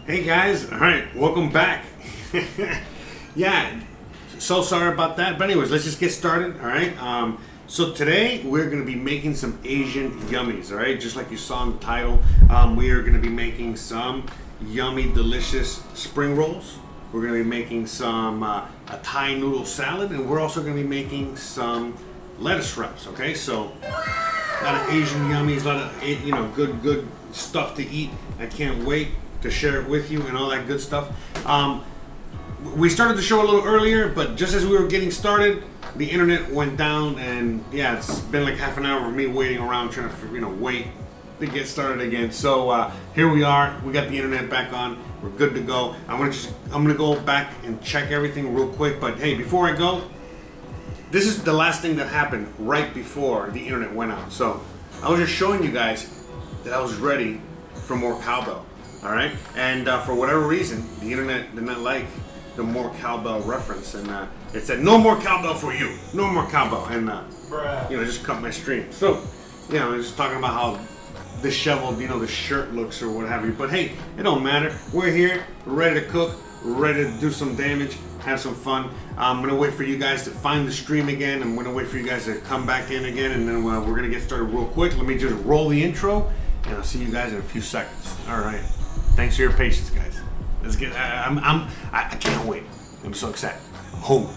Hey guys, all right, welcome back. Yeah, so sorry about that, but anyways, let's just get started. All right. So today we're gonna be making some Asian yummies. All right, just like you saw in the title, we are gonna be making some yummy, delicious spring rolls. We're gonna be making some a Thai noodle salad, and we're also gonna be making some lettuce wraps. Okay, so a lot of Asian yummies, a lot of good stuff to eat. I can't wait to share it with you and all that good stuff. We started the show a little earlier, but just as we were getting started, the internet went down, and yeah, it's been like half an hour of me waiting around trying to wait to get started again. So here we are. We got the internet back on. We're good to go. I'm gonna go back and check everything real quick. But hey, before I go, this is the last thing that happened right before the internet went out. So I was just showing you guys that I was ready for more cowbell. All right, and for whatever reason, the internet did not like the more cowbell reference, and it said no more cowbell for you, no more cowbell, and just cut my stream. So just talking about how disheveled the shirt looks or what have you. But hey, it don't matter. We're here, we're ready to cook, we're ready to do some damage, have some fun. I'm gonna wait for you guys to find the stream again. I'm gonna wait for you guys to come back in again, and then we're gonna get started real quick. Let me just roll the intro, and I'll see you guys in a few seconds. All right. Thanks for your patience, guys. Let's get. I can't wait. I'm so excited. I'm home.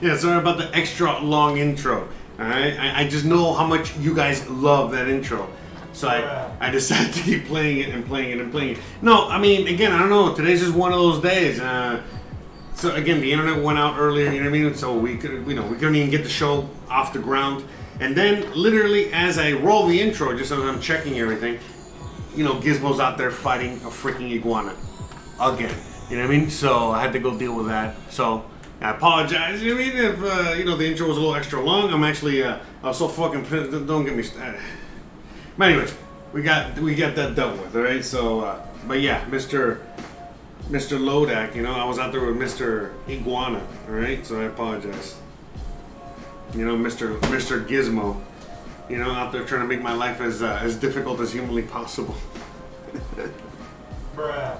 Yeah, sorry about the extra long intro. All right, I just know how much you guys love that intro, so I decided to keep playing it and playing it and playing it. No, I mean, again, I don't know. Today's just one of those days. So again, the internet went out earlier. You know what I mean? So we couldn't even get the show off the ground. And then, literally, as I roll the intro, just as I'm checking everything, Gizmo's out there fighting a freaking iguana again. You know what I mean? So I had to go deal with that. So I apologize. You know what I mean? If the intro was a little extra long, I'm actually I was so fucking pissed. Don't get me started. But anyways, we got that dealt with. All right. So, but yeah, Mr. Lodak, I was out there with Mr. Iguana. All right. So I apologize. Mr. Gizmo. Out there trying to make my life as difficult as humanly possible. Bruh.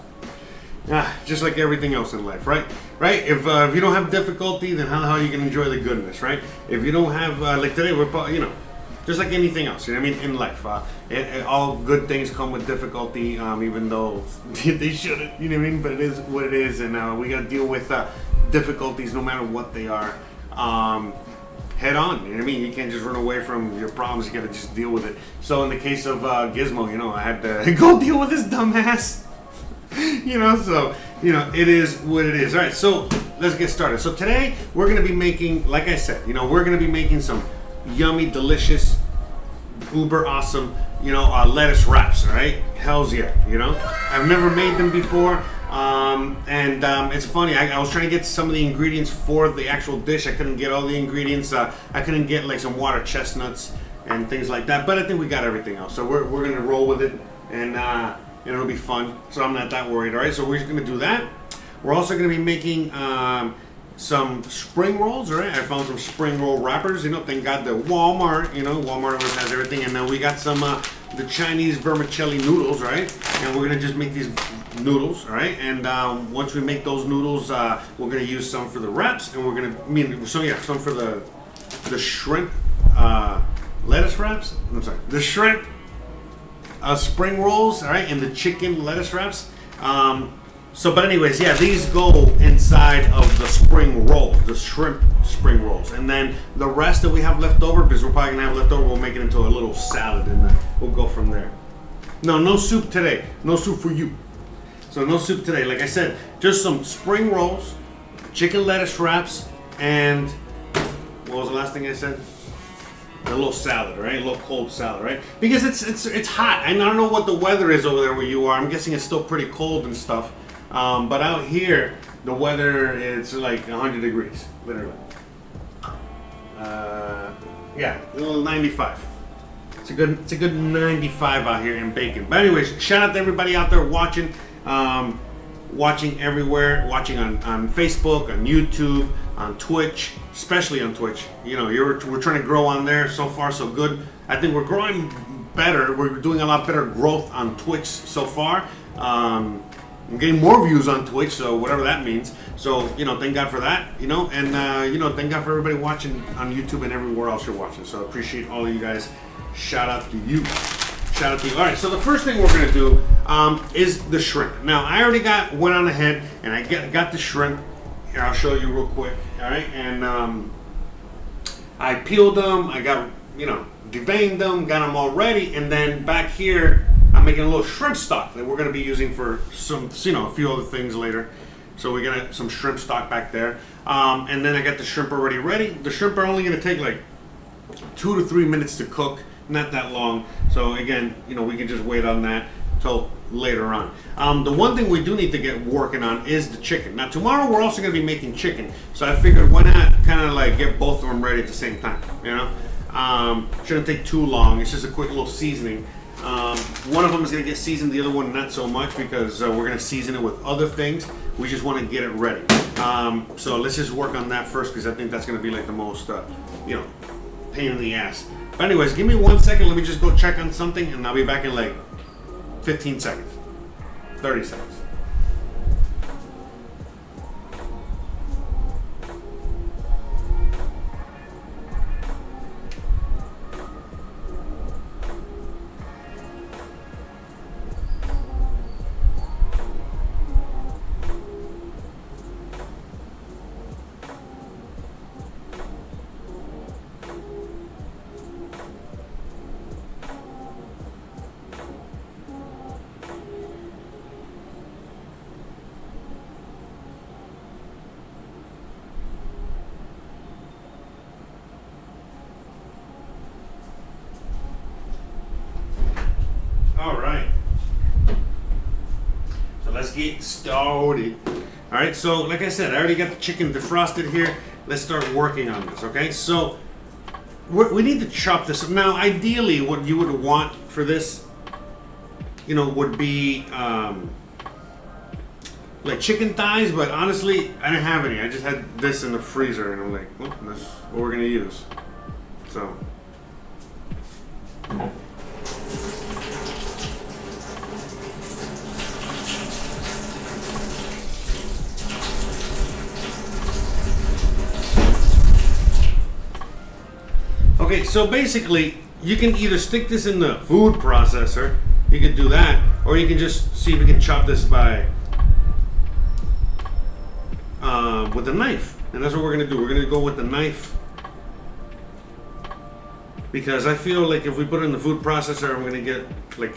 Just like everything else in life, right? Right? If you don't have difficulty, then how the hell you can enjoy the goodness, right? If you don't have, like today, we're, just like anything else, you know what I mean? In life, all good things come with difficulty, even though they shouldn't, you know what I mean? But it is what it is, and we got to deal with difficulties no matter what they are. Head on, you know what I mean? You can't just run away from your problems, you gotta just deal with it. So in the case of Gizmo, I had to go deal with this dumbass. So, it is what it is. All right, so let's get started. So today we're gonna be making, like I said, we're gonna be making some yummy, delicious, uber awesome, lettuce wraps, all right? Hells yeah, I've never made them before. It's funny, I was trying to get some of the ingredients for the actual dish. I couldn't get all the ingredients. I couldn't get like some water chestnuts and things like that, but I think we got everything else. So we're gonna roll with it, and it'll be fun. So I'm not that worried. All right, so we're just gonna do that. We're also gonna be making some spring rolls. All right, I found some spring roll wrappers. Thank God the Walmart. Walmart always has everything. And then we got some the Chinese vermicelli noodles. Right, and we're gonna just make these noodles, all right? And once we make those noodles, we're gonna use some for the wraps, and some for the shrimp lettuce wraps. I'm sorry, the shrimp spring rolls, all right, and the chicken lettuce wraps. But anyways, yeah, these go inside of the spring roll, the shrimp spring rolls, and then the rest that we have left over, because we're probably gonna have left over, we'll make it into a little salad, and we'll go from there. No soup today. No soup for you. So no soup today. Like I said, just some spring rolls, chicken lettuce wraps, and what was the last thing I said? A little salad, right? A little cold salad, right? Because it's hot. And I don't know what the weather is over there where you are. I'm guessing it's still pretty cold and stuff. But out here, the weather is like 100 degrees, literally. Yeah, a little 95. It's a good 95 out here in Bacon. But anyways, shout out to everybody out there watching. Watching everywhere, watching on Facebook, on YouTube, on Twitch, especially on Twitch. We're trying to grow on there. So far, so good. I think we're growing better. We're doing a lot better growth on Twitch so far. I'm getting more views on Twitch, so whatever that means. So, thank God for that, and, thank God for everybody watching on YouTube and everywhere else you're watching. So I appreciate all of you guys. Shout out to you. Shout out to you. All right, so the first thing we're gonna do is the shrimp. Now, I already went on ahead and I got the shrimp. Here, I'll show you real quick. All right, and I peeled them. I got, deveined them, got them all ready, and then back here, I'm making a little shrimp stock that we're gonna be using for some, a few other things later. So we got some shrimp stock back there, and then I got the shrimp already ready. The shrimp are only gonna take like 2 to 3 minutes to cook. Not that long, so again, we can just wait on that till later on. The one thing we do need to get working on is the chicken. Now tomorrow we're also going to be making chicken, so I figured why not kind of like get both of them ready at the same time. Shouldn't take too long. It's just a quick little seasoning. One of them is going to get seasoned, the other one not so much, because we're going to season it with other things. We just want to get it ready. So let's just work on that first, because I think that's going to be like the most pain in the ass. But anyways, give me 1 second. Let me just go check on something, and I'll be back in like 15 seconds, 30 seconds. get started. All right, so like I said, I already got the chicken defrosted here. Let's start working on this, okay? So we need to chop this up. Now, ideally, what you would want for this, you know, would be like chicken thighs, but honestly, I didn't have any. I just had this in the freezer, and I'm like, well, that's what we're gonna use. So. Okay, so basically, you can either stick this in the food processor, you can do that, or you can just see if we can chop this by with a knife. And that's what we're gonna do. We're gonna go with the knife, because I feel like if we put it in the food processor, I'm gonna get like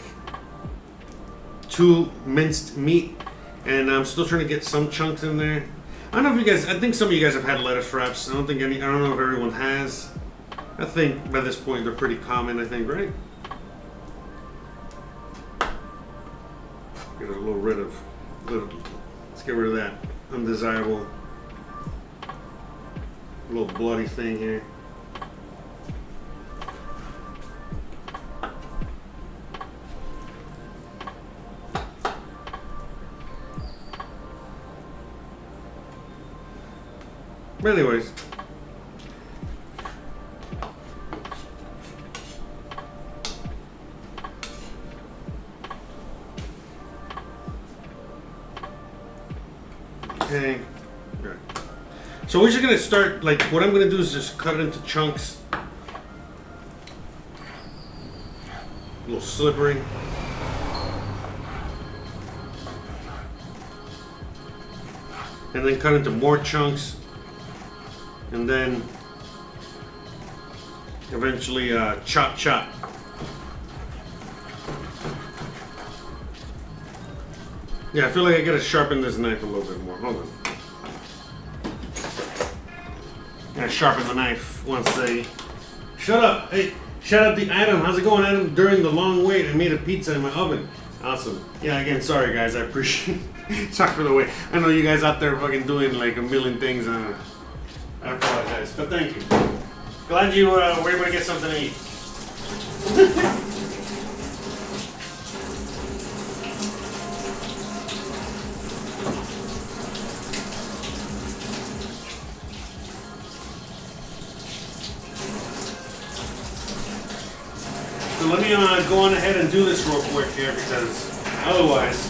too minced meat, and I'm still trying to get some chunks in there. I don't know if you guys, I think some of you guys have had lettuce wraps. I don't know if everyone has. I think by this point they're pretty common, I think, right? Get a little rid of, let's get rid of that undesirable little bloody thing here. But anyways, okay, good. So we're just gonna start, like, what I'm gonna do is just cut it into chunks. A little slippery. And then cut into more chunks. And then eventually chop. Yeah, I feel like I gotta sharpen this knife a little bit more. Hold on. Gotta sharpen the knife once they... Shut up! Hey, shout out to Adam. How's it going, Adam? During the long wait, I made a pizza in my oven. Awesome. Yeah, again, sorry guys, I appreciate it. Sorry for the wait. I know you guys out there fucking doing like a million things. I apologize, but thank you. Glad you were able to get something to eat. So let me go on ahead and do this real quick here, because otherwise...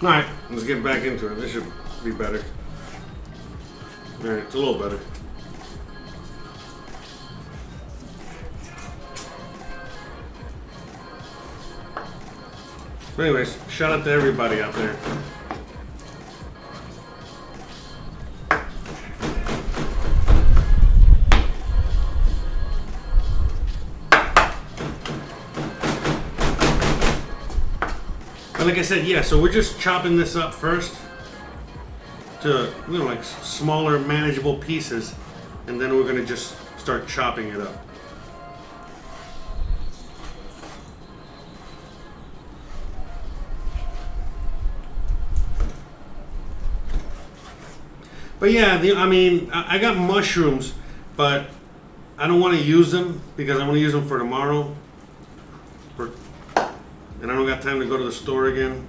Alright, let's get back into it. This should be better. Alright, it's a little better. But anyways, shout out to everybody out there. But like I said, yeah, so we're just chopping this up first to, you know, like smaller, manageable pieces, and then we're gonna just start chopping it up. But yeah, I got mushrooms, but I don't want to use them because I want to use them for tomorrow. And I don't got time to go to the store again.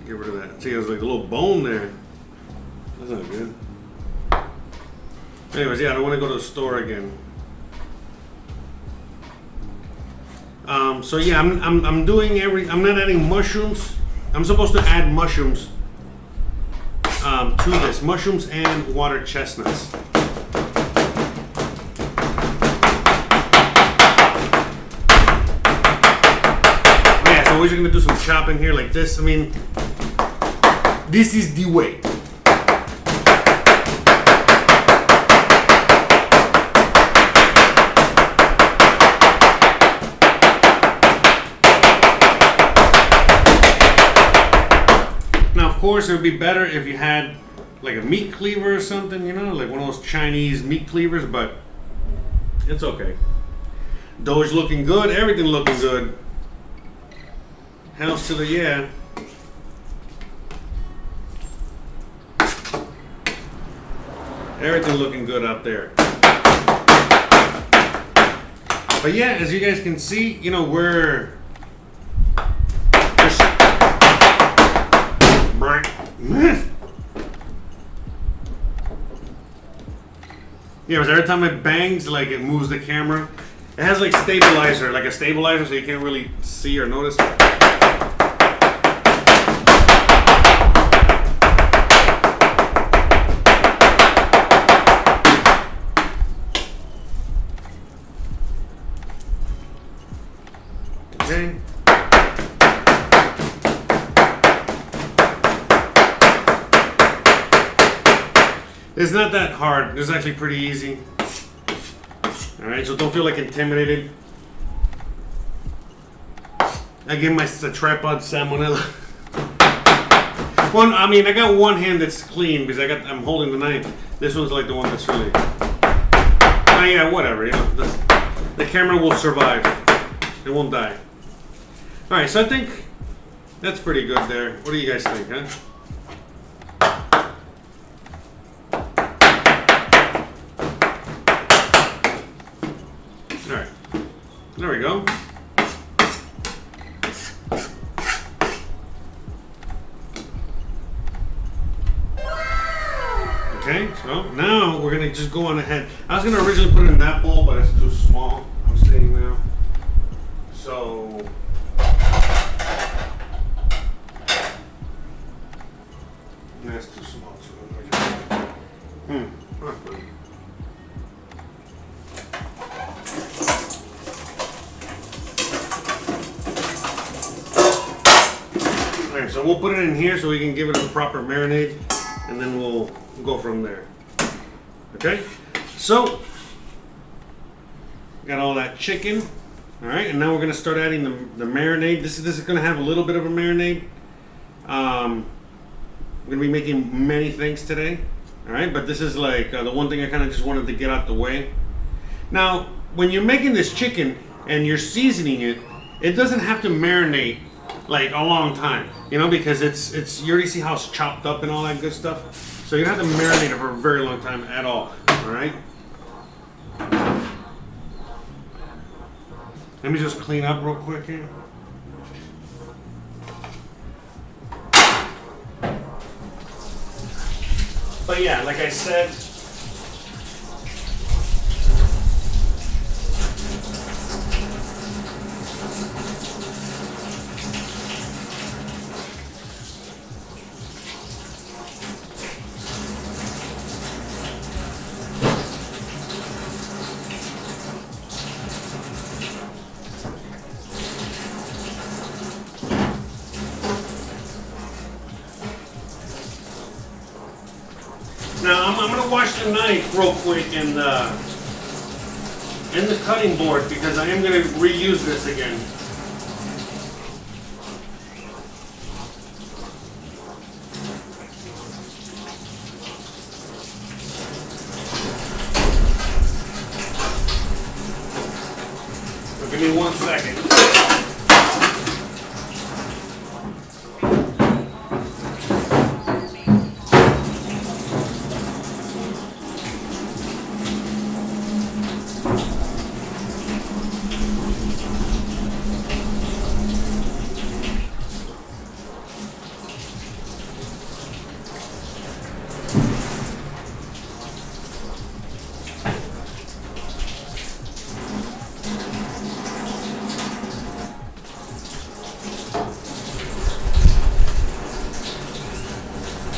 Get rid of that. See, there's like a little bone there. That's not good. Anyways, yeah, I don't want to go to the store again. So yeah, I'm doing I'm not adding mushrooms. I'm supposed to add mushrooms to this. Mushrooms and water chestnuts. know, we're just gonna do some chopping here like this. I mean, this is the way. Now, of course, it would be better if you had like a meat cleaver or something, you know, like one of those Chinese meat cleavers, but it's okay. Dough is looking good, everything looking good. House to the yeah. Everything looking good out there. But yeah, as you guys can see, you know, we're yeah, because every time it bangs, like it moves the camera. It has like stabilizer, like a stabilizer, so you can't really see or notice. Okay. It's not that hard. It's actually pretty easy. Alright, so don't feel like intimidated. I give my tripod salmonella. Well, I mean, I got one hand that's clean because I'm holding the knife. This one's like the one that's really. Oh yeah, whatever. You know, the camera will survive. It won't die. All right, so I think that's pretty good there. What do you guys think, huh? All right, there we go. Okay, so now we're gonna just go on ahead. I was gonna originally put it in that bowl, but it's too small. I'm saying now. So that's too small too. Alright, so we'll put it in here so we can give it a proper marinade, and then we'll go from there. Okay, so got all that chicken. All right, and now we're gonna start adding the marinade. This is gonna have a little bit of a marinade. We're gonna be making many things today. All right, but this is like the one thing I kind of just wanted to get out the way. Now, when you're making this chicken and you're seasoning it, it doesn't have to marinate like a long time, you know, because it's you already see how it's chopped up and all that good stuff. So you don't have to marinate it for a very long time at all. All right. Let me just clean up real quick here. But yeah, like I said, now I'm gonna wash the knife real quick in the cutting board because I am gonna reuse this again. So give me 1 second.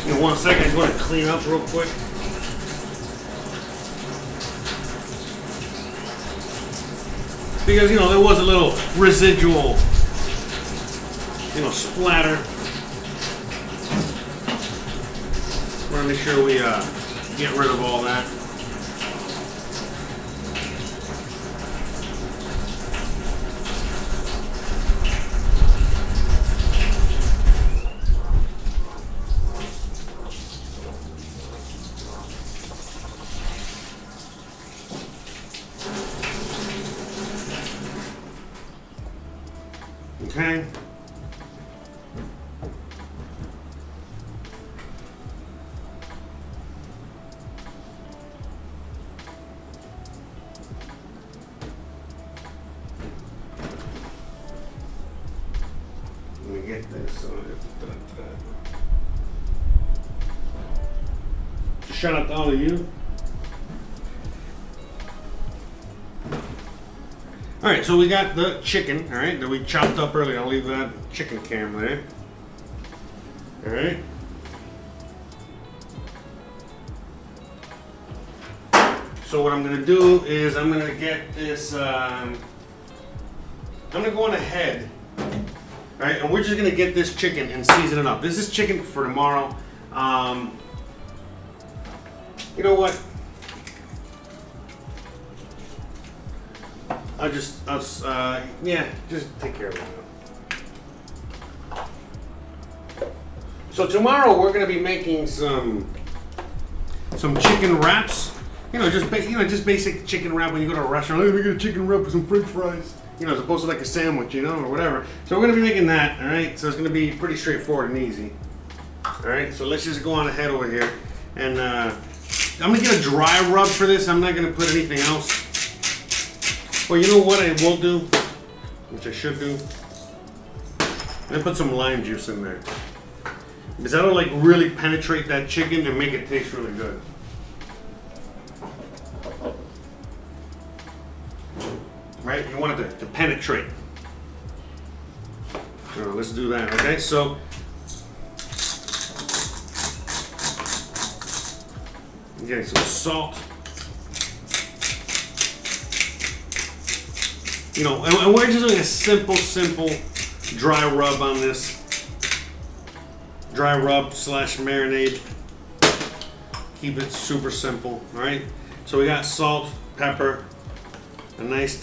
In 1 second, I just want to clean up real quick. Because, you know, there was a little residual splatter. We're gonna make sure we get rid of all that. Okay. Let me get this. Shout out to all of you. All right, so we got the chicken, all right, that we chopped up earlier. I'll leave that chicken cam there. All right. So what I'm gonna do is I'm gonna get this, I'm gonna go on ahead, all right, and we're just gonna get this chicken and season it up. This is chicken for tomorrow. You know what? just take care of it. So tomorrow we're gonna be making some chicken wraps. Just basic chicken wrap when you go to a restaurant. Let me get a chicken wrap with some French fries. As opposed to like a sandwich, or whatever. So we're gonna be making that. All right. So it's gonna be pretty straightforward and easy. All right. So let's just go on ahead over here, and I'm gonna get a dry rub for this. I'm not gonna put anything else. Well, you know what I will do, which I should do. I'm gonna put some lime juice in there because that'll like really penetrate that chicken and make it taste really good. Right? You want it to penetrate. So let's do that, okay? So, getting some salt. And we're just doing a simple dry rub on this. Dry rub / marinade. Keep it super simple, all right? So we got salt, pepper, a nice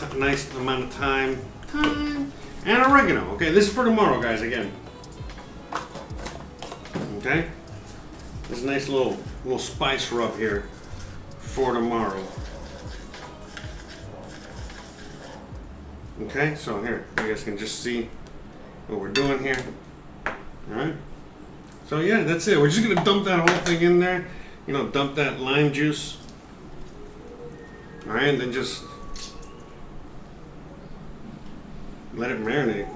amount of thyme, and oregano. Okay, this is for tomorrow, guys. Again, okay, this nice little spice rub here for tomorrow. Okay, so here you guys can just see what we're doing here. All right. So yeah, that's it. We're just gonna dump that whole thing in there. Dump that lime juice. All right, and then just let it marinate.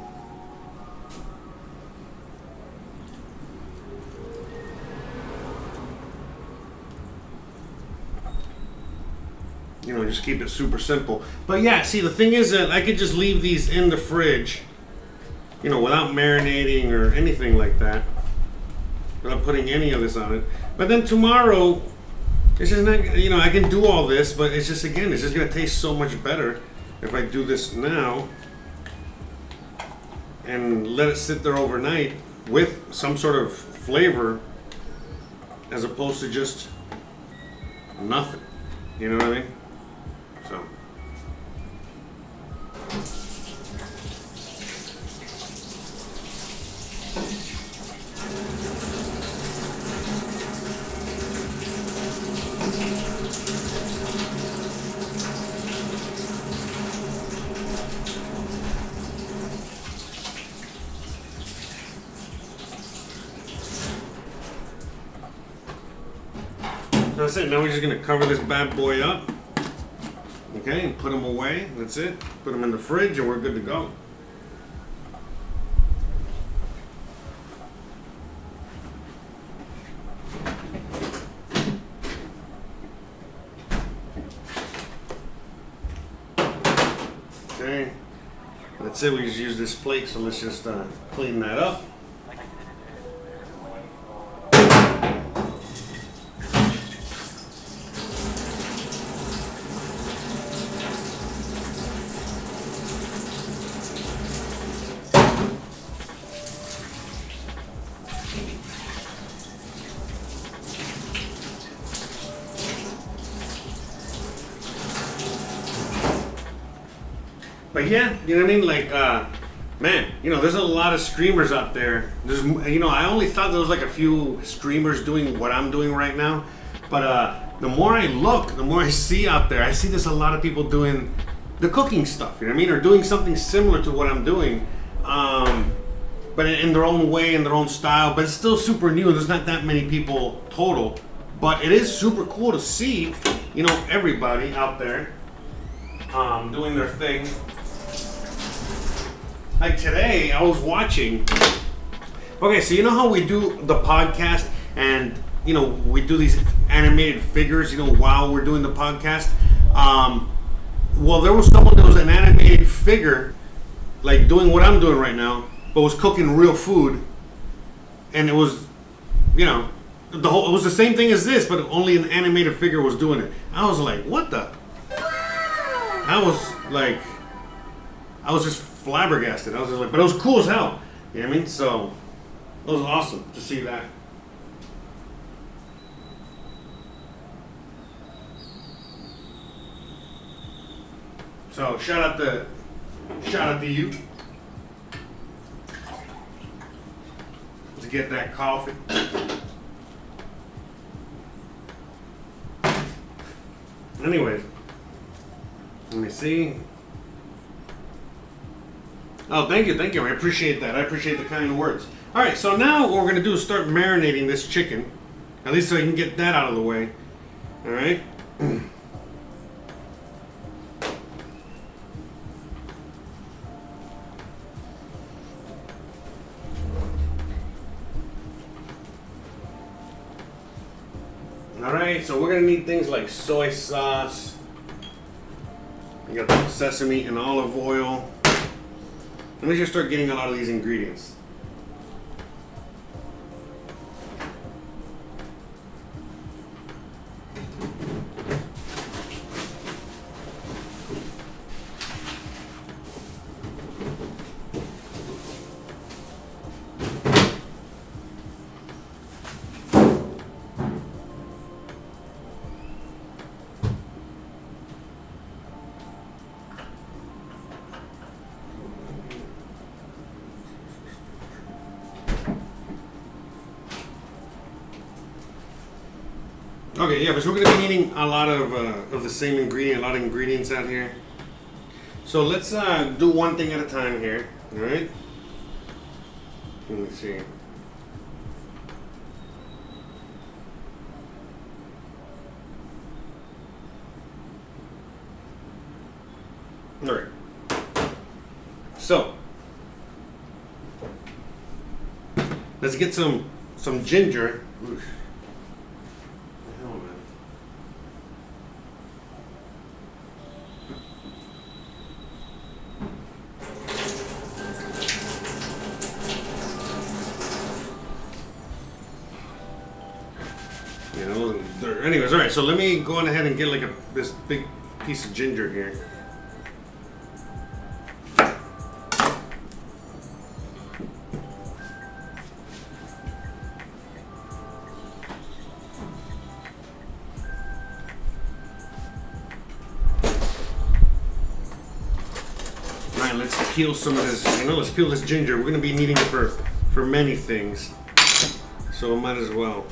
Just keep it super simple. But yeah, see, the thing is that I could just leave these in the fridge, without marinating or anything like that, without putting any of this on it. But then tomorrow, it's just not, I can do all this, but it's just gonna taste so much better if I do this now and let it sit there overnight with some sort of flavor as opposed to just nothing. You know what I mean? So. That's it. Now we're just going to cover this bad boy up. Okay, and put them away. That's it. Put them in the fridge and we're good to go. Okay, that's it. We just use this plate, so let's just clean that up. yeah, you know what I mean? Like, man, there's a lot of streamers out there. I only thought there was like a few streamers doing what I'm doing right now. But the more I look, the more I see out there, I see there's a lot of people doing the cooking stuff, you know what I mean? Or doing something similar to what I'm doing. But in their own way, in their own style. But it's still super new. There's not that many people total. But it is super cool to see, everybody out there doing their thing. Like today, I was watching. Okay, so you know how we do the podcast and, we do these animated figures, while we're doing the podcast? Well, there was someone that was an animated figure, like doing what I'm doing right now, but was cooking real food. And it was, it was the same thing as this, but only an animated figure was doing it. I was like, what the? I was just flabbergasted. I was just like, but it was cool as hell. You know what I mean? So it was awesome to see that. So shout out to you to get that coffee. Anyways, let me see. Oh, thank you. I appreciate that. I appreciate the kind words. All right, so now what we're gonna do is start marinating this chicken, at least so I can get that out of the way. All right. Alright, so we're going to need things like soy sauce. You got the sesame and olive oil. Let me just start getting a lot of these ingredients. Okay, yeah, but we're going to be needing a lot of the same ingredient, a lot of ingredients out here. So let's do one thing at a time here, all right? Let me see. All right. So let's get some ginger. Oof. Anyways, all right. So let me go on ahead and get like this big piece of ginger here. All right, let's peel some of this. Let's peel this ginger. We're gonna be needing it for many things, so might as well.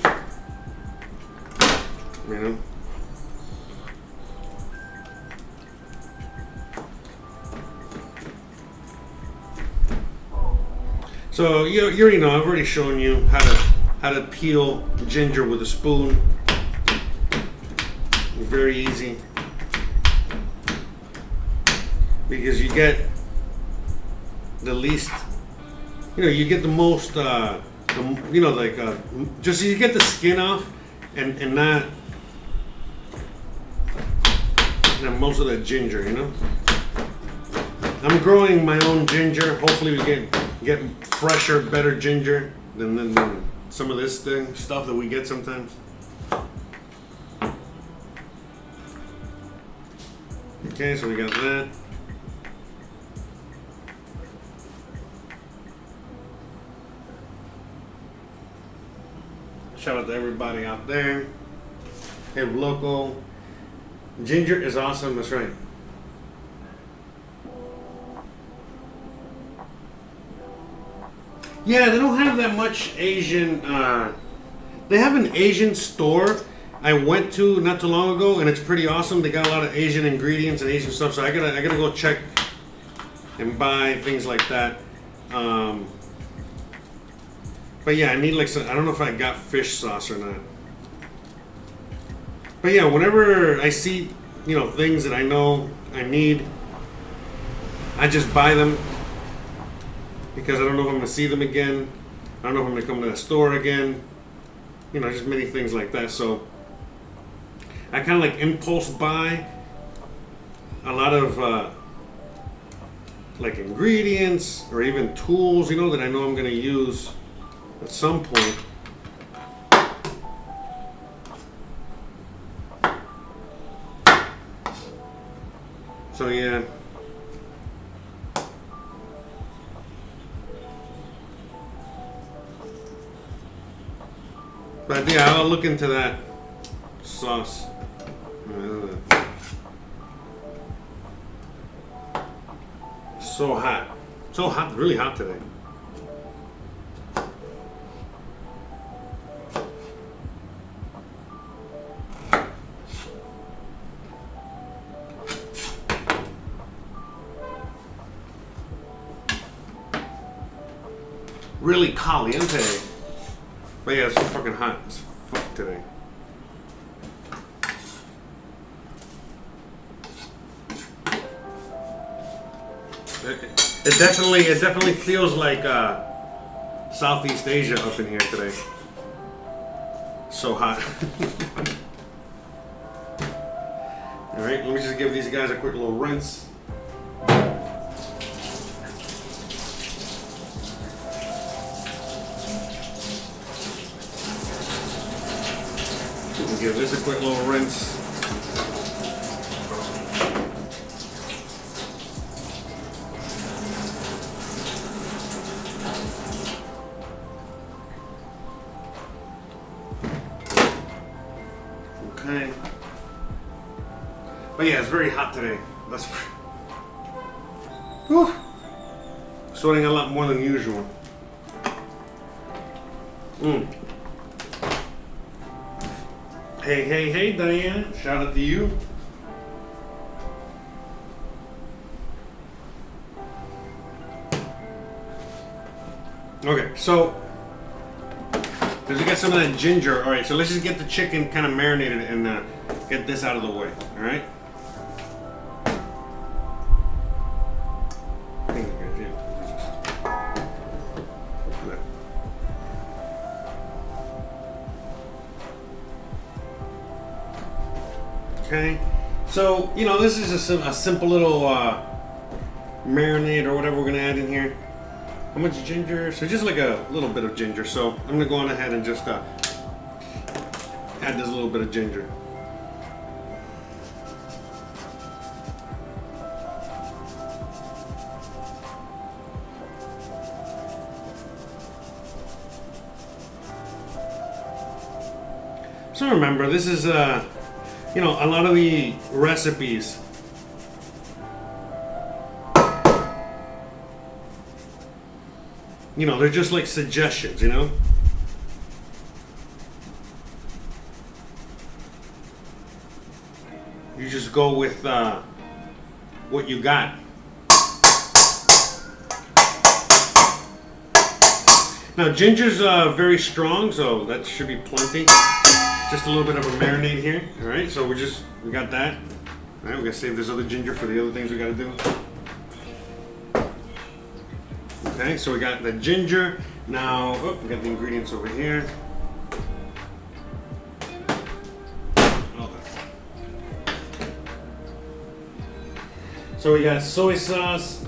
So you already know. I've already shown you how to peel ginger with a spoon. Very easy, because you get the least. You get the most. Just you get the skin off, and not. And most of that ginger, I'm growing my own ginger. Hopefully we get fresher, better ginger than some of this stuff that we get sometimes. Okay, so we got that. Shout out to everybody out there. Hey, local. Ginger is awesome, that's right. Yeah, they don't have that much Asian. They have an Asian store I went to not too long ago, and it's pretty awesome. They got a lot of Asian ingredients and Asian stuff, so I gotta go check and buy things like that. But yeah, I need like some, I don't know if I got fish sauce or not. But yeah, whenever I see, you know, things that I know I need, I just buy them because I don't know if I'm gonna see them again. I don't know if I'm gonna come to the store again. You know, just many things like that. So I kind of like impulse buy a lot of like ingredients or even tools, you know, that I know I'm gonna use at some point. So yeah. But yeah, I'll look into that sauce. So hot. So hot, really hot today. Really caliente. But yeah, it's fucking hot as fuck today. It definitely feels like Southeast Asia up in here today. So hot. All right, let me just give these guys a quick little rinse. Give this a quick little rinse. Okay. But yeah, it's very hot today. That's whew, sweating a lot more than usual. Hey, Diane. Shout out to you. Okay, so let's get some of that ginger. All right, so let's just get the chicken kind of marinated and get this out of the way. All right. Okay, so you know this is a simple little marinade or whatever we're gonna add in here. How much ginger? So just like a little bit of ginger. So I'm gonna go on ahead and just add this little bit of ginger. So remember, this is you know, a lot of the recipes you know, they're just like suggestions, you know? You just go with what you got. Now, ginger's very strong, so that should be plenty. Just a little bit of a marinade here. All right, so we got that. All right, we're gonna save this other ginger for the other things we gotta do. Okay, so we got the ginger. Now, we got the ingredients over here. So we got soy sauce.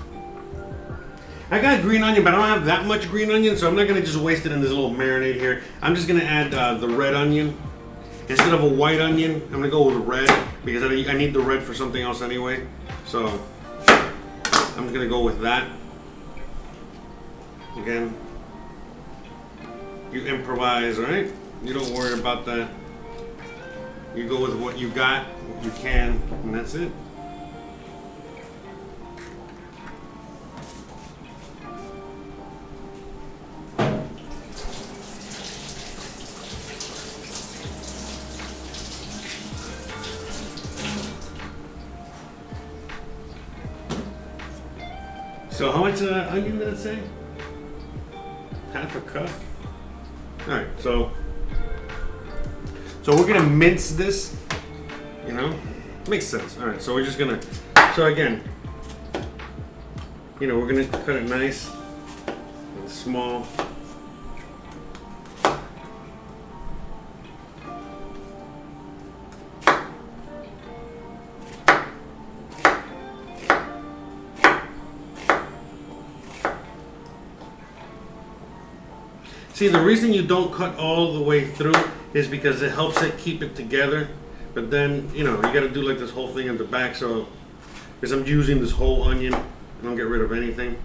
I got green onion, but I don't have that much green onion, so I'm not gonna just waste it in this little marinade here. I'm just gonna add the red onion. Instead of a white onion, I'm gonna go with red because I need the red for something else anyway. So I'm just gonna go with that. Again, you improvise, right? You don't worry about that. You go with what you got, what you can, and that's it. so how much onion did it say? Half a cup. All right, so we're gonna mince this. You know, makes sense. All right, so we're just gonna. So again, you know, we're gonna cut it nice and small. See, the reason you don't cut all the way through is because it helps it keep it together. But then, you know, you got to do like this whole thing at the back. So, because I'm using this whole onion, I don't get rid of anything.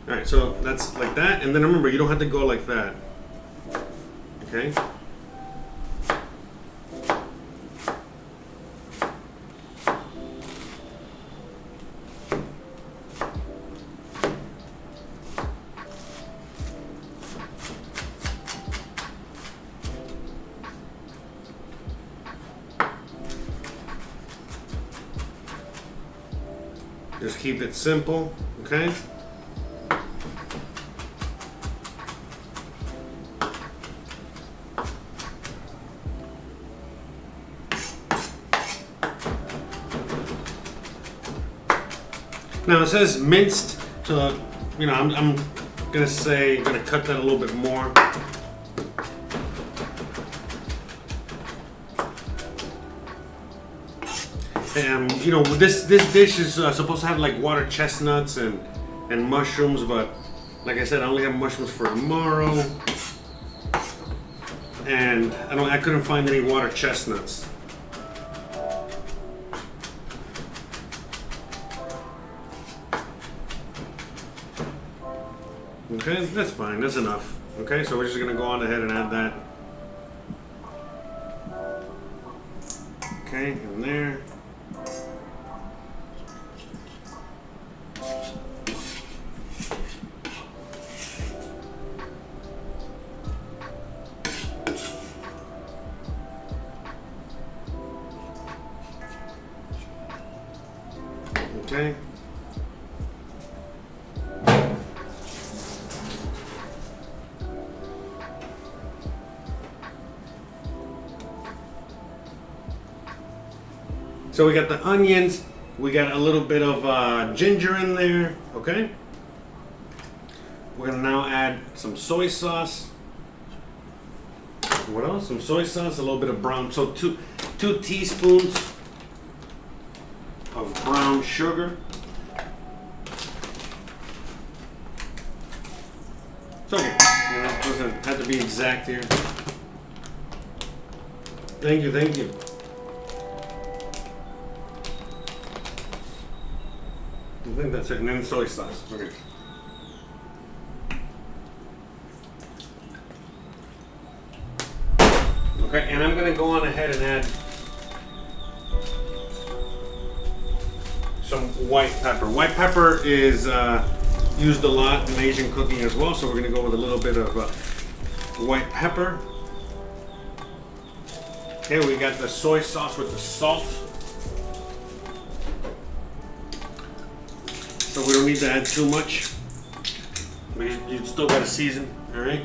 All right, so that's like that. And then remember, you don't have to go like that. Okay? Just keep it simple, okay? Now it says minced, so you know I'm gonna cut that a little bit more. And you know, this dish is supposed to have like water chestnuts and mushrooms, but like I said, I only have mushrooms for tomorrow, and I couldn't find any water chestnuts. Okay, that's fine. That's enough. Okay, so we're just gonna go on ahead and add that. Okay, in there. Okay. So we got the onions, we got a little bit of ginger in there, okay? We're gonna now add some soy sauce. What else? Some soy sauce, a little bit of brown, so two teaspoons of brown sugar. It's okay, you know, it doesn't have to be exact here. Thank you, thank you. I think that's it, and then soy sauce. Okay. Okay, and I'm gonna go on ahead and add some white pepper. White pepper is used a lot in Asian cooking as well, so we're gonna go with a little bit of white pepper. Okay, we got the soy sauce with the salt. So we don't need to add too much. You still got to season, all right?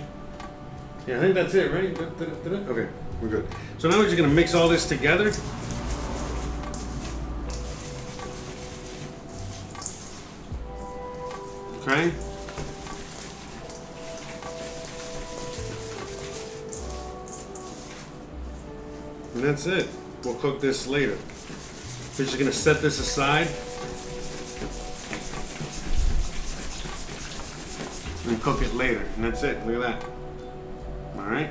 Yeah, I think that's it, right? Okay, we're good. So now we're just gonna mix all this together. Okay. And that's it. We'll cook this later. We're just gonna set this aside. And cook it later, and that's it. Look at that. All right.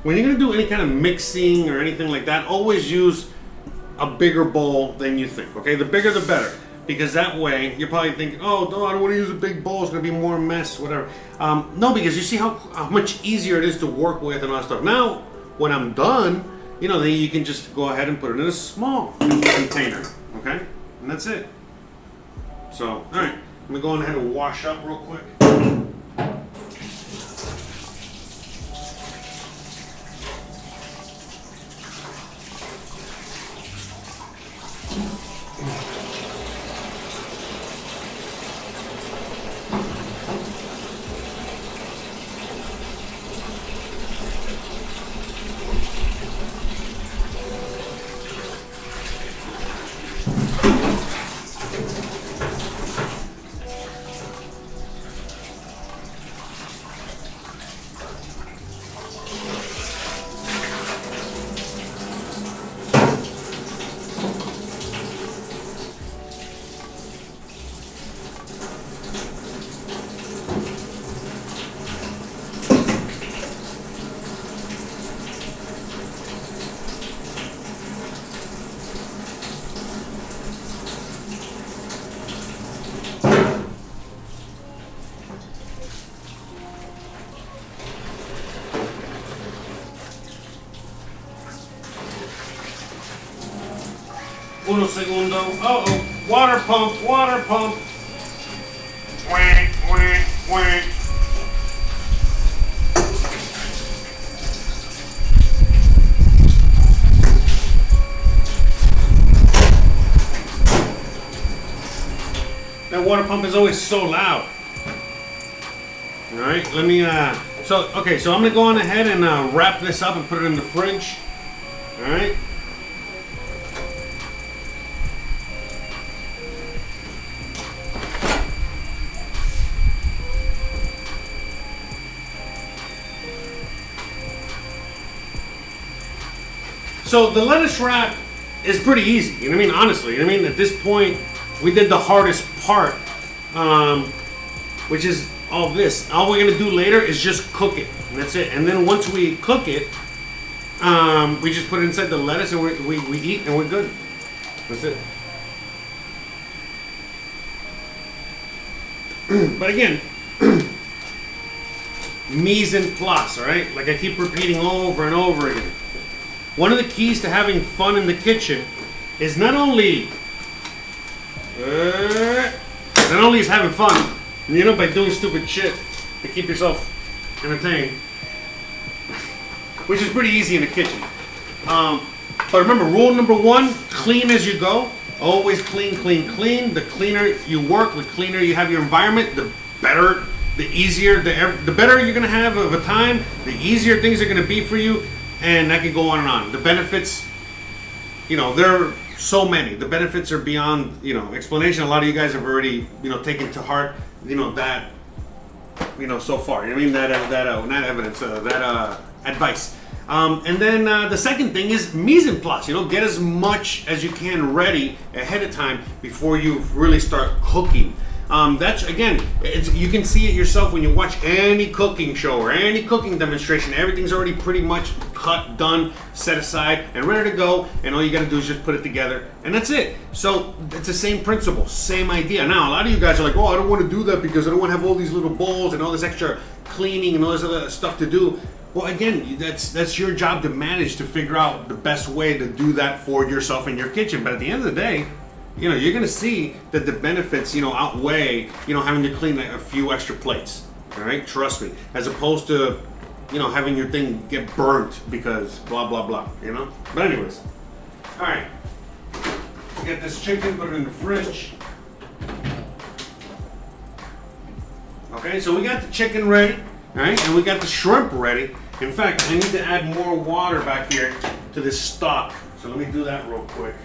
When you're gonna do any kind of mixing or anything like that, always use a bigger bowl than you think. Okay, the bigger the better. Because that way, you're probably thinking, oh, no, I don't want to use a big bowl. It's going to be more mess, whatever. No, because you see how much easier it is to work with and all that stuff. Now, when I'm done, you know, then you can just go ahead and put it in a small container, okay? and that's it. So, all right, I'm gonna go on ahead and wash up real quick. Uno segundo. Uh-oh. Water pump, water pump. Wah, wah, wah. That water pump is always so loud. All right, let me, so I'm gonna go on ahead and wrap this up and put it in the fridge. All right. So the lettuce wrap is pretty easy. You know what I mean? Honestly, you know what I mean? At this point, we did the hardest part, which is all this. All we're gonna do later is just cook it, and that's it. And then once we cook it, we just put it inside the lettuce, and we eat, and we're good. That's it. But again, mise en place, all right? Like I keep repeating over and over again. One of the keys to having fun in the kitchen is not only is having fun, you know, by doing stupid shit to keep yourself entertained, which is pretty easy in the kitchen. But remember, rule number one: clean as you go. Always clean, clean, clean. The cleaner you work, the cleaner you have your environment, the better, the easier, the better you're gonna have of a time. The easier things are gonna be for you. And I could go on and on. The benefits, you know, there are so many. The benefits are beyond, you know, explanation. A lot of you guys have already, you know, taken to heart, you know, that, you know, so far. You know what I mean? Not evidence, that advice. And then the second thing is mise en place. You know, get as much as you can ready ahead of time before you really start cooking. That's, again, you can see it yourself when you watch any cooking show or any cooking demonstration. Everything's already pretty much cut, done, set aside, and ready to go. And all you got to do is just put it together, and that's it. So it's the same principle, same idea. Now, a lot of you guys are like, oh, I don't want to do that because I don't want to have all these little bowls and all this extra cleaning and all this other stuff to do. Well, again, that's your job to manage, to figure out the best way to do that for yourself in your kitchen. But at the end of the day, you know, you're gonna see that the benefits, you know, outweigh, you know, having to clean a few extra plates. All right, trust me. As opposed to, you know, having your thing get burnt because blah blah blah. You know. But anyways, all right. Get this chicken, put it in the fridge. Okay, so we got the chicken ready, all right, and we got the shrimp ready. In fact, I need to add more water back here to this stock. So let me do that real quick.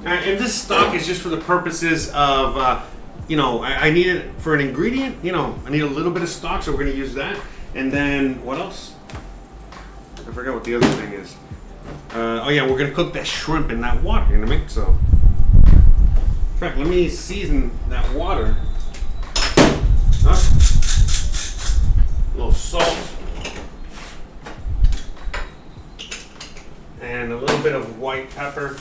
And this stock is just for the purposes of, you know, I need it for an ingredient. You know, I need a little bit of stock, so we're going to use that. And then, what else? I forgot what the other thing is. Oh yeah, we're going to cook that shrimp in that water, you know what I mean? So, in fact, let me season that water. A little salt. And a little bit of white pepper.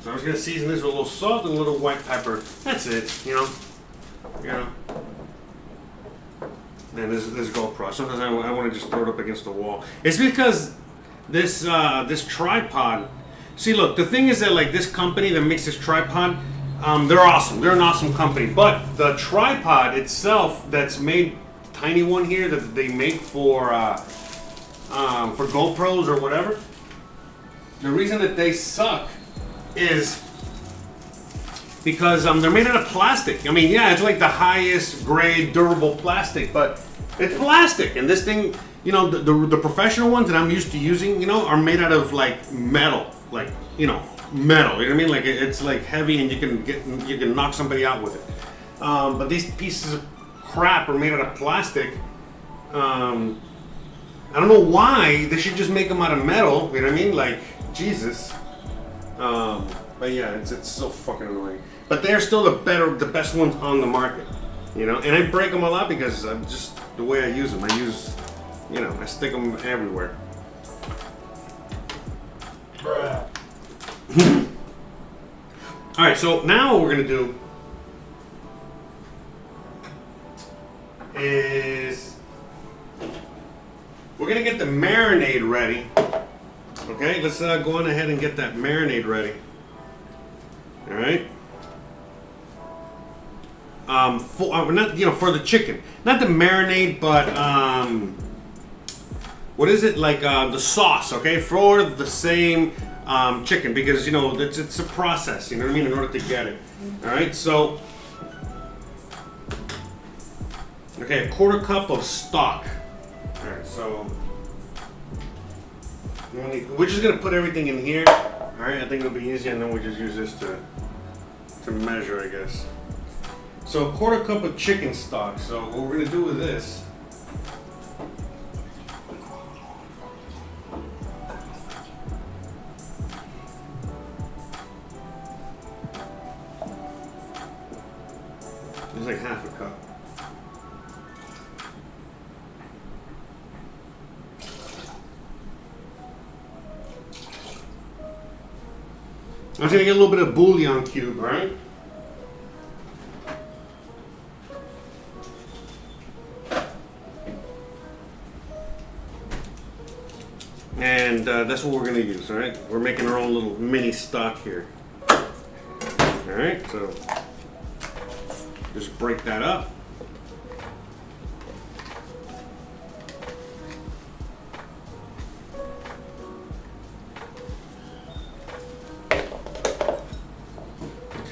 So I'm just gonna season this with a little salt and a little white pepper. That's it, you know. And this GoPro. Sometimes I want to just throw it up against the wall. It's because this tripod. See, look, the thing is that like this company that makes this tripod, they're awesome. They're an awesome company. But the tripod itself, that's made, tiny one here that they make for GoPros or whatever. The reason that they suck is because they're made out of plastic. I mean, yeah, it's like the highest grade durable plastic, but it's plastic. And this thing, you know, the professional ones that I'm used to using, you know, are made out of like metal, like, you know, metal. You know what I mean? Like it's like heavy, and you can knock somebody out with it. But these pieces of crap are made out of plastic. I don't know why. They should just make them out of metal. You know what I mean? Like, Jesus. But yeah, it's so fucking annoying. But they're still the best ones on the market, you know. And I break them a lot because I'm just the way I use them. I stick them everywhere. All right, so now what we're gonna do is we're gonna get the marinade ready. Okay, let's go on ahead and get that marinade ready. All right. For the chicken, not the marinade, but what is it, like the sauce? Okay, for the same chicken, because you know it's a process. You know what I mean? In order to get it. All right. So, okay, a quarter cup of stock. All right. So. We're just gonna put everything in here. All right, I think it'll be easier, and then we just use this to measure, I guess. So a quarter cup of chicken stock. So what we're gonna do with this, it's like half a cup. I'm just gonna get a little bit of bouillon cube, right? And that's what we're gonna use, all right? We're making our own little mini stock here. All right, so just break that up.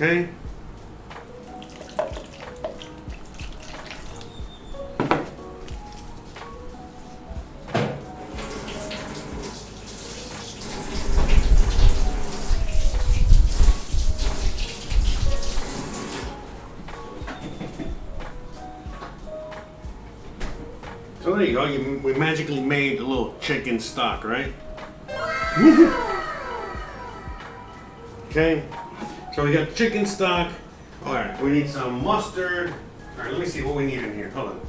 Okay. So there you go. We magically made a little chicken stock, right? Okay. So we got chicken stock. All right, we need some mustard. All right, let me see what we need in here. Hold on.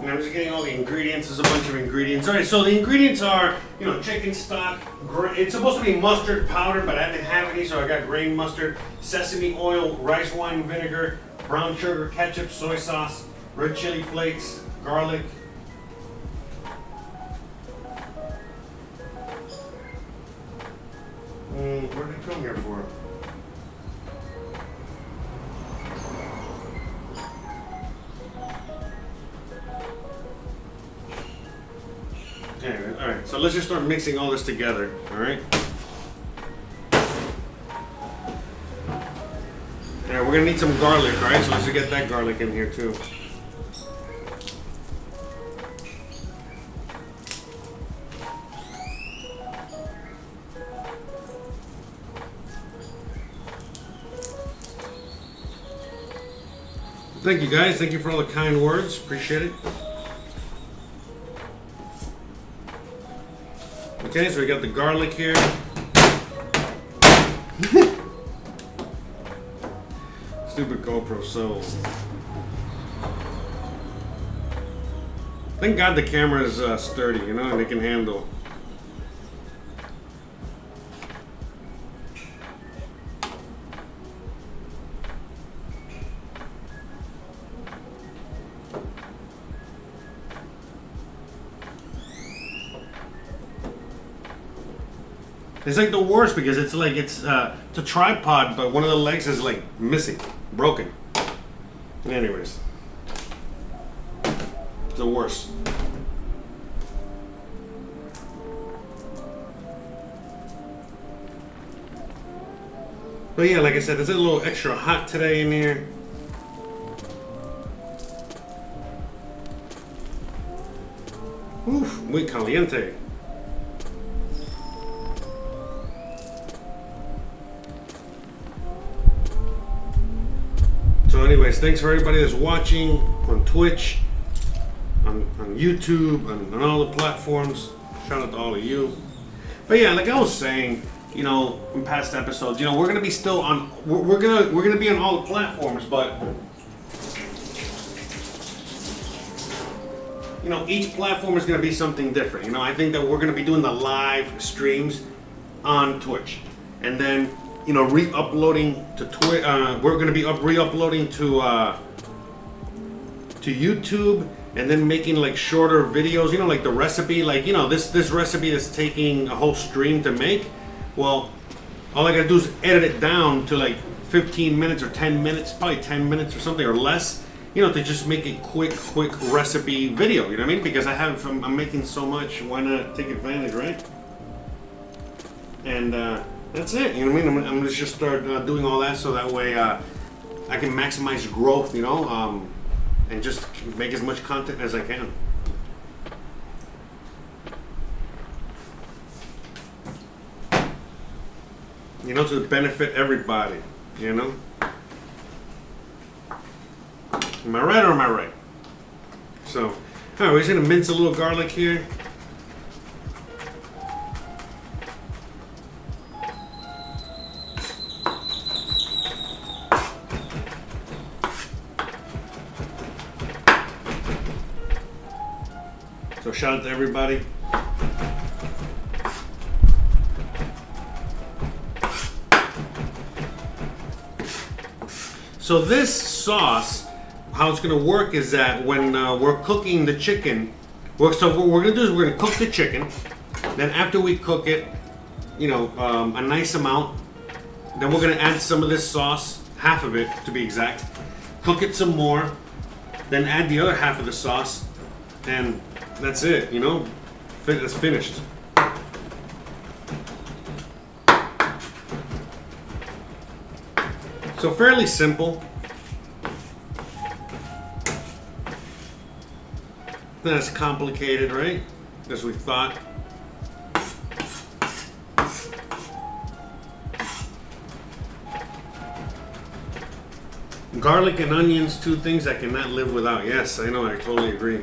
And I'm just getting all the ingredients. There's a bunch of ingredients. All right, so the ingredients are, you know, chicken stock. It's supposed to be mustard powder, but I didn't have any, so I got grain mustard, sesame oil, rice wine vinegar, brown sugar, ketchup, soy sauce, red chili flakes, garlic. What did it come here for? Anyway, all right, so let's just start mixing all this together, all right? we're gonna need some garlic, all right? So let's get that garlic in here too. Thank you guys. Thank you for all the kind words. Appreciate it. Okay, so we got the garlic here. Stupid GoPro. So thank God the camera is sturdy, you know, and it can handle. It's like the worst because it's like it's a tripod, but one of the legs is like missing, broken. Anyways, it's the worst. But yeah, like I said, it's a little extra hot today in here. Oof, muy caliente. So anyways, thanks for everybody that's watching on Twitch, on YouTube, on all the platforms. Shout out to all of you. But yeah, like I was saying, you know, in past episodes, you know, we're gonna be still on. We're gonna be on all the platforms, but you know, each platform is gonna be something different. You know, I think that we're gonna be doing the live streams on Twitch, and then, you know, re-uploading to Twitch. We're going to be re-uploading to YouTube, and then making like shorter videos. You know, like the recipe. Like, you know, this recipe that's taking a whole stream to make. Well, all I got to do is edit it down to like 15 minutes or 10 minutes, probably 10 minutes or something or less. You know, to just make a quick recipe video. You know what I mean? Because I'm making so much. Why not take advantage, right? And that's it. You know what I mean? I'm gonna just start doing all that so that way I can maximize growth, you know, and just make as much content as I can. You know, to benefit everybody, you know? Am I right or am I right? So, all right, we're just gonna mince a little garlic here. So shout out to everybody. So this sauce, how it's gonna work is that when we're cooking the chicken, so what we're gonna do is we're gonna cook the chicken. Then after we cook it, you know, a nice amount, then we're gonna add some of this sauce, half of it to be exact. Cook it some more, then add the other half of the sauce, and that's it, you know, it's finished. So fairly simple. Not as complicated, right, as we thought. Garlic and onions, two things I cannot live without. Yes, I know, I totally agree.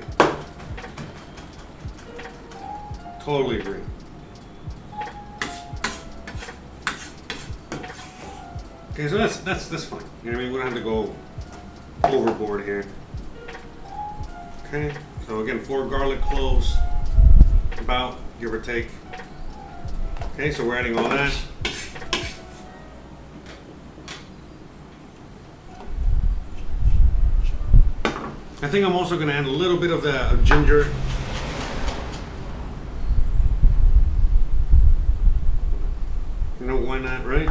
Totally agree. Okay, so that's fine. You know what I mean? We don't have to go overboard here. Okay, so again, 4 garlic cloves, about, give or take. Okay, so we're adding all that. I think I'm also going to add a little bit of the ginger. You know, why not, right?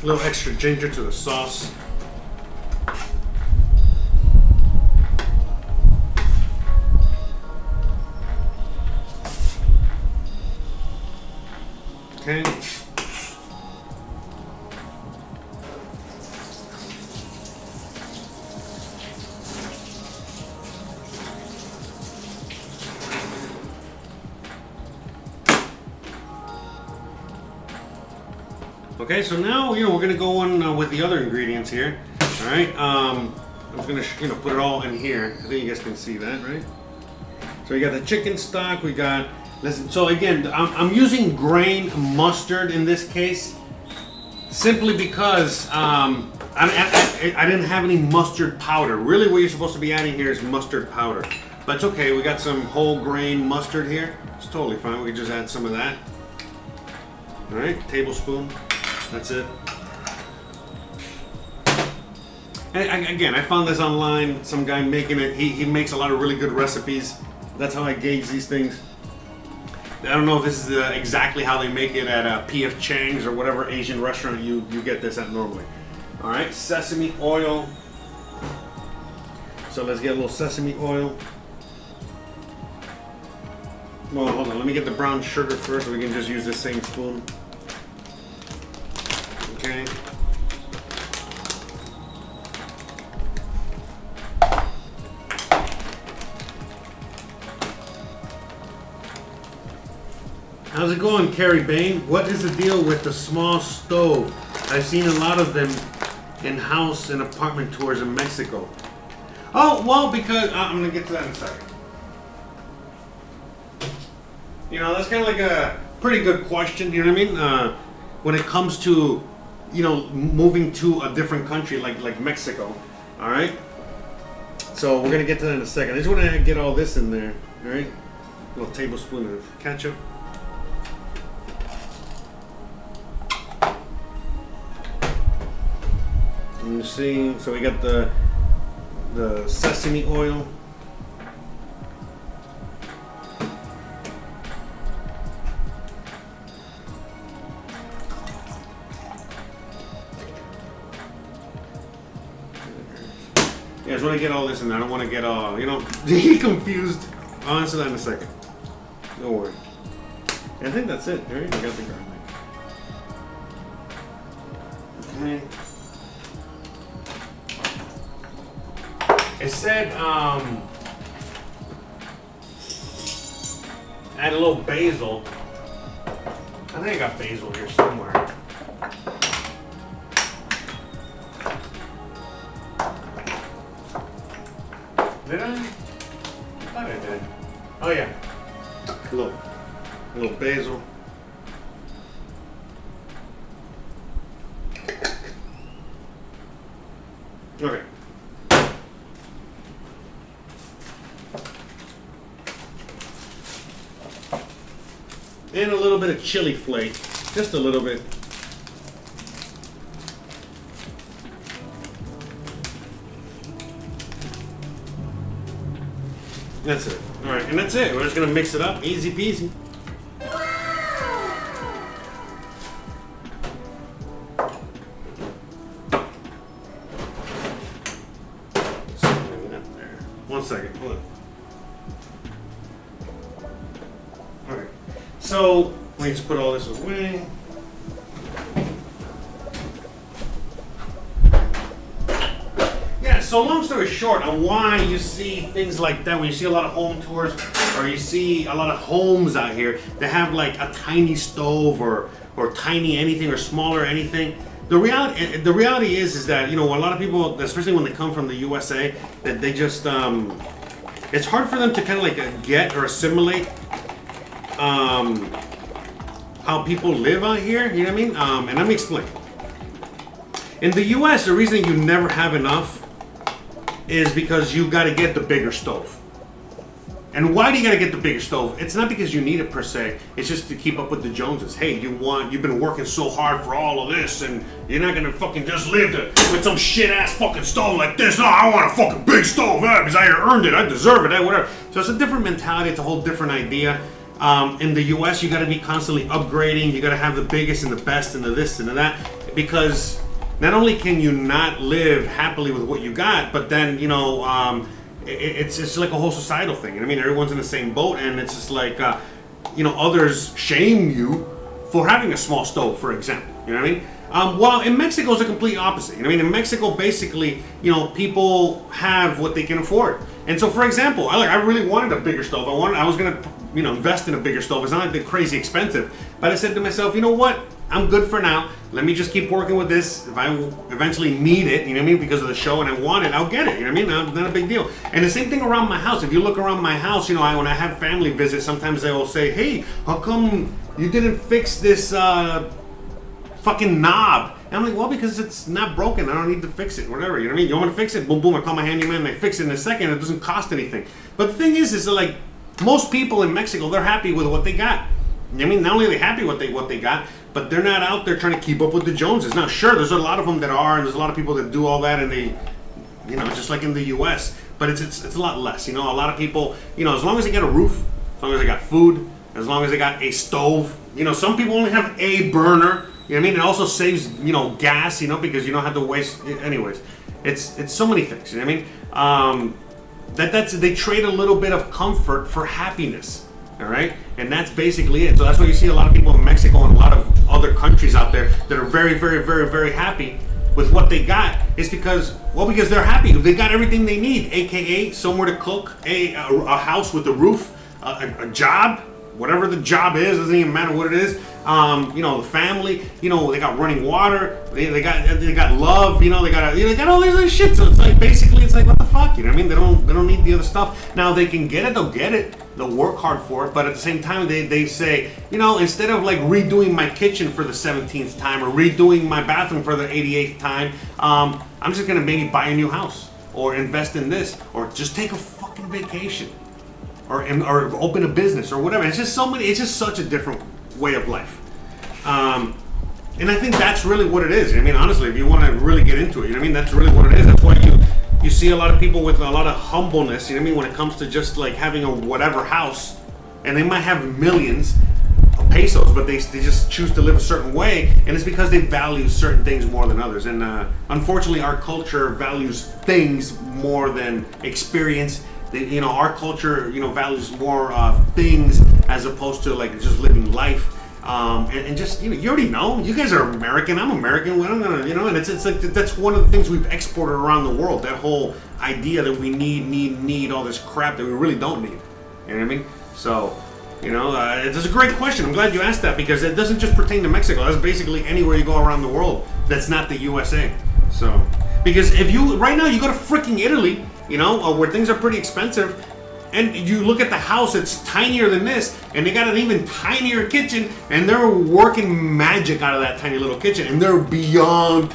A little extra ginger to the sauce. Okay. Okay, so now we're gonna go on with the other ingredients here. All right, I'm just gonna put it all in here. I think you guys can see that, right? So we got the chicken stock. We got listen. So again, I'm using grain mustard in this case, simply because I didn't have any mustard powder. Really, what you're supposed to be adding here is mustard powder, but it's okay. We got some whole grain mustard here. It's totally fine. We can just add some of that. All right, tablespoon. That's it. And again, I found this online. Some guy making it. He makes a lot of really good recipes. That's how I gauge these things. I don't know if this is exactly how they make it at P.F. Chang's or whatever Asian restaurant you get this at normally. All right, sesame oil. So let's get a little sesame oil. Well, hold on. Let me get the brown sugar first, so we can just use the same spoon. Okay. How's it going, Carrie Bain? What is the deal with the small stove? I've seen a lot of them in house and apartment tours in Mexico. Oh, well, because I'm gonna get to that in a second. That's kind of like a pretty good question. You know what I mean? When it comes to moving to a different country like Mexico. All right. So we're gonna get to that in a second. I just want to get all this in there. All right. A little tablespoon of ketchup. You see, so we got the sesame oil. Yeah, I just want to get all this in there. I don't want to get all, confused. I'll answer that in a second. Don't worry. I think that's it, right? I got the garlic. Okay. It said, add a little basil. I think I got basil here somewhere. Did I? I thought I did. Oh yeah. A little basil. Okay. And a little bit of chili flake, just a little bit. That's it. All right, and that's it. We're just gonna mix it up, easy peasy. One second, hold on. All right. So let me just put all this away. Yeah, so long story short on why you see things like that, when you see a lot of home tours or you see a lot of homes out here that have like a tiny stove or tiny anything or smaller anything. The reality is that, a lot of people, especially when they come from the USA, that they just, it's hard for them to kind of like get or assimilate how people live out here, you know what I mean? And let me explain. In the US, the reason you never have enough is because you got to get the bigger stove. And why do you got to get the bigger stove? It's not because you need it per se. It's just to keep up with the Joneses. Hey, you've been working so hard for all of this, and you're not gonna fucking just live with some shit ass fucking stove like this. No, I want a fucking big stove because I earned it. I deserve it. Whatever. So it's a different mentality. It's a whole different idea. In the US, you got to be constantly upgrading. You got to have the biggest and the best and the this and the that, because not only can you not live happily with what you got, but then it's like a whole societal thing. I mean, everyone's in the same boat, and it's just like others shame you for having a small stove, for example. You know what I mean? Well, in Mexico, it's a complete opposite. You know what I mean? In Mexico, basically, people have what they can afford. And so, for example, I really wanted a bigger stove. I was gonna, invest in a bigger stove. It's not like they're crazy expensive. But I said to myself, you know what? I'm good for now. Let me just keep working with this. If I eventually need it, you know what I mean, because of the show and I want it, I'll get it. You know what I mean? Not a big deal. And the same thing around my house. If you look around my house, when I have family visits, sometimes they will say, hey, how come you didn't fix this fucking knob? And I'm like, well, because it's not broken. I don't need to fix it, whatever. You know what I mean? You want me to fix it? Boom, boom. I call my handyman and they fix it in a second. It doesn't cost anything. But the thing is that, like, most people in Mexico, they're happy with what they got. I mean, not only are they happy with what they got, but they're not out there trying to keep up with the Joneses. Now, sure, there's a lot of them that are, and there's a lot of people that do all that, and they, just like in the U.S., but it's a lot less. A lot of people, as long as they get a roof, as long as they got food, as long as they got a stove. Some people only have a burner. You know what I mean? It also saves, gas, because you don't have to waste. Anyways, it's so many things. You know what I mean? They trade a little bit of comfort for happiness. All right, and that's basically it. So that's why you see a lot of people in Mexico and a lot of other countries out there that are very, very, very, very happy with what they got. Is because they're happy. They got everything they need, aka somewhere to cook, a house with a roof, a job, whatever the job is, doesn't even matter what it is. The family, they got running water, they got love, they got all this other shit. So it's like basically it's like what the fuck, you know what I mean? They don't need the other stuff. Now they can get it, they'll get it. They'll work hard for it, but at the same time they say, instead of like redoing my kitchen for the 17th time or redoing my bathroom for the 88th time, I'm just gonna maybe buy a new house or invest in this or just take a fucking vacation. Or open a business or whatever. It's just such a different way of life. And I think that's really what it is. I mean, honestly, if you want to really get into it, that's really what it is. That's why you see a lot of people with a lot of humbleness, when it comes to just like having a whatever house, and they might have millions of pesos, but they just choose to live a certain way, and it's because they value certain things more than others. And unfortunately, our culture values things more than experience. Our culture, values more things as opposed to like just living life. And just, you already know, you guys are American, I'm American, I'm gonna, and it's like, that's one of the things we've exported around the world, that whole idea that we need all this crap that we really don't need. You know what I mean? So, it's a great question. I'm glad you asked that, because it doesn't just pertain to Mexico. That's basically anywhere you go around the world that's not the USA. So, because right now you go to freaking Italy, where things are pretty expensive, and you look at the house, it's tinier than this, and they got an even tinier kitchen, and they're working magic out of that tiny little kitchen, and they're beyond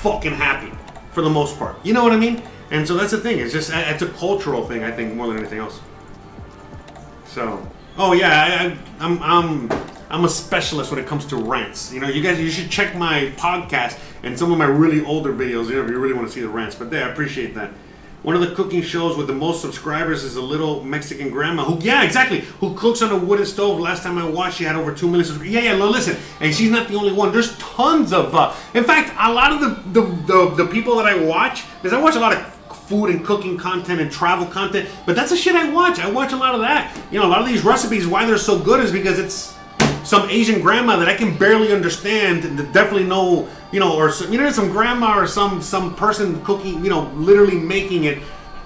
fucking happy for the most part. You know what I mean? And so that's the thing. It's a cultural thing, I think, more than anything else. So, oh yeah, I'm a specialist when it comes to rants. You should check my podcast and some of my really older videos, if you really want to see the rants. But I appreciate that. One of the cooking shows with the most subscribers is a little Mexican grandma who cooks on a wooden stove. Last time I watched, she had over 2 million subscribers. Yeah, listen, and she's not the only one. There's tons of, in fact, a lot of the people that I watch, because I watch a lot of food and cooking content and travel content, but that's the shit I watch. I watch a lot of that. A lot of these recipes, why they're so good is because it's some Asian grandma that I can barely understand, and definitely know, or some grandma or some person cooking, literally making it,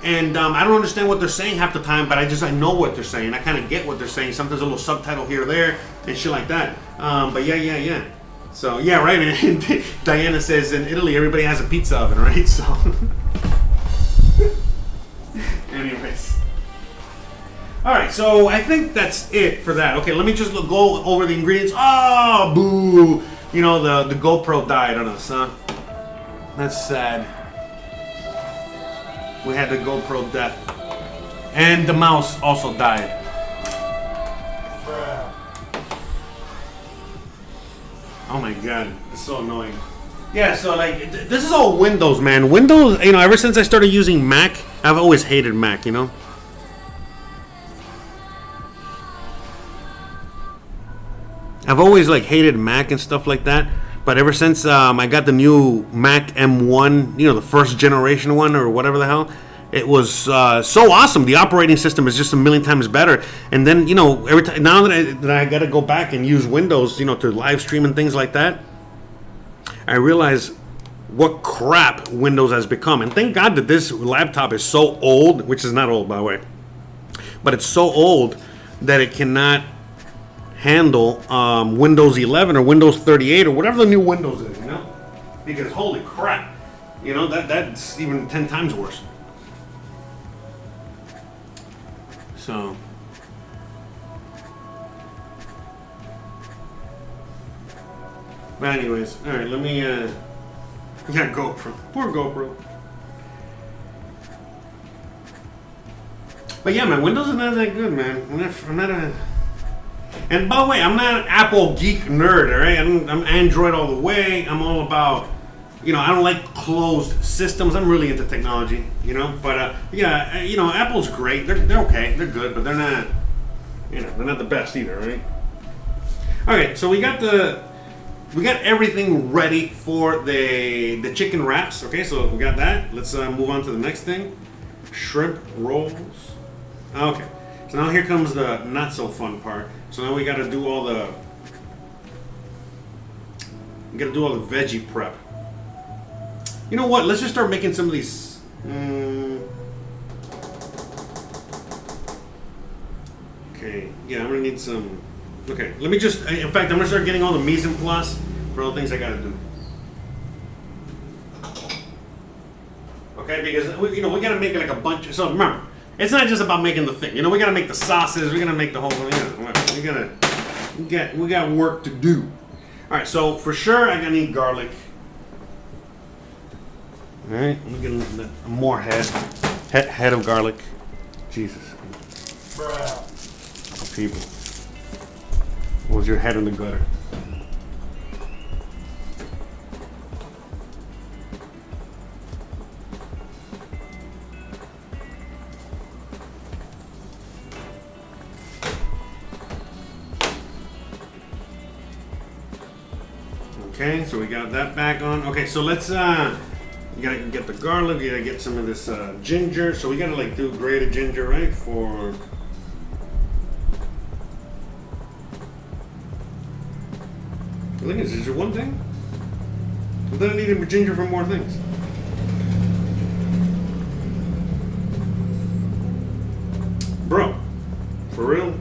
and I don't understand what they're saying half the time, but I know what they're saying. I kind of get what they're saying. Sometimes a little subtitle here or there and shit like that. But yeah. So yeah, right. And Diana says in Italy everybody has a pizza oven, right? So, anyways. All right, so I think that's it for that. Okay, let me just go over the ingredients. Oh, boo! The GoPro died on us, huh? That's sad. We had the GoPro death. And the mouse also died. Oh my god, it's so annoying. Yeah, so like, this is all Windows, man. Windows, ever since I started using Mac, I've always hated Mac, I've always hated Mac and stuff like that, but ever since I got the new Mac M1, the first generation one or whatever the hell, it was so awesome. The operating system is just a million times better. And then, you know, every time now that I got to go back and use Windows, you know, to live stream and things like that, I realize what crap Windows has become. And thank God that this laptop is so old, which is not old, by the way, but it's so old that it cannot handle Windows 11 or Windows 38 or whatever the new Windows is, you know? Because holy crap, you know, that's even 10 times worse. So, but anyways, all right, let me, yeah, GoPro, poor GoPro. But yeah, man, Windows is not that good, man. I'm not a, and by the way, I'm not an Apple geek nerd, all right? I'm Android all the way. I'm all about, you know, I don't like closed systems. I'm really into technology, you know. But yeah, you know, Apple's great. They're okay. They're good, but they're not, you know, they're not the best either, right? Okay, so we got everything ready for the chicken wraps. Okay, so we got that. Let's move on to the next thing. Shrimp rolls. Okay, so now here comes the not so fun part. So now we got to do all the veggie prep. You know what? Let's just start making some of these. Okay, yeah, I'm gonna need some. Okay, let me just. In fact, I'm gonna start getting all the mise en place for all the things I gotta do. Okay, because we gotta make like a bunch. So remember, it's not just about making the thing. You know, we gotta make the sauces. We gotta make the whole thing. We got work to do. All right, so for sure I'm gonna need garlic. All right, I'm getting more head of garlic. Jesus, people, what was your head in the gutter? Okay, so we got that back on. Okay, so let's you gotta get the garlic, you gotta get some of this ginger. So we gotta like do grated ginger, right? For I think it's just one thing. But then I needed ginger for more things. Bro, for real?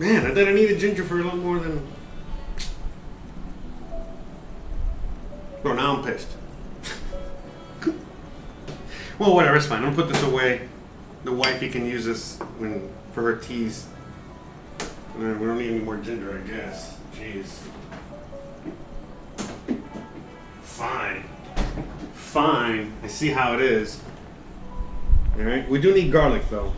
Man, I thought I needed ginger for a lot more than. Bro, now I'm pissed. Well, whatever, it's fine. I'm gonna put this away. The wifey can use this for her teas. We don't need any more ginger, I guess. Jeez. Fine. I see how it is. Alright, we do need garlic though.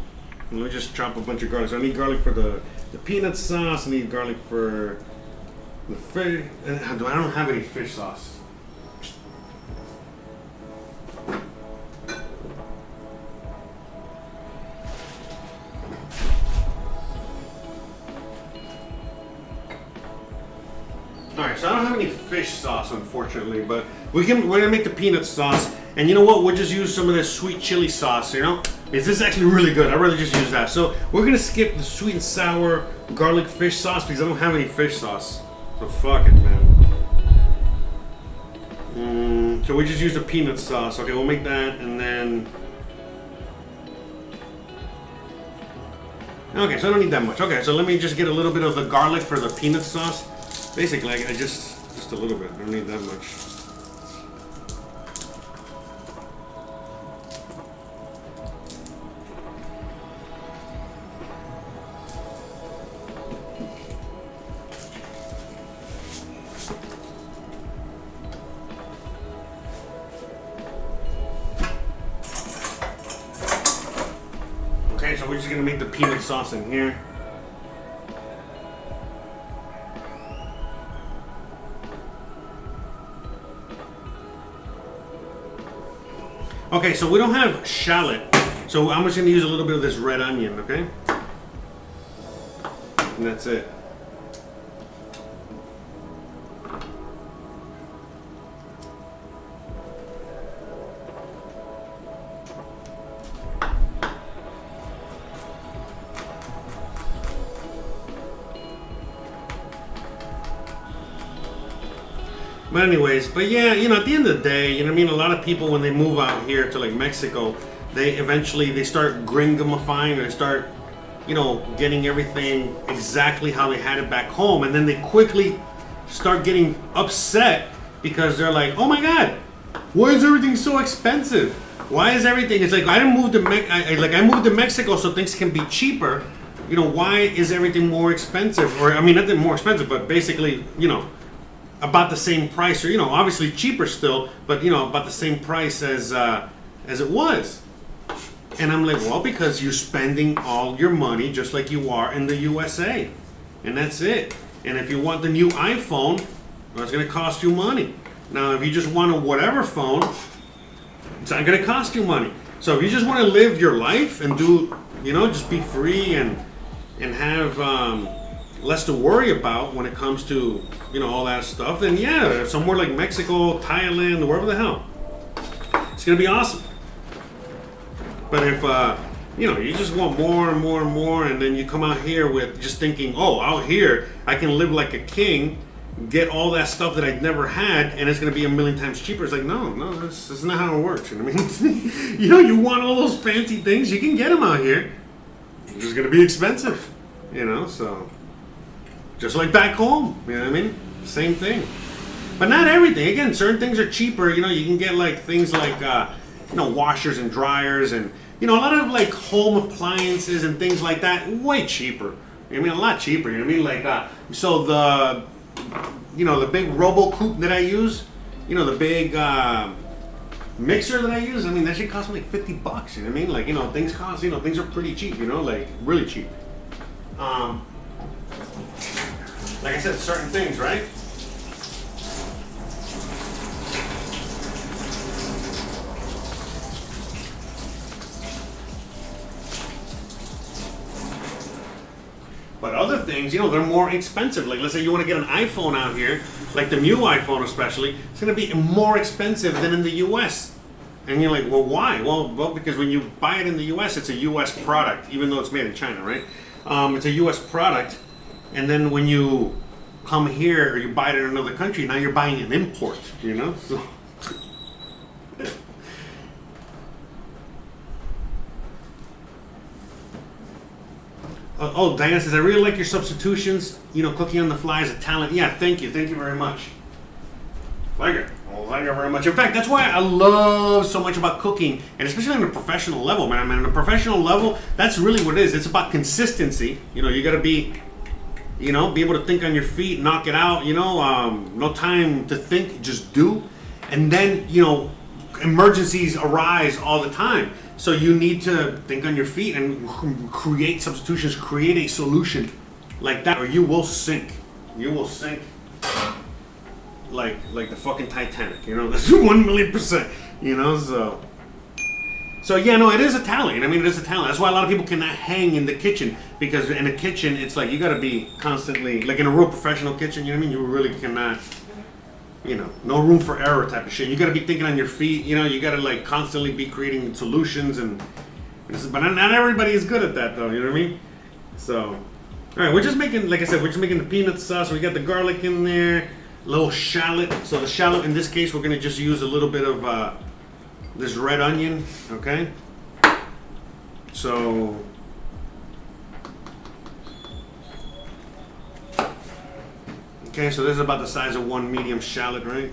Let me just chop a bunch of garlic. So I need garlic for the peanut sauce. I need garlic for the fish. I don't have any fish sauce. Alright, so I don't have any fish sauce, unfortunately, but we're gonna make the peanut sauce, and you know what? We'll just use some of this sweet chili sauce, you know? Because this is actually really good. I'd rather just use that. So we're gonna skip the sweet and sour garlic fish sauce because I don't have any fish sauce. So fuck it, man. So we just use the peanut sauce. Okay, we'll make that, and then. Okay, so I don't need that much. Okay, so let me just get a little bit of the garlic for the peanut sauce. Basically, I just a little bit. I don't need that much. Okay, so we're just gonna make the peanut sauce in here. Okay, so we don't have shallot, so I'm just going to use a little bit of this red onion, okay? And that's it. But anyways, but yeah, you know, at the end of the day, you know what I mean? A lot of people, when they move out here to like Mexico, they start gringamifying, or they start, you know, getting everything exactly how they had it back home. And then they quickly start getting upset because they're like, oh my God, why is everything so expensive? Why is everything? It's like I didn't move to I moved to Mexico so things can be cheaper. You know, why is everything more expensive? Or I mean, not that more expensive, but basically, you know, about the same price, or you know, obviously cheaper still, but you know, about the same price as it was. And I'm like, well, because you're spending all your money just like you are in the USA, and that's it. And if you want the new iPhone, well, it's going to cost you money. Now, if you just want a whatever phone, it's not going to cost you money. So if you just want to live your life and do, you know, just be free and have less to worry about when it comes to, you know, all that stuff, then yeah, somewhere like Mexico, Thailand, wherever the hell, it's going to be awesome. But if, you know, you just want more and more and more, and then you come out here with just thinking, oh, out here, I can live like a king, get all that stuff that I'd never had, and it's going to be a million times cheaper. It's like, no, that's not how it works. You know what I mean? You know, you want all those fancy things, you can get them out here. It's just going to be expensive, you know, so just like back home, you know what I mean? Same thing. But not everything. Again, certain things are cheaper. You know, you can get like things like, you know, washers and dryers, and you know, a lot of like home appliances and things like that, way cheaper. I mean, a lot cheaper. You know what I mean? Like, so the, you know, the big RoboCoupe that I use, you know, the big mixer that I use. I mean, that shit cost me like $50. You know what I mean? Like, you know, things cost. You know, things are pretty cheap. You know, like really cheap. Like I said, certain things, right? But other things, you know, they're more expensive. Like, let's say you want to get an iPhone out here, like the new iPhone especially, it's going to be more expensive than in the US. And you're like, well, why? Well, because when you buy it in the US, it's a US product, even though it's made in China, right? It's a US product. And then when you come here or you buy it in another country, now you're buying an import, you know? So, oh, Diana says, I really like your substitutions. You know, cooking on the fly is a talent. Yeah, thank you very much. Like it. Well, thank you very much. In fact, that's why I love so much about cooking, and especially on a professional level, man. I mean, on a professional level, that's really what it is. It's about consistency. You know, you got to be, you know, be able to think on your feet, knock it out. You know, no time to think, just do. And then, you know, emergencies arise all the time. So you need to think on your feet and create substitutions, create a solution like that, or you will sink. You will sink like the fucking Titanic. You know, that's 1,000,000%. You know, so yeah, no, it is a talent. I mean, it is a talent. That's why a lot of people cannot hang in the kitchen, because in a kitchen, it's like you got to be constantly, like in a real professional kitchen. You know what I mean? You really cannot. You know, no room for error type of shit. You got to be thinking on your feet. You know, you got to like constantly be creating solutions, but not everybody is good at that, though. You know what I mean? So, all right, we're just making, like I said, we're just making the peanut sauce. We got the garlic in there, a little shallot. So the shallot in this case, we're gonna just use a little bit of this red onion. Okay. So. Okay, so this is about the size of one medium shallot, right?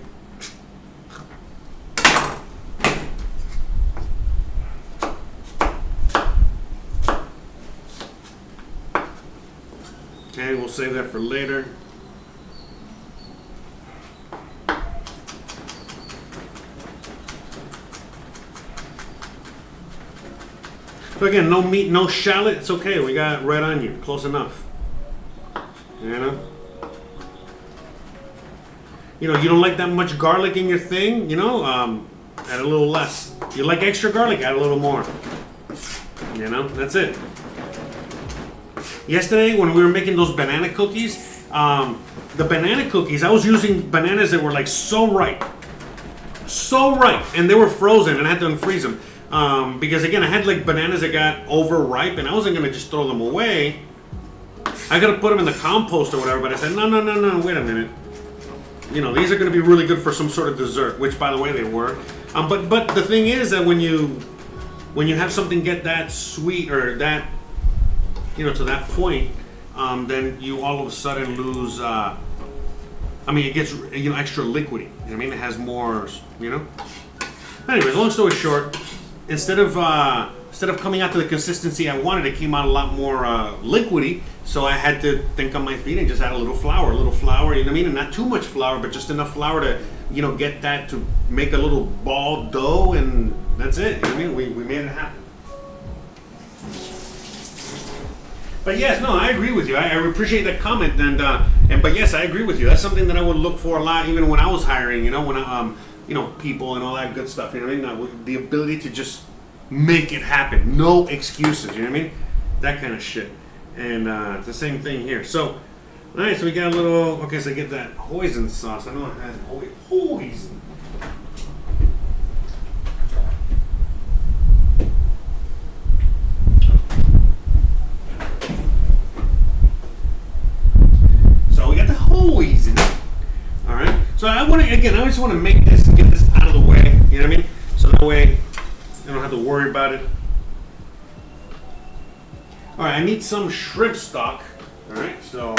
Okay, we'll save that for later. So again, no meat, no shallot, it's okay. We got red onion, close enough. You know? You know, you don't like that much garlic in your thing, you know, add a little less. You like extra garlic, add a little more. You know, that's it. Yesterday, when we were making those banana cookies, the banana cookies, I was using bananas that were like so ripe. So ripe. And they were frozen, and I had to unfreeze them. Because again, I had like bananas that got overripe, and I wasn't going to just throw them away. I got to put them in the compost or whatever, but I said, no, wait a minute. you know, these are going to be really good for some sort of dessert, which by the way they were. But the thing is that when you have something get that sweet or that, you know, to that point, then you all of a sudden lose. I mean, it gets, you know, extra liquidy. You know what I mean? It has more, you know. Anyways, long story short, instead of coming out to the consistency I wanted, it came out a lot more liquidy. So I had to think on my feet and just add a little flour, you know what I mean? And not too much flour, but just enough flour to, you know, get that to make a little ball dough, and that's it. You know what I mean? We made it happen. But yes, no, I agree with you. I appreciate that comment, but yes, I agree with you. That's something that I would look for a lot, even when I was hiring. You know, when you know, people and all that good stuff. You know what I mean? The ability to just make it happen, no excuses. You know what I mean? That kind of shit. And it's the same thing here. So, all right, so we got a little. Okay, so I get that hoisin sauce. I know it has hoisin. All right. So I just want to make this and get this out of the way. You know what I mean? So that way I don't have to worry about it. All right. I need some shrimp stock. All right. So.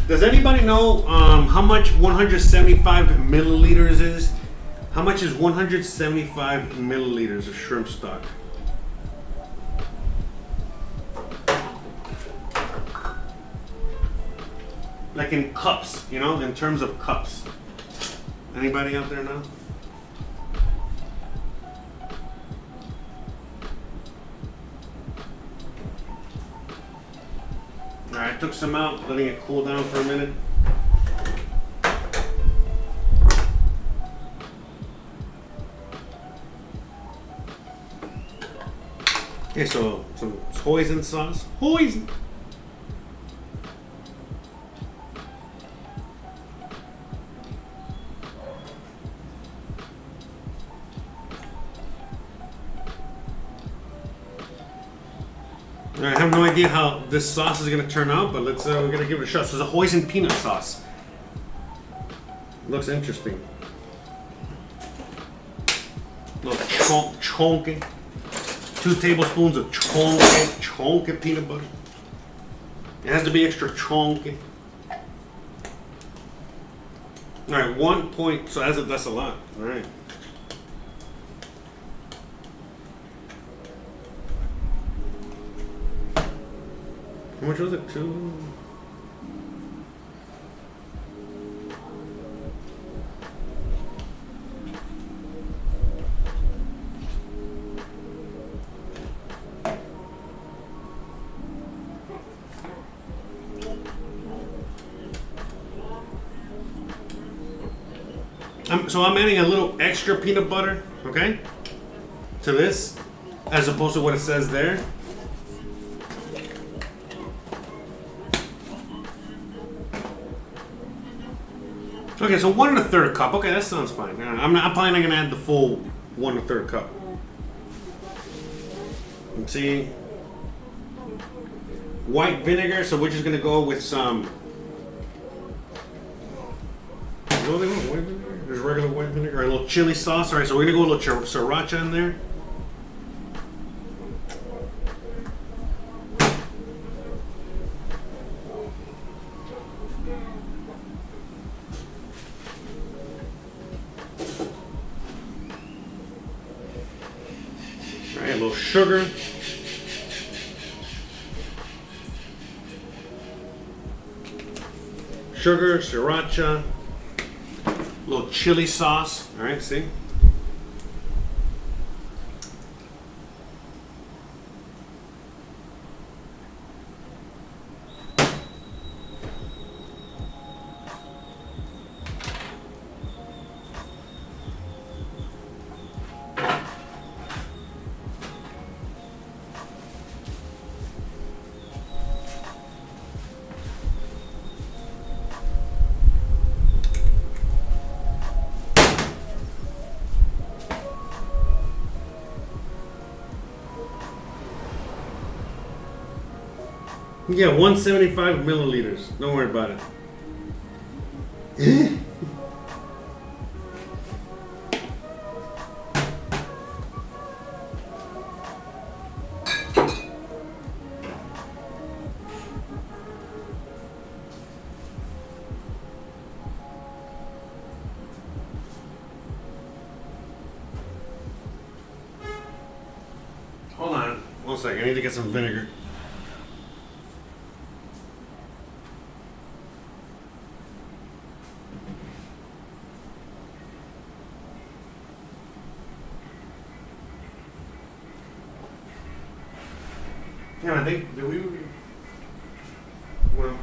Does anybody know how much 175 milliliters is? How much is 175 milliliters of shrimp stock? Like in cups, you know, in terms of cups. Anybody out there know? All right, I took some out, letting it cool down for a minute. Okay, so some hoisin sauce. Hoisin! I have no idea how this sauce is going to turn out, but let's we're going to give it a shot. So it's a hoisin peanut sauce. Looks interesting. A little chonky. 2 tablespoons of chonky peanut butter. It has to be extra chonky. All right, 1 point. So that's a lot. All right. How much was it? 2. So I'm adding a little extra peanut butter, okay, to this, as opposed to what it says there. Okay, so 1 1/3 cup. Okay, that sounds fine. I'm probably not gonna add the full 1 1/3 cup. You see, white vinegar. So we're just gonna go with some. There's regular white vinegar, a little chili sauce. All right, so we're gonna go a little sriracha in there. All right, a little sugar. Sugar, sriracha. A little chili sauce. All right, see? Yeah, 175 milliliters. Don't worry about it. Hold on. One second. I need to get some vinegar. Yeah, I think, do we? Well.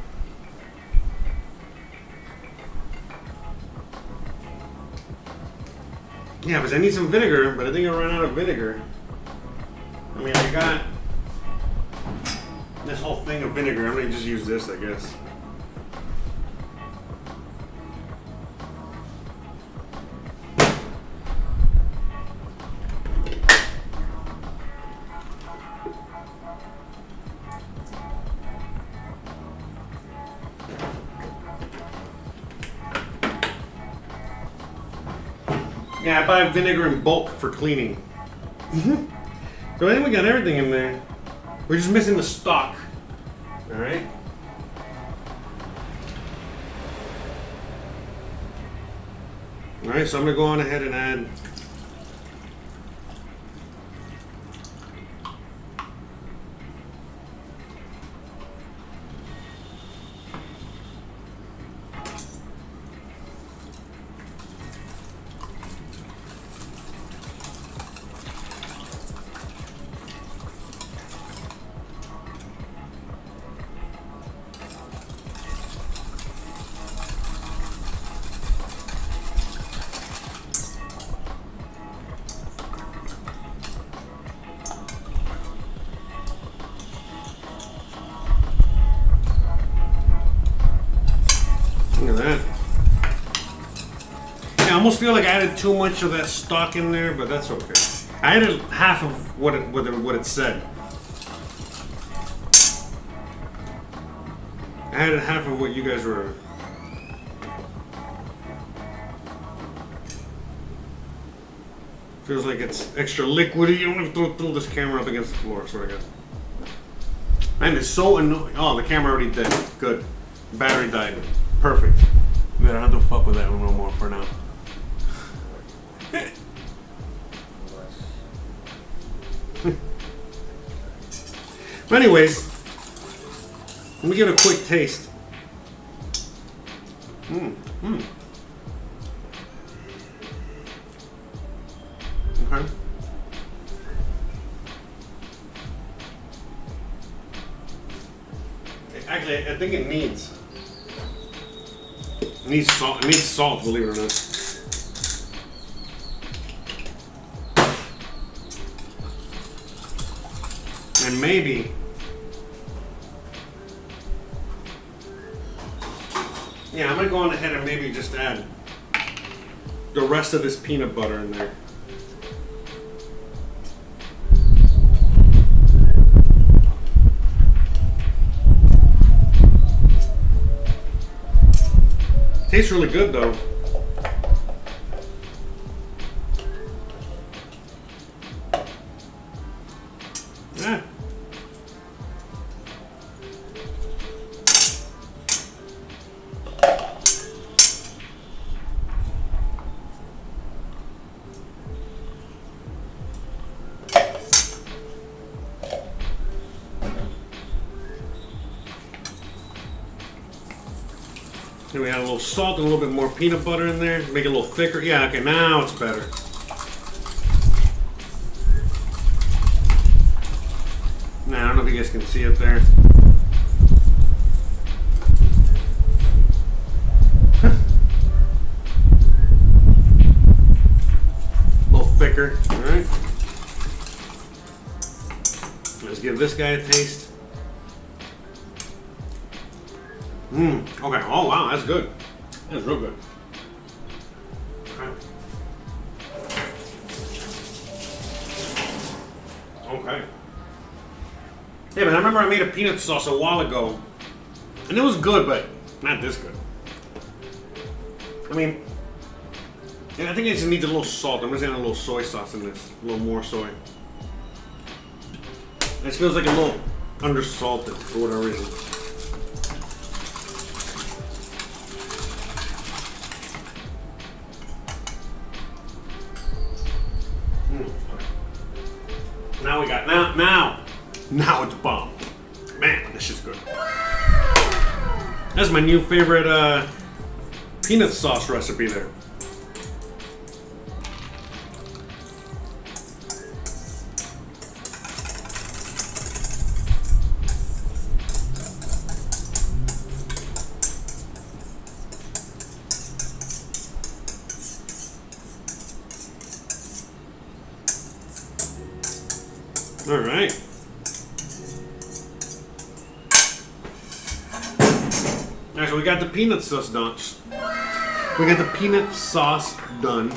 Yeah, because I need some vinegar, but I think I ran out of vinegar. I mean, I got this whole thing of vinegar. I'm gonna just use this, I guess. Yeah, I buy vinegar in bulk for cleaning. So I think we got everything in there. We're just missing the stock. Alright? Alright, so I'm going to go on ahead and add that. Yeah, I almost feel like I added too much of that stock in there, but that's okay. I added half of what it said. I added half of what you guys were. Feels like it's extra liquidy. I'm gonna throw this camera up against the floor, so I guess. Man, it's so annoying. Oh, the camera already dead. Good. Battery died. Perfect. Man, I don't have to fuck with that one no more for now. But anyways, let me give it a quick taste. Okay. Actually, I think it needs salt. It needs salt, believe it or not. And maybe, yeah, I'm gonna go on ahead and maybe just add the rest of this peanut butter in there. Tastes really good though. Yeah. Then we add a little salt and a little bit more peanut butter in there. Make it a little thicker. Yeah, okay, now it's better. Now, I don't know if you guys can see it there. A little thicker, alright? Let's give this guy a taste. Okay. Oh wow, that's good. That's real good. Okay. Yeah, but I remember I made a peanut sauce a while ago, and it was good, but not this good. I mean, yeah, I think it just needs a little salt. I'm just adding a little soy sauce in this, a little more soy. This feels like a little undersalted for whatever reason. Now we got now it's bomb. Man, this is good. That's my new favorite peanut sauce recipe there. All right. All right, so we got the peanut sauce done. We got the peanut sauce done.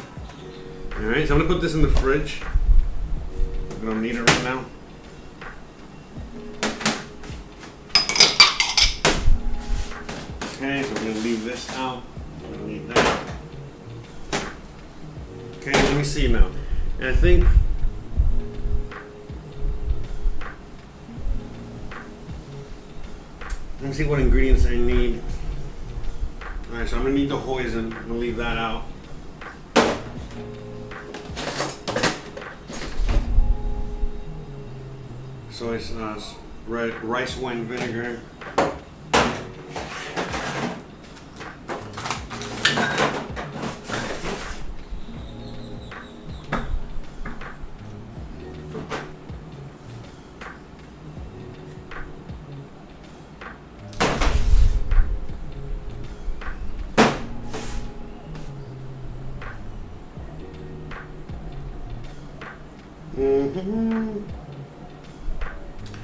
All right, so I'm gonna put this in the fridge. I don't need it right now. Okay, so we're gonna leave this out. We don't need that. Okay, let me see now. And I think. Let me see what ingredients I need. Alright, so I'm gonna need the hoisin. I'm gonna leave that out. Soy sauce, rice wine vinegar.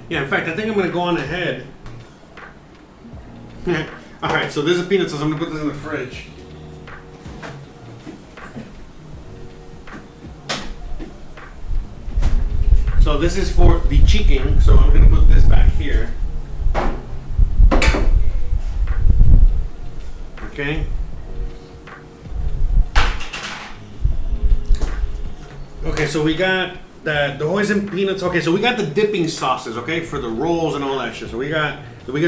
Yeah, in fact, I think I'm going to go on ahead. Alright, so this is peanut sauce. I'm going to put this in the fridge. So this is for the chicken, so I'm going to put this back here. Okay. Okay, so we got the hoisin peanuts. Okay, so we got the dipping sauces, okay, for the rolls and all that shit. So we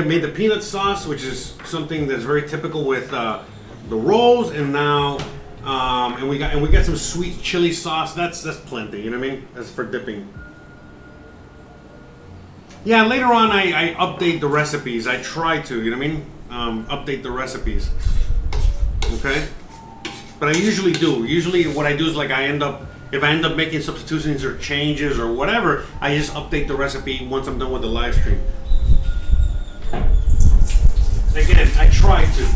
made the peanut sauce, which is something that's very typical with the rolls, and now and we got some sweet chili sauce. That's plenty, you know what I mean? That's for dipping. Yeah, later on I update the recipes. I try to, you know what I mean? Update the recipes. Okay? But I usually do. Usually what I do is like if I end up making substitutions or changes or whatever, I just update the recipe once I'm done with the live stream. Again, I try to.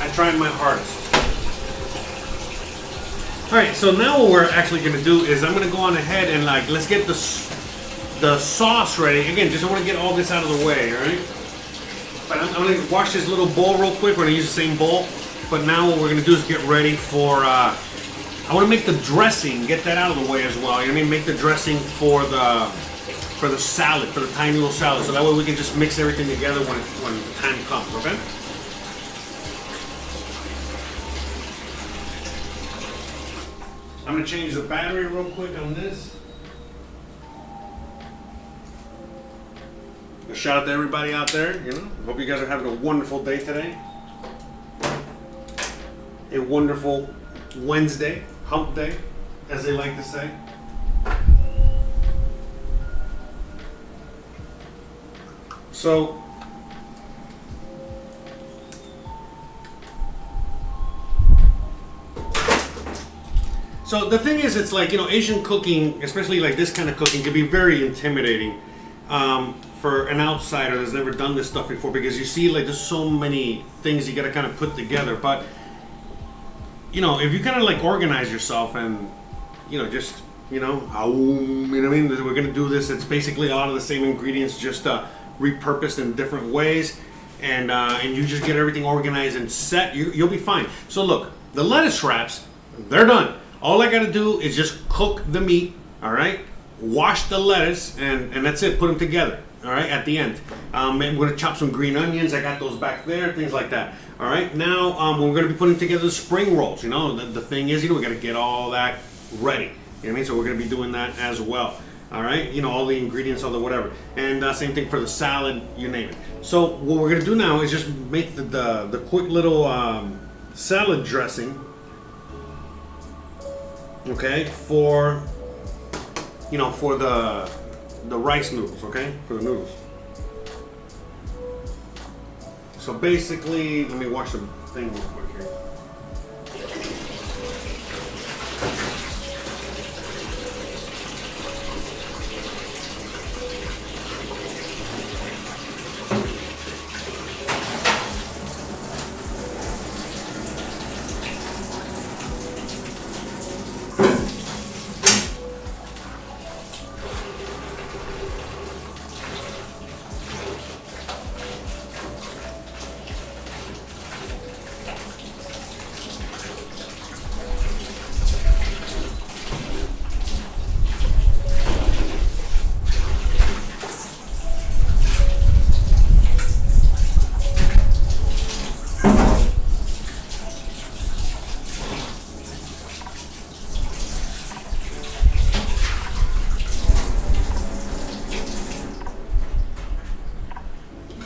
I try my hardest. Alright, so now what we're actually going to do is I'm going to go on ahead and let's get the sauce ready. Again, just I want to get all this out of the way, alright? But I'm going to wash this little bowl real quick. We're going to use the same bowl. But now what we're going to do is get ready for, I want to make the dressing, get that out of the way as well. You know what I mean? Make the dressing for the salad, for the Thai noodle salad. So that way we can just mix everything together when the time comes, okay? I'm going to change the battery real quick on this. A shout out to everybody out there, you know. Hope you guys are having a wonderful day today. A wonderful Wednesday, hump day, as they like to say. So the thing is, it's like, you know, Asian cooking, especially like this kind of cooking, can be very intimidating. For an outsider that's never done this stuff before, because you see like there's so many things you got to kind of put together. But you know, if you kind of like organize yourself and you know, just you know what I mean, we're gonna do this. It's basically a lot of the same ingredients, just repurposed in different ways, and you just get everything organized and set. You'll be fine. So look, the lettuce wraps, they're done. All I gotta do is just cook the meat, all right? Wash the lettuce, and that's it. Put them together, all right, at the end. I'm gonna chop some green onions. I got those back there, things like that. All right, now we're gonna be putting together the spring rolls. You know, the thing is, you know, we gotta get all that ready. You know what I mean? So we're gonna be doing that as well. All right, you know, all the ingredients, all the whatever. And same thing for the salad, you name it. So what we're gonna do now is just make the quick little salad dressing, okay, for, you know, for the rice noodles, okay, for the noodles. So basically, let me wash the thing real quick here.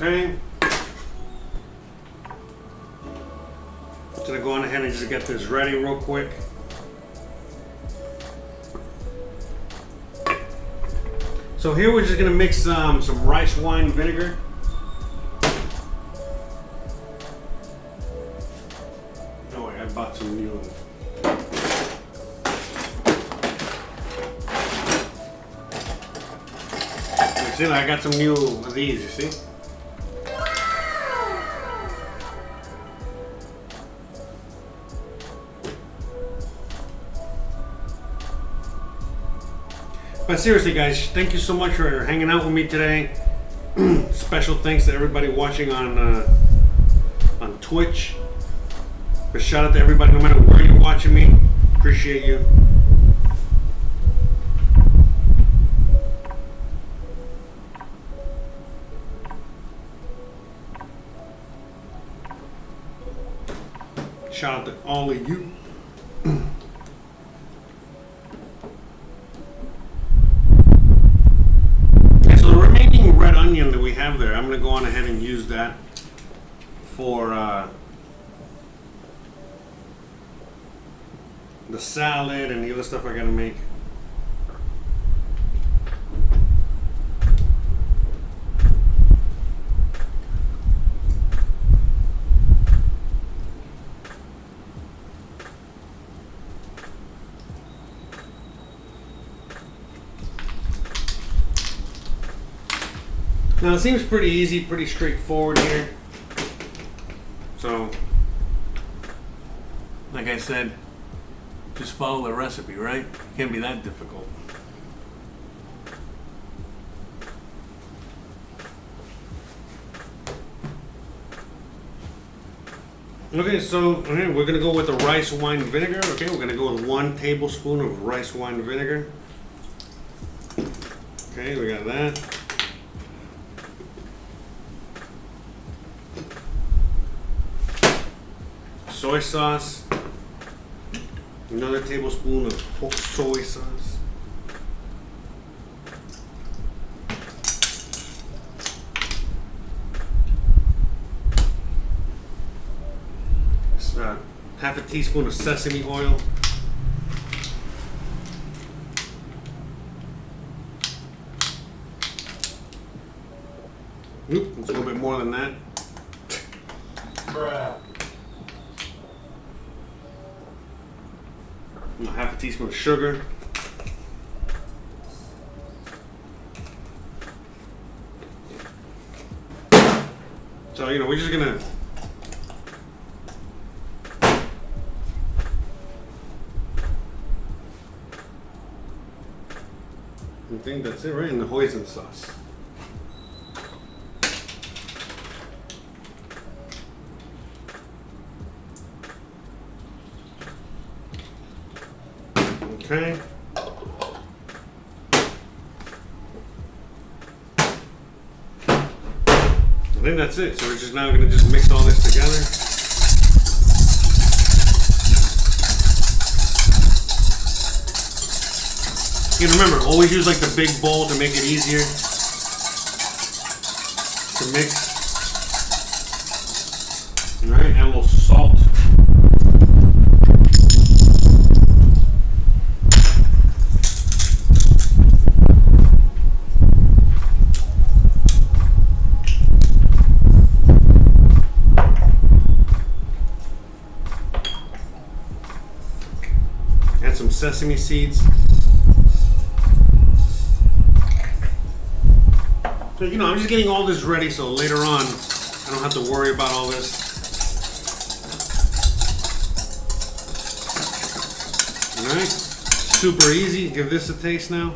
Okay. Just gonna go on ahead and just get this ready real quick. So here we're just gonna mix some rice wine vinegar. Oh wait, I bought some new. See, I got some new of these, you see? But seriously, guys, thank you so much for hanging out with me today. Special thanks to everybody watching on Twitch. But shout out to everybody, no matter where you're watching me. Appreciate you. Shout out to all of you. So the remaining red onion that we have there, I'm going to go on ahead and use that for the salad and the other stuff I got to make. Now it seems pretty easy, pretty straightforward here. So, like I said, just follow the recipe, right? Can't be that difficult. Okay, so okay, we're gonna go with the rice wine vinegar. Okay, we're gonna go with 1 tablespoon of rice wine vinegar. Okay, we got that. Soy sauce, another tablespoon of soy sauce. Half a teaspoon of sesame oil. Oop, it's a little bit more than that. Bruh. Half a teaspoon of sugar. So, you know, we're just gonna I think that's it, right? And the hoisin sauce. Okay. I think that's it. So we're just now going to just mix all this together. And remember, always use like the big bowl to make it easier to mix. All right, add a little salt. Add some sesame seeds. So, you know, I'm just getting all this ready so later on I don't have to worry about all this. Alright, super easy. Give this a taste now.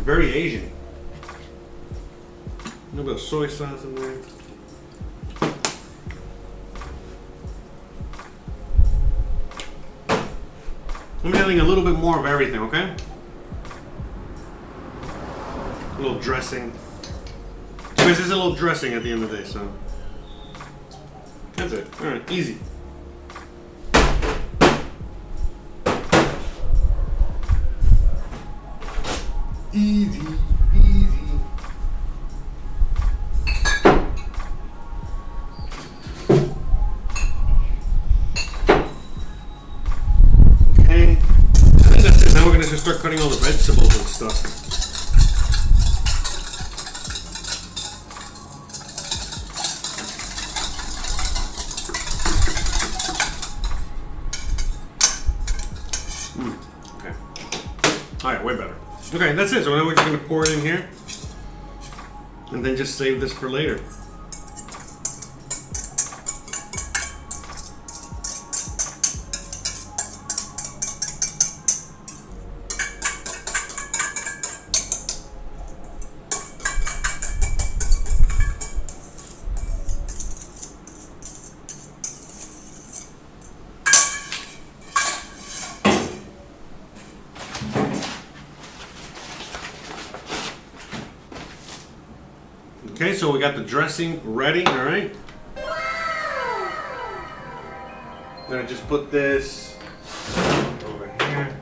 Very Asian. A little bit of soy sauce in there. I'm adding a little bit more of everything, okay? A little dressing. This is a little dressing at the end of the day, so that's it. All right, easy. Easy, easy. Okay, I think that's it. Now we're gonna just start cutting all the vegetables and stuff. Okay. All right, way better. Okay, that's it. So now we're just gonna pour it in here, and then just save this for later. Okay, so we got the dressing ready, all right? I'm gonna just put this over here.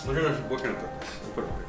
We're gonna put this. We'll put it over here.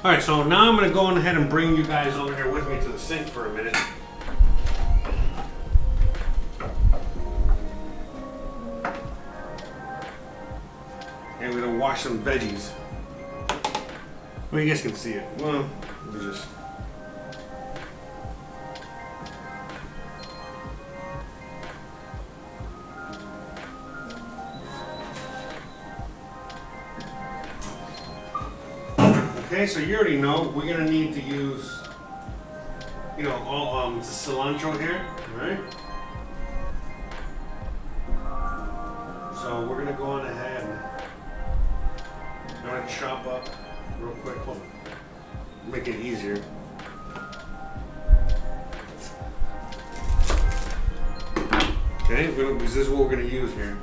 All right, so now I'm gonna go on ahead and bring you guys over here with me to the sink for a minute. And we're gonna wash some veggies. Well, you guys can see it. Well, we just. Okay, so you already know we're gonna need to use, you know, all the cilantro here, all right? So we're gonna go on ahead. I'm gonna chop up real quick, make it easier. Okay, because this is what we're going to use here.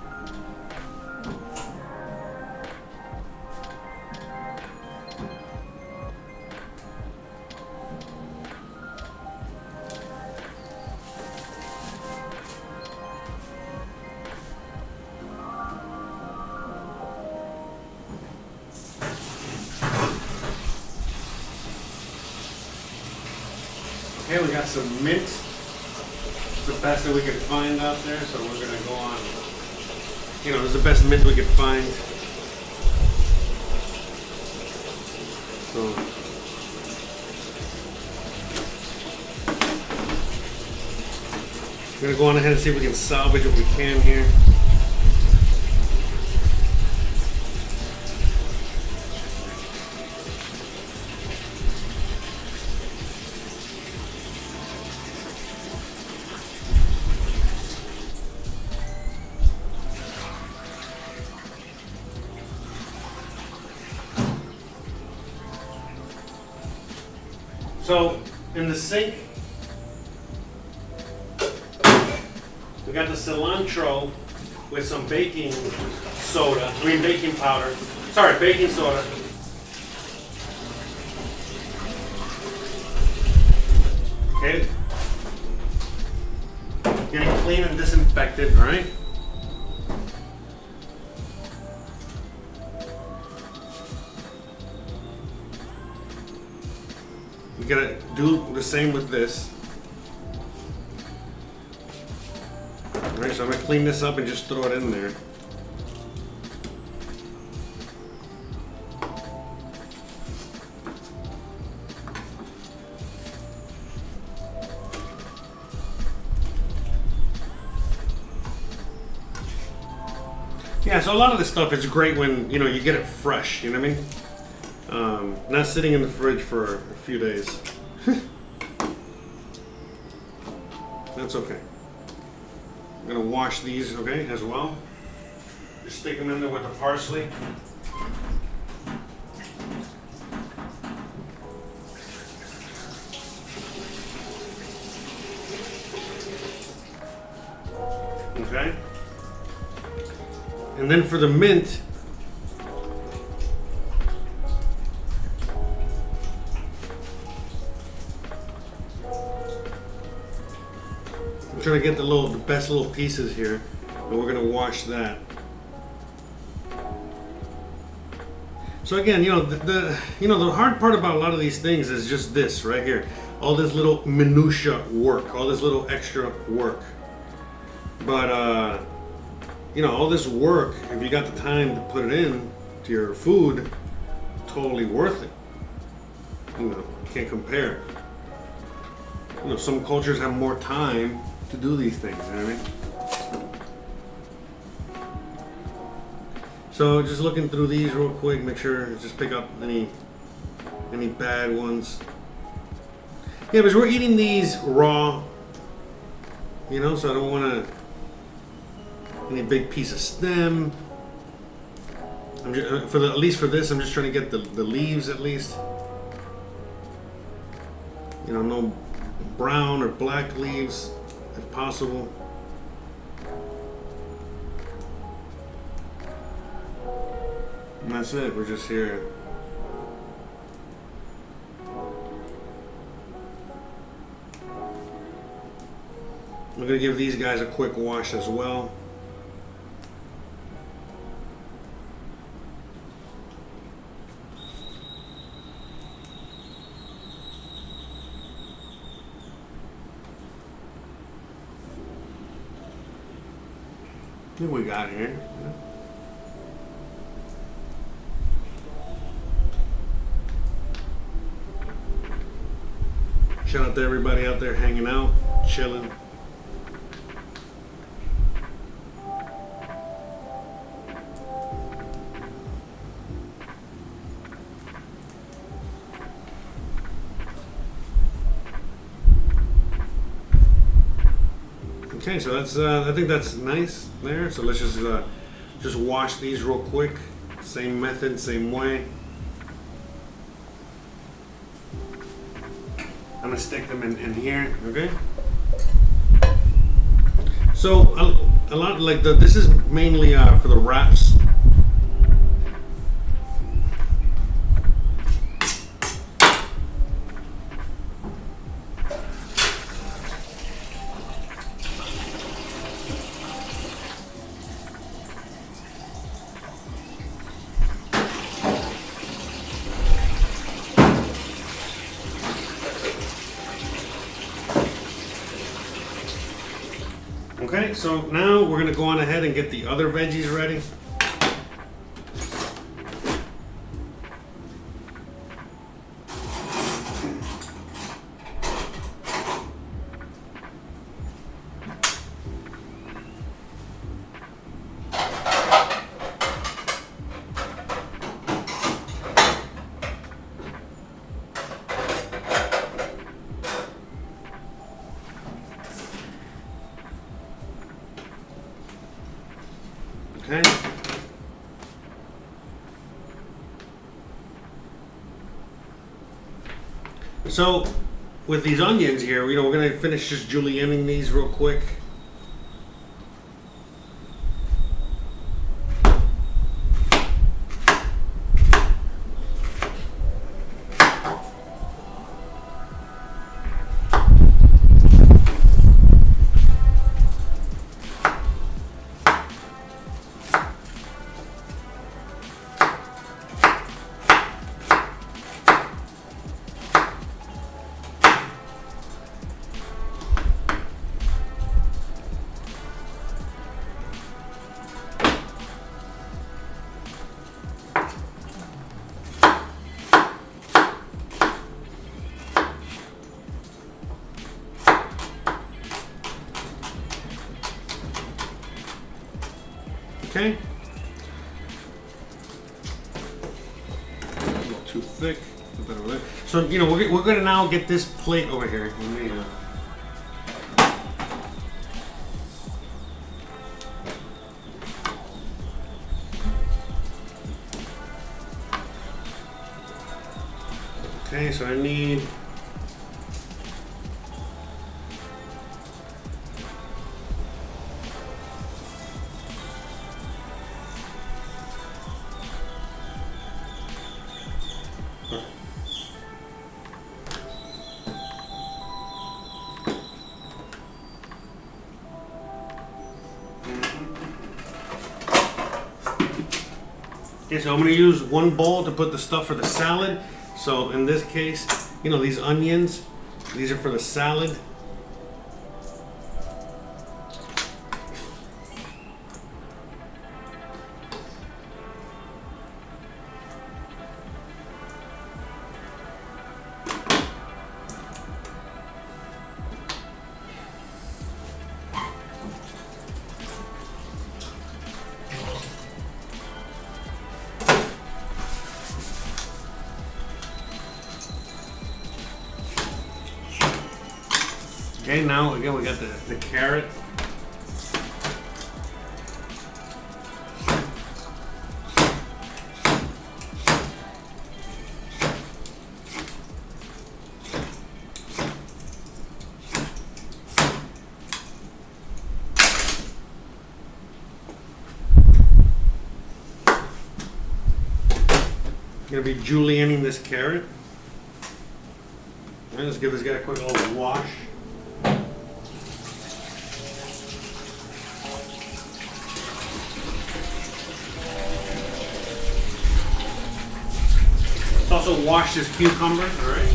Okay, we got some mint. It's the best that we could find out there, so we're gonna go on. You know, it's the best mint we could find. So we're gonna go on ahead and see if we can salvage what we can here. So in the sink, we got the cilantro with some baking soda. I mean baking powder. Sorry, baking soda. Okay. Getting clean and disinfected, all right? We gotta do the same with this. Alright, so I'm gonna clean this up and just throw it in there. Yeah, so a lot of this stuff is great when, you know, you get it fresh, you know what I mean? Not sitting in the fridge for a few days. That's okay. I'm gonna wash these, okay, as well. Just stick them in there with the parsley. Okay. And then for the mint, I'm trying to get the best little pieces here, and we're gonna wash that. So again, you know, the hard part about a lot of these things is just this right here, all this little minutia work, all this little extra work. But you know, all this work, if you got the time to put it in to your food, totally worth it. You know, can't compare. You know, some cultures have more time to do these things, you know what I mean? So just looking through these real quick, make sure, just pick up any bad ones. Yeah, because we're eating these raw, you know, so I don't want to, any big piece of stem. I'm just, at least for this, I'm just trying to get the leaves at least. You know, no brown or black leaves if possible. And that's it, we're just here. I'm gonna give these guys a quick wash as well. What we got here? Shout out to everybody out there hanging out, chilling. Okay, so that's I think that's nice there. So let's just wash these real quick. Same method, same way. I'm gonna stick them in here, okay? So So a lot like this is mainly for the wraps. Okay, so now we're going to go on ahead and get the other veggies ready. Okay. So with these onions here, we're gonna finish just julienning these real quick. Okay. A little too thick. So we're gonna now get this plate over here. Okay, so I need. Okay, so I'm going to use one bowl to put the stuff for the salad. So in this case, these onions, these are for the salad. Okay, now again we got the carrot. Gonna be julienning this carrot. All right, let's give this guy a quick little wash. Let's also wash this cucumber, all right?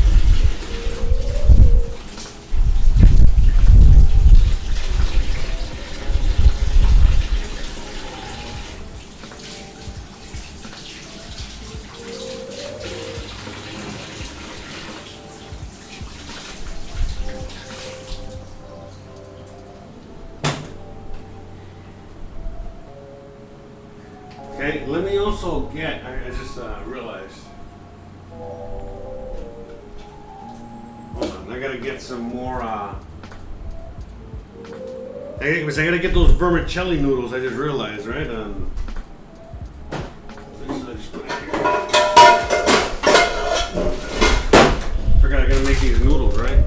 Okay, let me also get, I just realized. Hold on, I gotta get some more, I gotta get those vermicelli noodles, I just realized, right? I just put it here. Forgot I gotta make these noodles, right?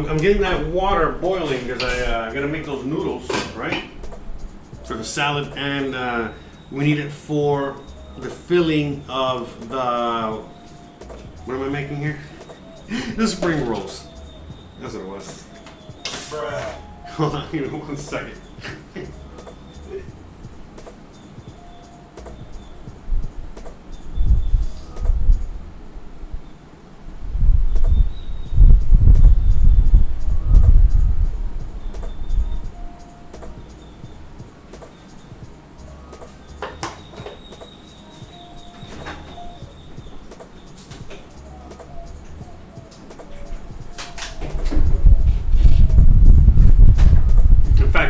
I'm getting that water boiling because I gotta make those noodles, right? For the salad, and we need it for the filling of the. What am I making here? The spring rolls. That's what it was. Bruh. Hold on, give me 1 second.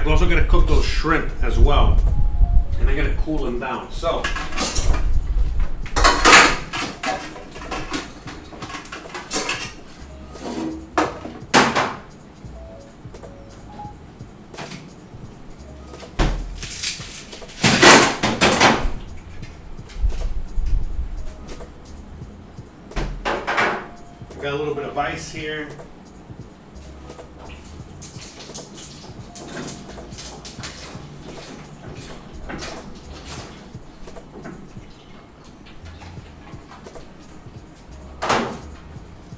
We're also gonna cook those shrimp as well, and I gotta cool them down. So, got a little bit of ice here.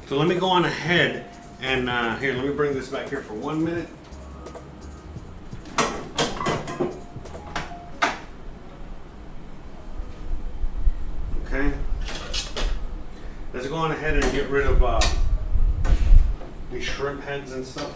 So let me go on ahead and here, let me bring this back here for 1 minute. Okay. Let's go on ahead and get rid of these shrimp heads and stuff.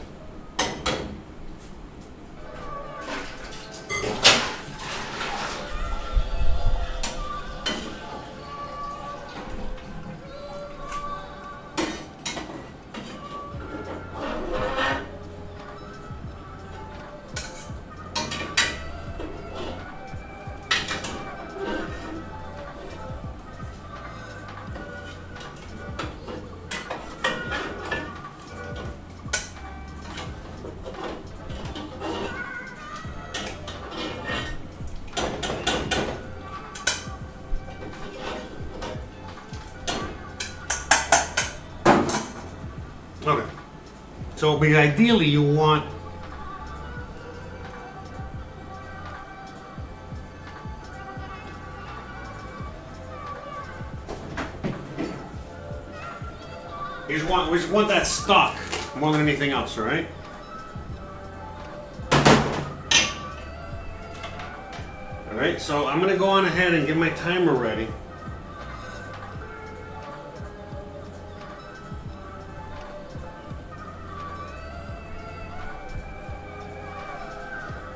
Okay. So, but ideally, you want we just want that stock more than anything else, all right? All right. So I'm gonna go on ahead and get my timer ready.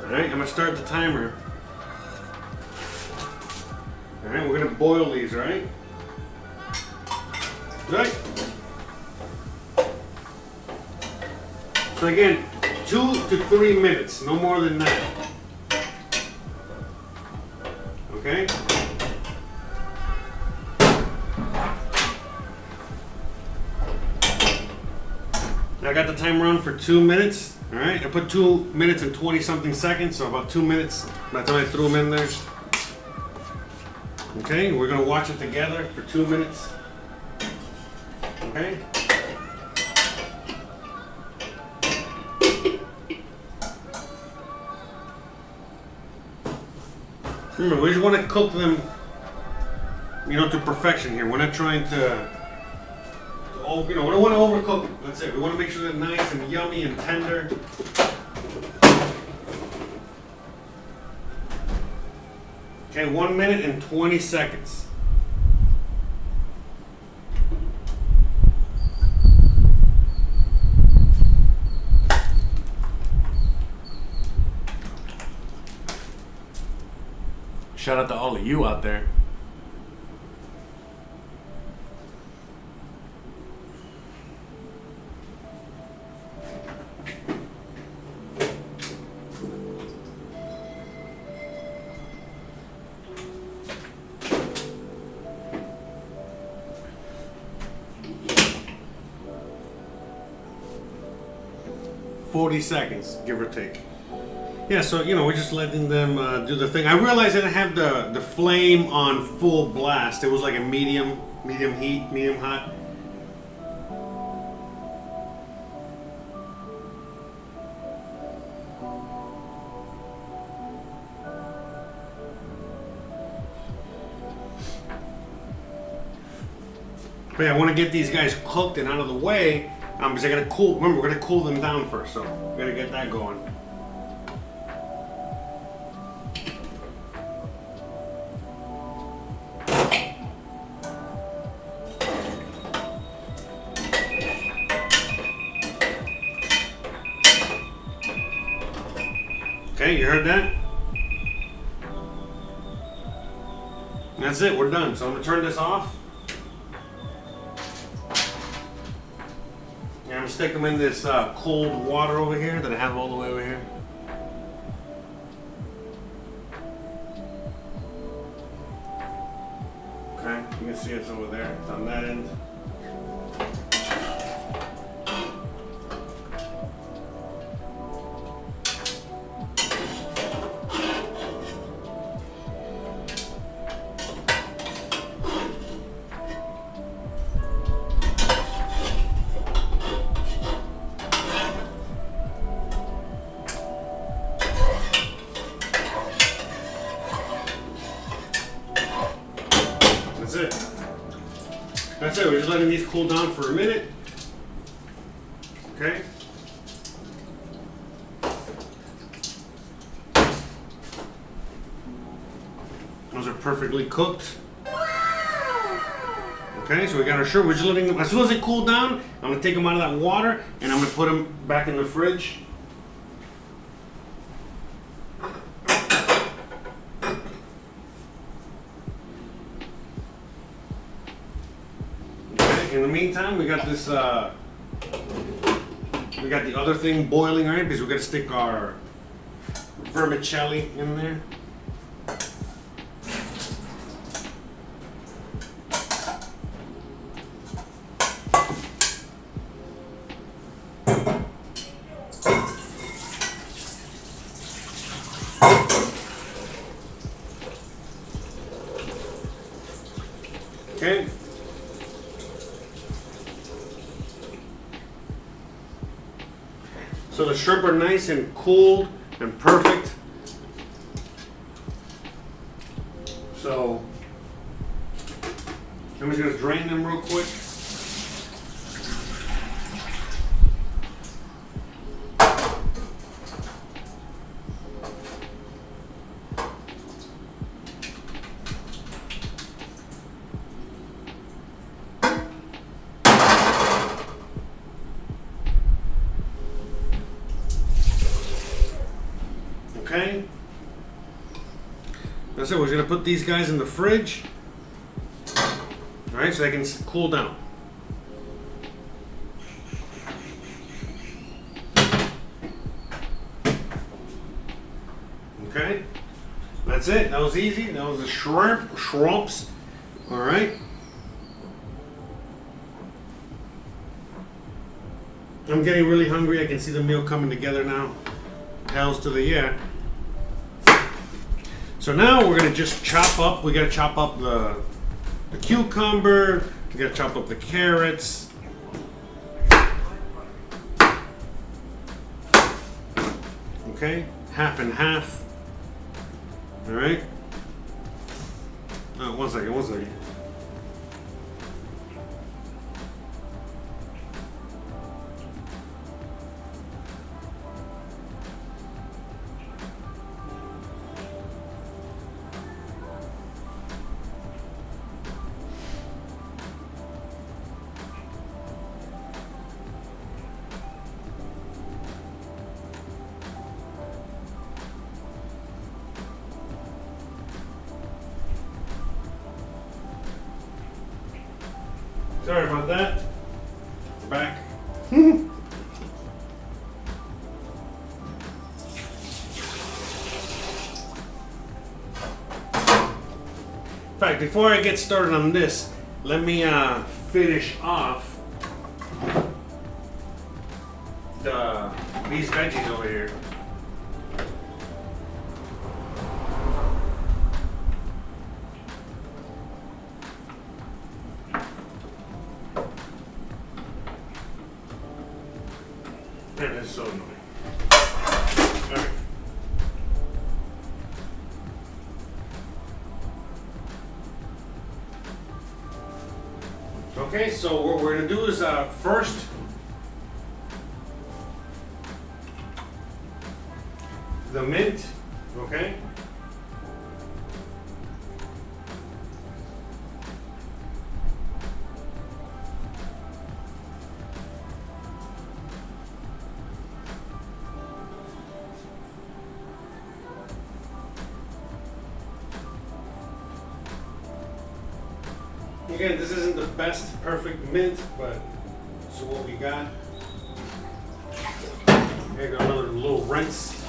Alright, I'm going to start the timer. Alright, we're going to boil these, right? Right. So again, 2 to 3 minutes, no more than that. Okay? Now I got the timer on for 2 minutes. All right, I put 2 minutes and 20 something seconds, so about 2 minutes by the time I threw them in there. Okay, we're gonna watch it together for 2 minutes. Okay. Remember, we just want to cook them, you know, to perfection here. We're not trying to we don't want to overcook them. That's it. We want to make sure they're nice and yummy and tender. Okay, 1 minute and 20 seconds. Shout out to all of you out there. $40 seconds, give or take. Yeah, so you know, we're just letting them do the thing. I realized I didn't have the flame on full blast. It was like a medium heat, medium hot. But yeah, I want to get these guys cooked and out of the way because I gotta cool. Remember, we're gonna cool them down first, so we gotta get that going. Okay, you heard that? That's it, we're done. So I'm gonna turn this off. And I'm gonna stick them in this cold water over here that I have all the way over here. Okay, you can see it's over there. It's on that end. That's it. That's it. We're just letting these cool down for a minute. Okay. Those are perfectly cooked. Okay, so we got our shrimp. We're just letting them, as soon as they cool down, I'm gonna take them out of that water and I'm gonna put them back in the fridge. In the meantime, we got this, we got the other thing boiling, right? Because we got to stick our vermicelli in there. Okay. So the shrimp are nice and cooled and perfect. So I'm just gonna drain them real quick. Okay. That's it. We're gonna put these guys in the fridge. All right, so they can cool down. Okay. That's it. That was easy. That was the shrimps. All right. I'm getting really hungry. I can see the meal coming together now. Hells to the yeah. So now we're gonna just chop up. We gotta chop up the cucumber. We gotta chop up the carrots. Okay, half and half. All right. One second. Sorry about that. We're back. In fact, before I get started on this, let me finish off these veggies over here. Man, that's so annoying. All right. So Okay, so what we're gonna do is first the mint, okay? Again, this isn't the best perfect mint, but this is what we got. Here, got another little rinse.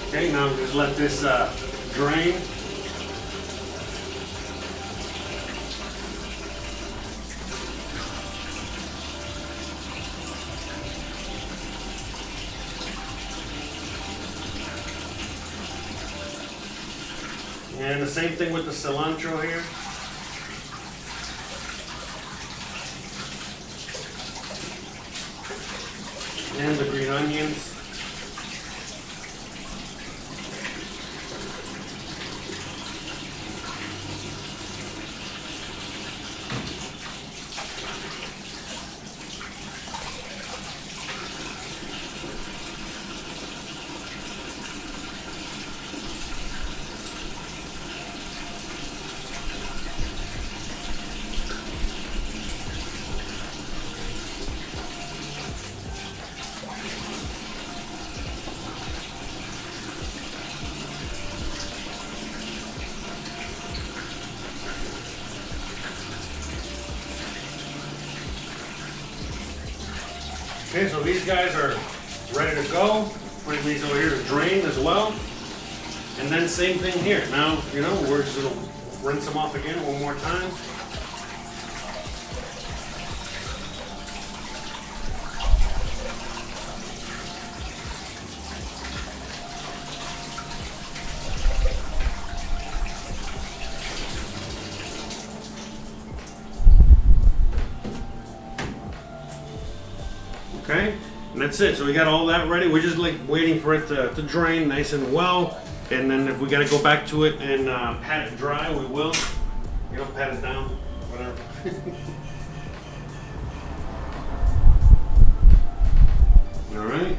Okay, now just let this drain. And the same thing with the cilantro here. And the green onions. Okay, so these guys are ready to go. Putting these over here to drain as well. And then same thing here. Now, you know, we're just gonna rinse them off again one more time. Okay, and that's it. So we got all that ready. We're just like waiting for it to drain nice and well. And then if we got to go back to it and pat it dry, we will. You know, pat it down, whatever. All right.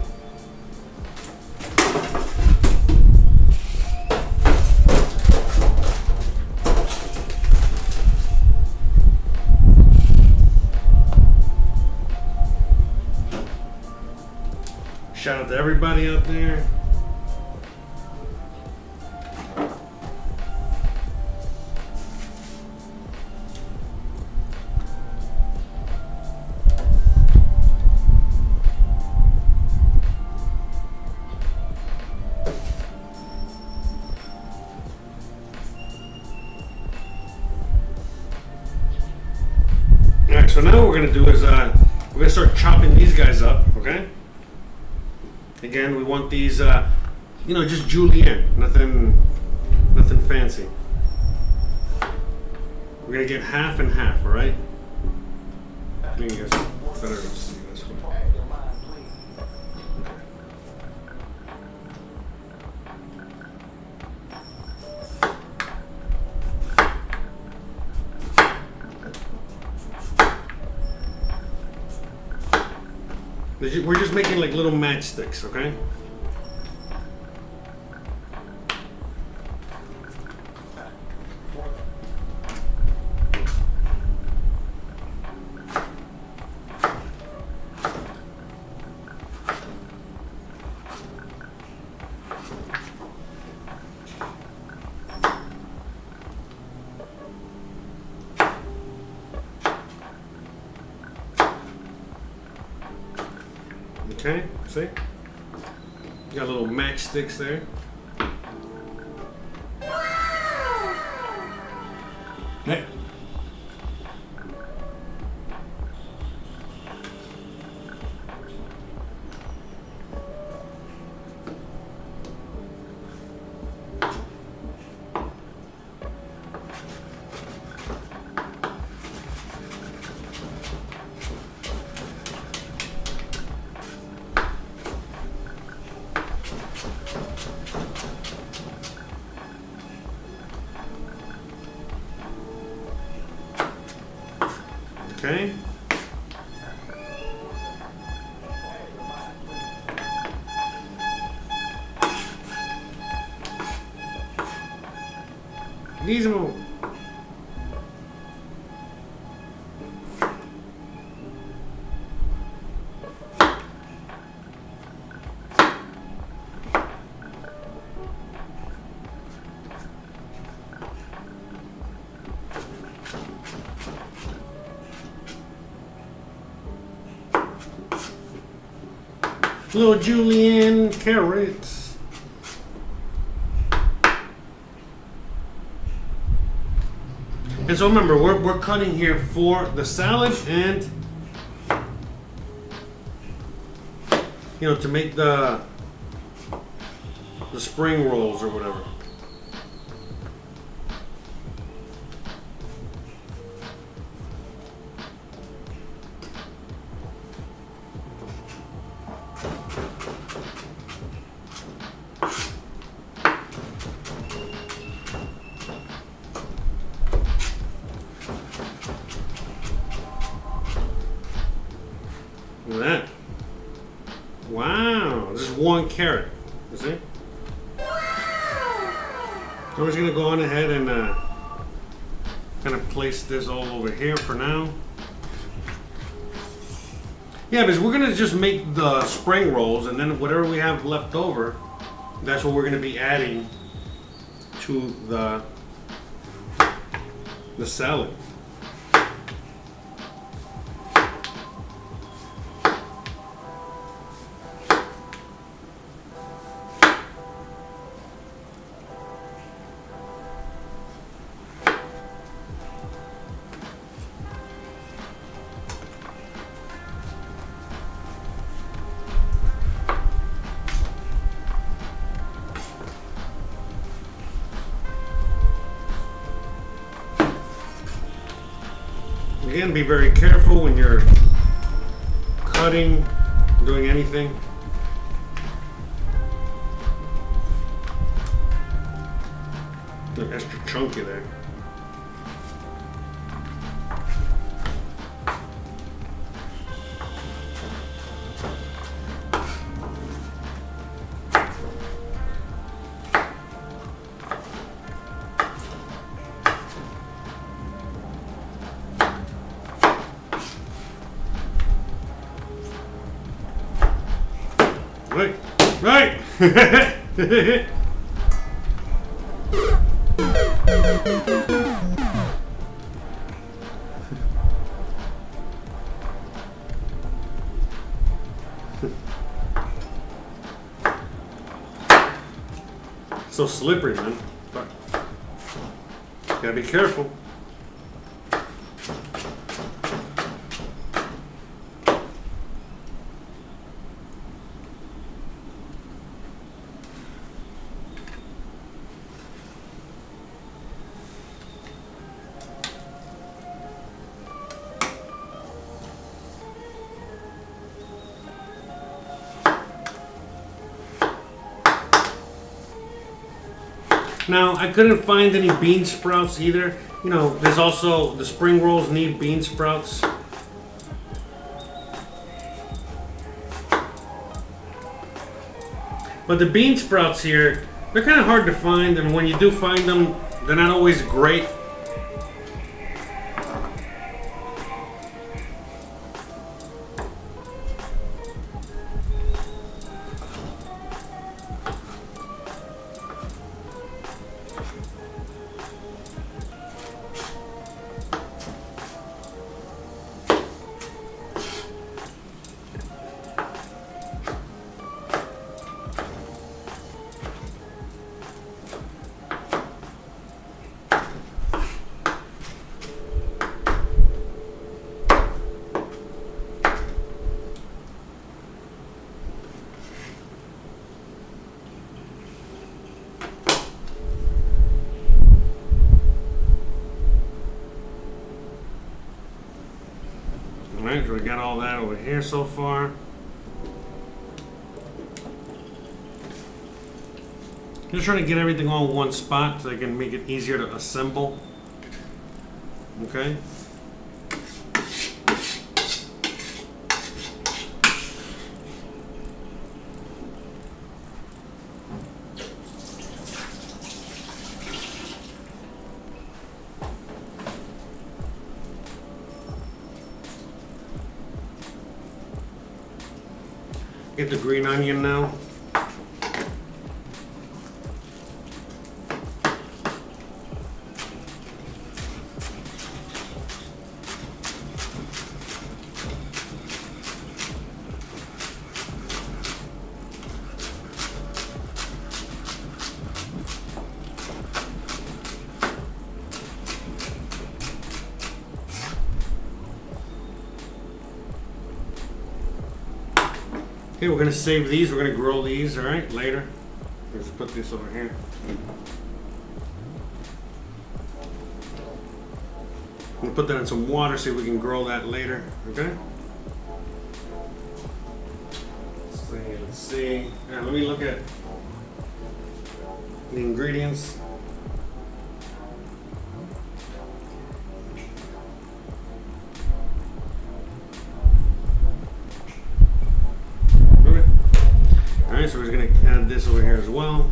Shout out to everybody out there. Alright, so now what we're going to do is we're going to start chopping these guys up, okay? Again, we want these, you know, just julienne, nothing fancy. We're gonna get half and half, all right? I think you guys better see this one. We're just making like little matchsticks, okay? Okay, see? You got little matchsticks there. Hey. Okay. Mismo. Little julienne carrots. And so remember, we're cutting here for the salad and, you know, to make the spring rolls or whatever. Look at that. Wow, this is 1 carrot. You see? So we're just gonna go on ahead and kind of place this all over here for now. Yeah, because we're gonna just make the spring rolls, and then whatever we have left over, that's what we're gonna be adding to the salad. Again, be very careful when you're cutting, doing anything. They're extra chunky there. Right. So slippery, man. But gotta be careful. Now, I couldn't find any bean sprouts either. You know, there's also, the spring rolls need bean sprouts. But the bean sprouts here, they're kind of hard to find, and when you do find them, they're not always great. Alright, so we got all that over here so far. Just trying to get everything all in one spot so I can make it easier to assemble. Okay. Get the green onion now. Okay, we're gonna save these. We're gonna grill these, all right, later. Let's put this over here. We'll put that in some water, see if we can grill that later, okay? Let's see. Now, let me look at the ingredients. Alright, so we're going to add this over here as well.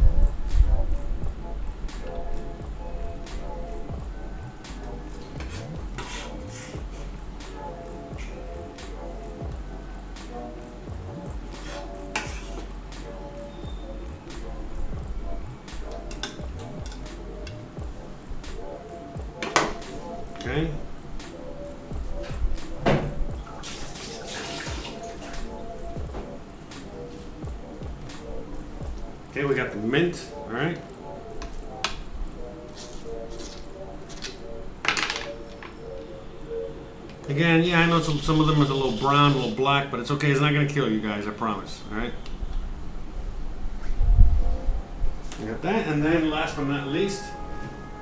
Okay. Okay, we got the mint, all right. Again, yeah, I know some of them is a little brown, a little black, but it's okay. It's not gonna kill you guys, I promise, all right. We got that, and then last but not least,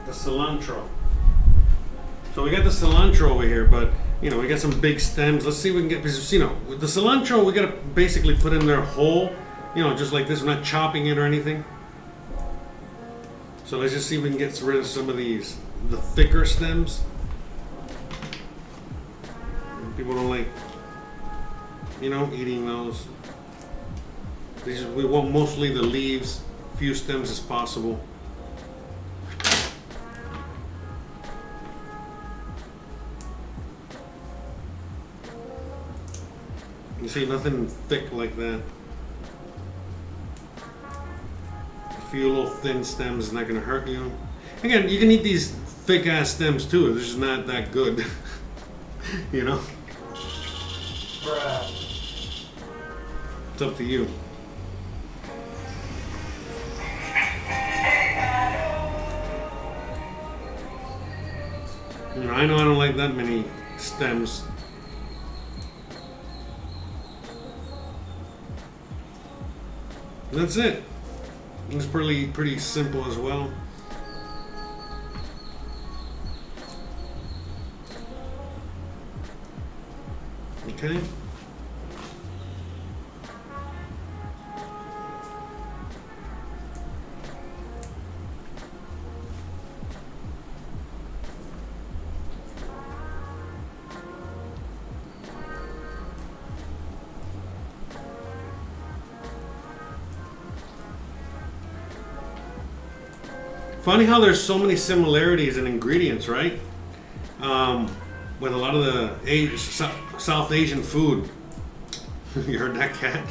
the cilantro. So we got the cilantro over here, but you know, we got some big stems. Let's see if we can get, because you know, with the cilantro, we gotta basically put in there whole. You know, just like this, we're not chopping it or anything. So let's just see if we can get rid of some of these, the thicker stems. People don't like, you know, eating those. We want mostly the leaves, few stems as possible. You see, nothing thick like that. Few little thin stems is not going to hurt you. Again, you can eat these thick ass stems too. They're just not that good. You know? It's up to you. You know, I know I don't like that many stems. And that's it. It's pretty simple as well. Okay. Funny how there's so many similarities in ingredients, right? With a lot of the South Asian food. You heard that cat?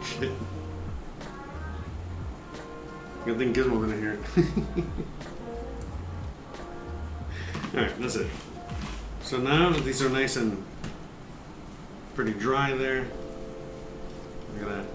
Shit. Good thing Gizmo didn't hear it. Alright, that's it. So now these are nice and pretty dry there. Look at that.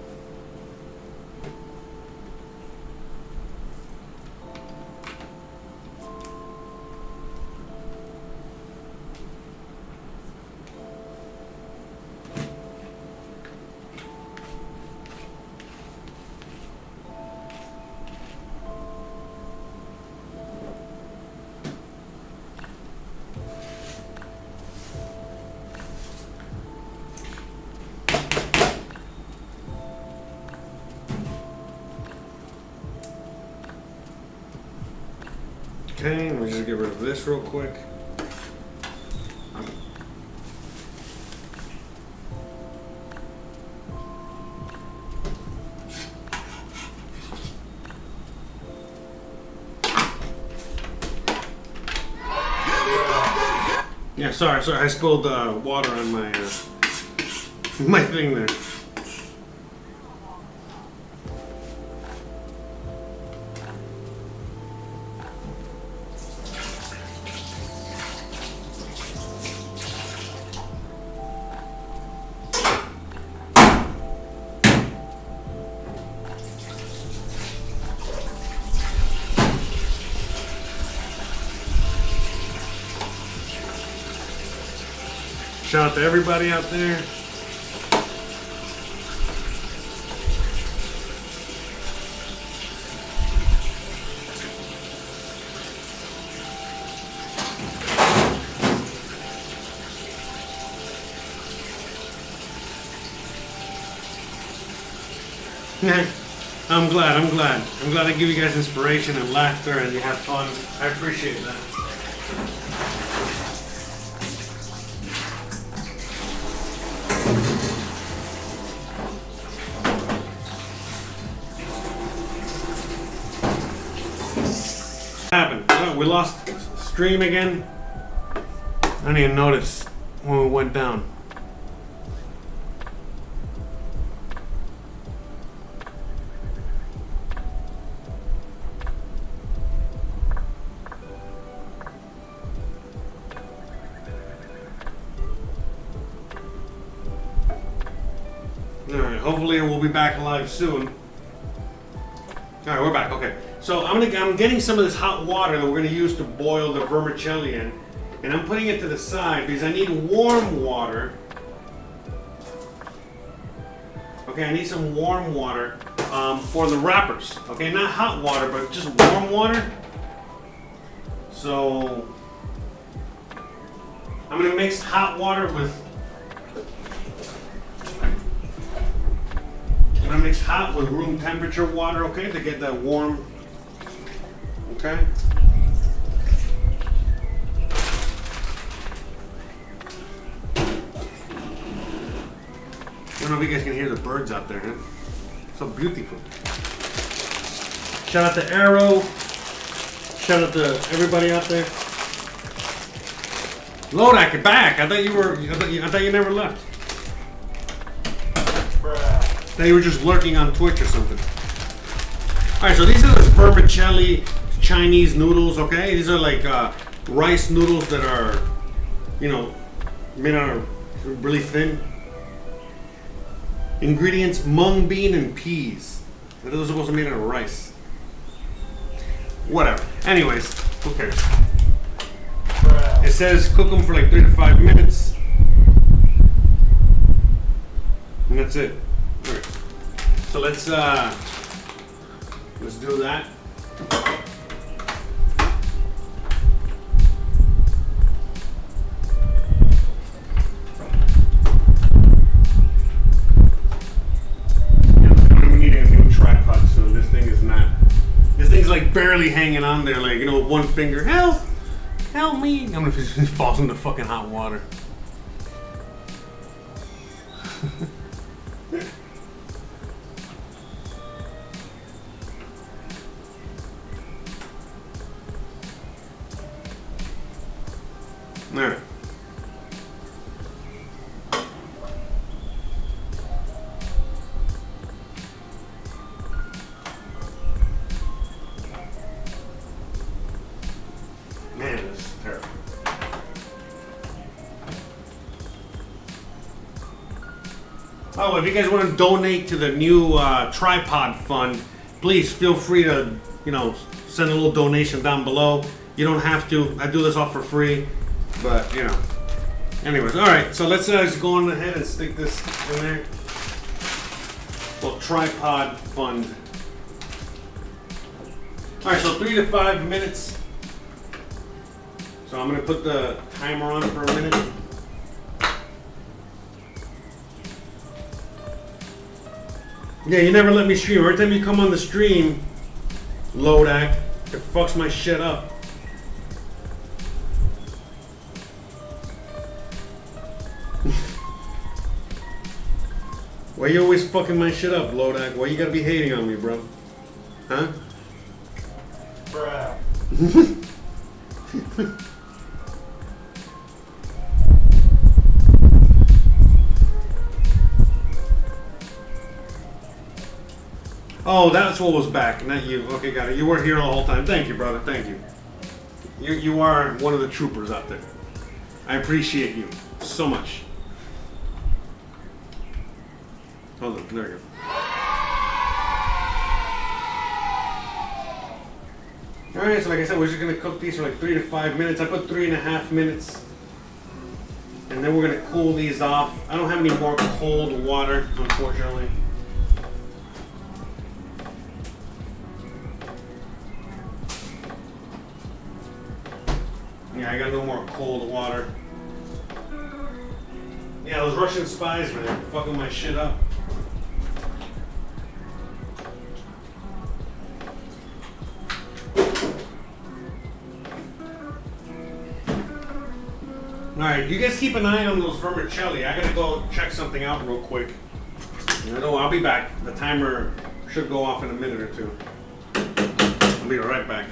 Okay, let me just get rid of this real quick. Yeah, sorry, I spilled water on my my thing there. Shout out to everybody out there. I'm glad. I'm glad I give you guys inspiration and laughter and you have fun. I appreciate that. What happened? Oh, we lost stream again. I didn't even notice when we went down. Alright, hopefully we'll be back alive soon. Alright, we're back. Okay. So I'm getting some of this hot water that we're gonna use to boil the vermicelli in. And I'm putting it to the side because I need warm water. Okay, I need some warm water for the wrappers. Okay, not hot water, but just warm water. So I'm gonna mix hot water with room temperature water, okay, to get that warm. Okay. I don't know if you guys can hear the birds out there, huh? So beautiful. Shout out to Arrow. Shout out to everybody out there. Lodak, you're back. I thought you never left. They were just lurking on Twitch or something. Alright, so these are the vermicelli Chinese noodles, okay? These are like rice noodles that are, you know, made out of really thin. Ingredients, mung bean and peas. Those are supposed to be made out of rice. Whatever. Anyways, who cares? It says cook them for like 3 to 5 minutes. And that's it. Alright. So let's do that. We need a new tripod soon. This thing's like barely hanging on there, like, you know, with one finger. Help! Help me! I'm gonna if it falls into fucking hot water. Alright. Man, this is terrible. Oh, if you guys want to donate to the new tripod fund, please feel free to, you know, send a little donation down below. You don't have to. I do this all for free. But, you know. Anyways, alright, so let's just go on ahead and stick this in there. Well, tripod fund. Alright, so 3 to 5 minutes. So I'm going to put the timer on for a minute. Yeah, you never let me stream. Every time you come on the stream, Lodak, it fucks my shit up. Why you always fucking my shit up, Lodak? Why you gotta be hating on me, bro? Huh? Bruh. Oh, that's what was back, not you. Okay, got it. You were here the whole time. Thank you, brother. Thank you. You are one of the troopers out there. I appreciate you so much. Hold on, there we go. Alright, so like I said, we're just gonna cook these for like 3 to 5 minutes. I put 3.5 minutes. And then we're gonna cool these off. I don't have any more cold water, unfortunately. Yeah, I got no more cold water. Yeah, those Russian spies, man, fucking my shit up. Alright, you guys keep an eye on those vermicelli. I gotta go check something out real quick. I'll be back. The timer should go off in a minute or two. I'll be right back.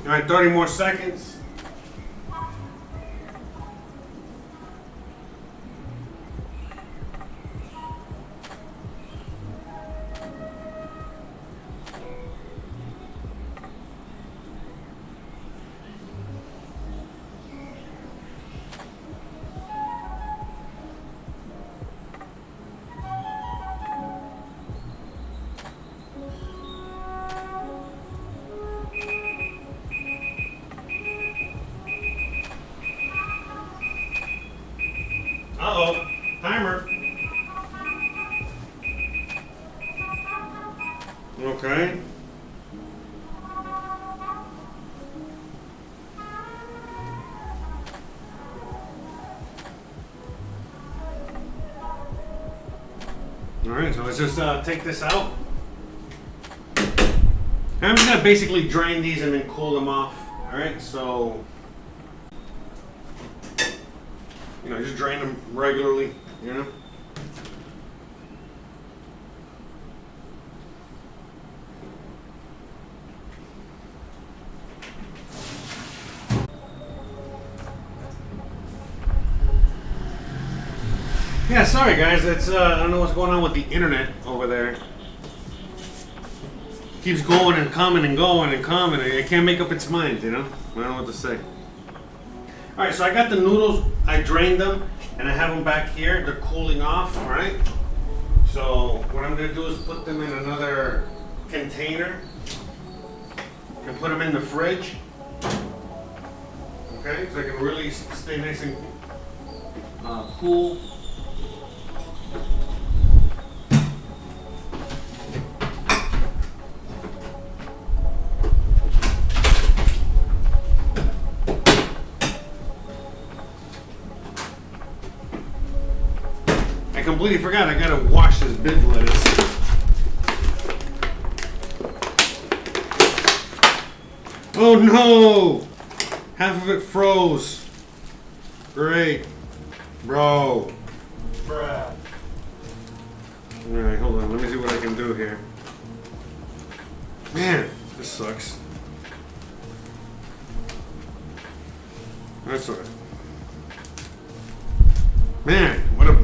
All right, 30 more seconds. Uh-oh, timer. Okay. All right, so let's just take this out. I'm just gonna basically drain these and then cool them off. All right, so just drain them regularly, Yeah, sorry guys, it's I don't know what's going on with the internet over there. Keeps going and coming and going and coming. It can't make up its mind, I don't know what to say. Alright, so I got the noodles, I drained them, and I have them back here. They're cooling off, alright? So what I'm going to do is put them in another container and put them in the fridge. Okay, so they can really stay nice and cool. I completely forgot I gotta wash this big lettuce. Oh no! Half of it froze. Great. Bro. Bruh. Alright, hold on. Let me see what I can do here. Man, this sucks. That's alright. Man, what a...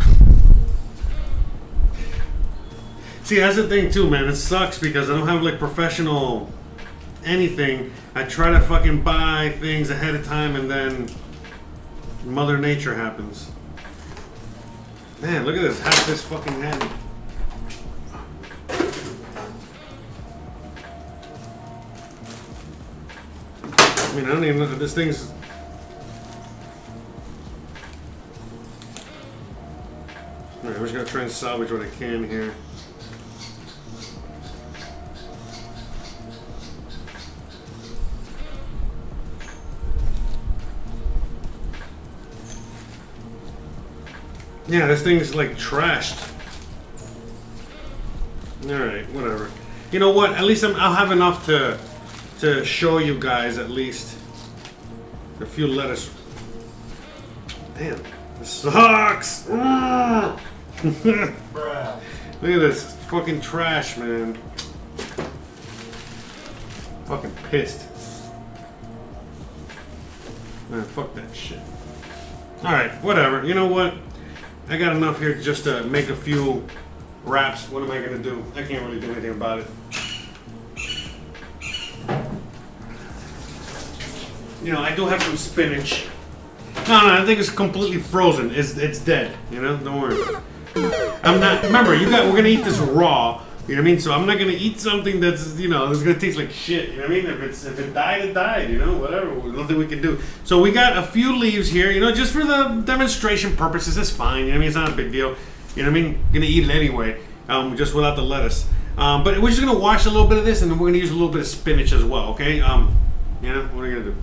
See, that's the thing too, man. It sucks because I don't have like professional anything. I try to fucking buy things ahead of time and then Mother Nature happens. Man, look at this. Half this fucking head. I mean, I don't even know if this thing's... Alright, we're just gonna try and salvage what I can here. Yeah, this thing's like trashed. Alright, whatever. You know what? At least I'll have enough to show you guys at least a few lettuce. Damn, this sucks! Look at this. It's fucking trash, man. Fucking pissed. Man, fuck that shit. Alright, whatever. You know what? I got enough here just to make a few wraps. What am I gonna do? I can't really do anything about it. You know, I do have some spinach. No, I think it's completely frozen. It's dead. You know, don't worry. I'm not. Remember, we're gonna eat this raw. You know what I mean? So I'm not gonna eat something that's, you know, it's gonna taste like shit. You know what I mean? If it died, it died. You know, whatever. There's nothing we can do. So we got a few leaves here. You know, just for the demonstration purposes. It's fine. You know what I mean? It's not a big deal. You know what I mean? Gonna eat it anyway. Just without the lettuce. But we're just gonna wash a little bit of this, and then we're gonna use a little bit of spinach as well. Okay? You know, what are you gonna do?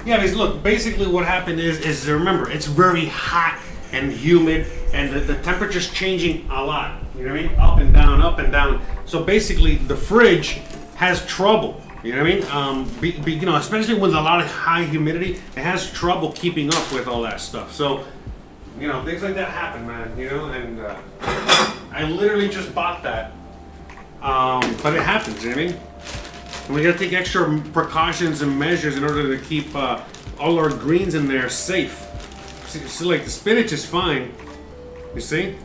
Yeah, because look, basically what happened is remember, it's very hot and humid, and the temperature's changing a lot. You know what I mean? Up and down, up and down. So basically, the fridge has trouble. You know what I mean? You know, especially with a lot of high humidity, it has trouble keeping up with all that stuff. So, you know, things like that happen, man. You know, and I literally just bought that, but it happens. You know what I mean? And we gotta take extra precautions and measures in order to keep all our greens in there safe. See, like the spinach is fine, you see?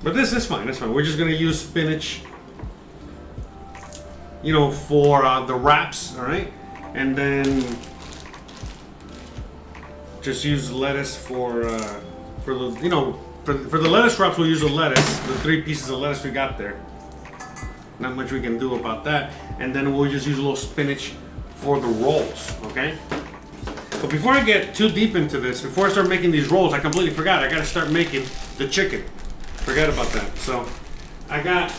But this is fine, that's fine. We're just gonna use spinach, you know, for the wraps, all right? And then just use lettuce for the, you know, for the lettuce wraps, we'll use the lettuce, the 3 pieces of lettuce we got there. Not much we can do about that. And then we'll just use a little spinach for the rolls, okay? But before I get too deep into this, before I start making these rolls, I completely forgot. I gotta start making the chicken. Forgot about that. So, I got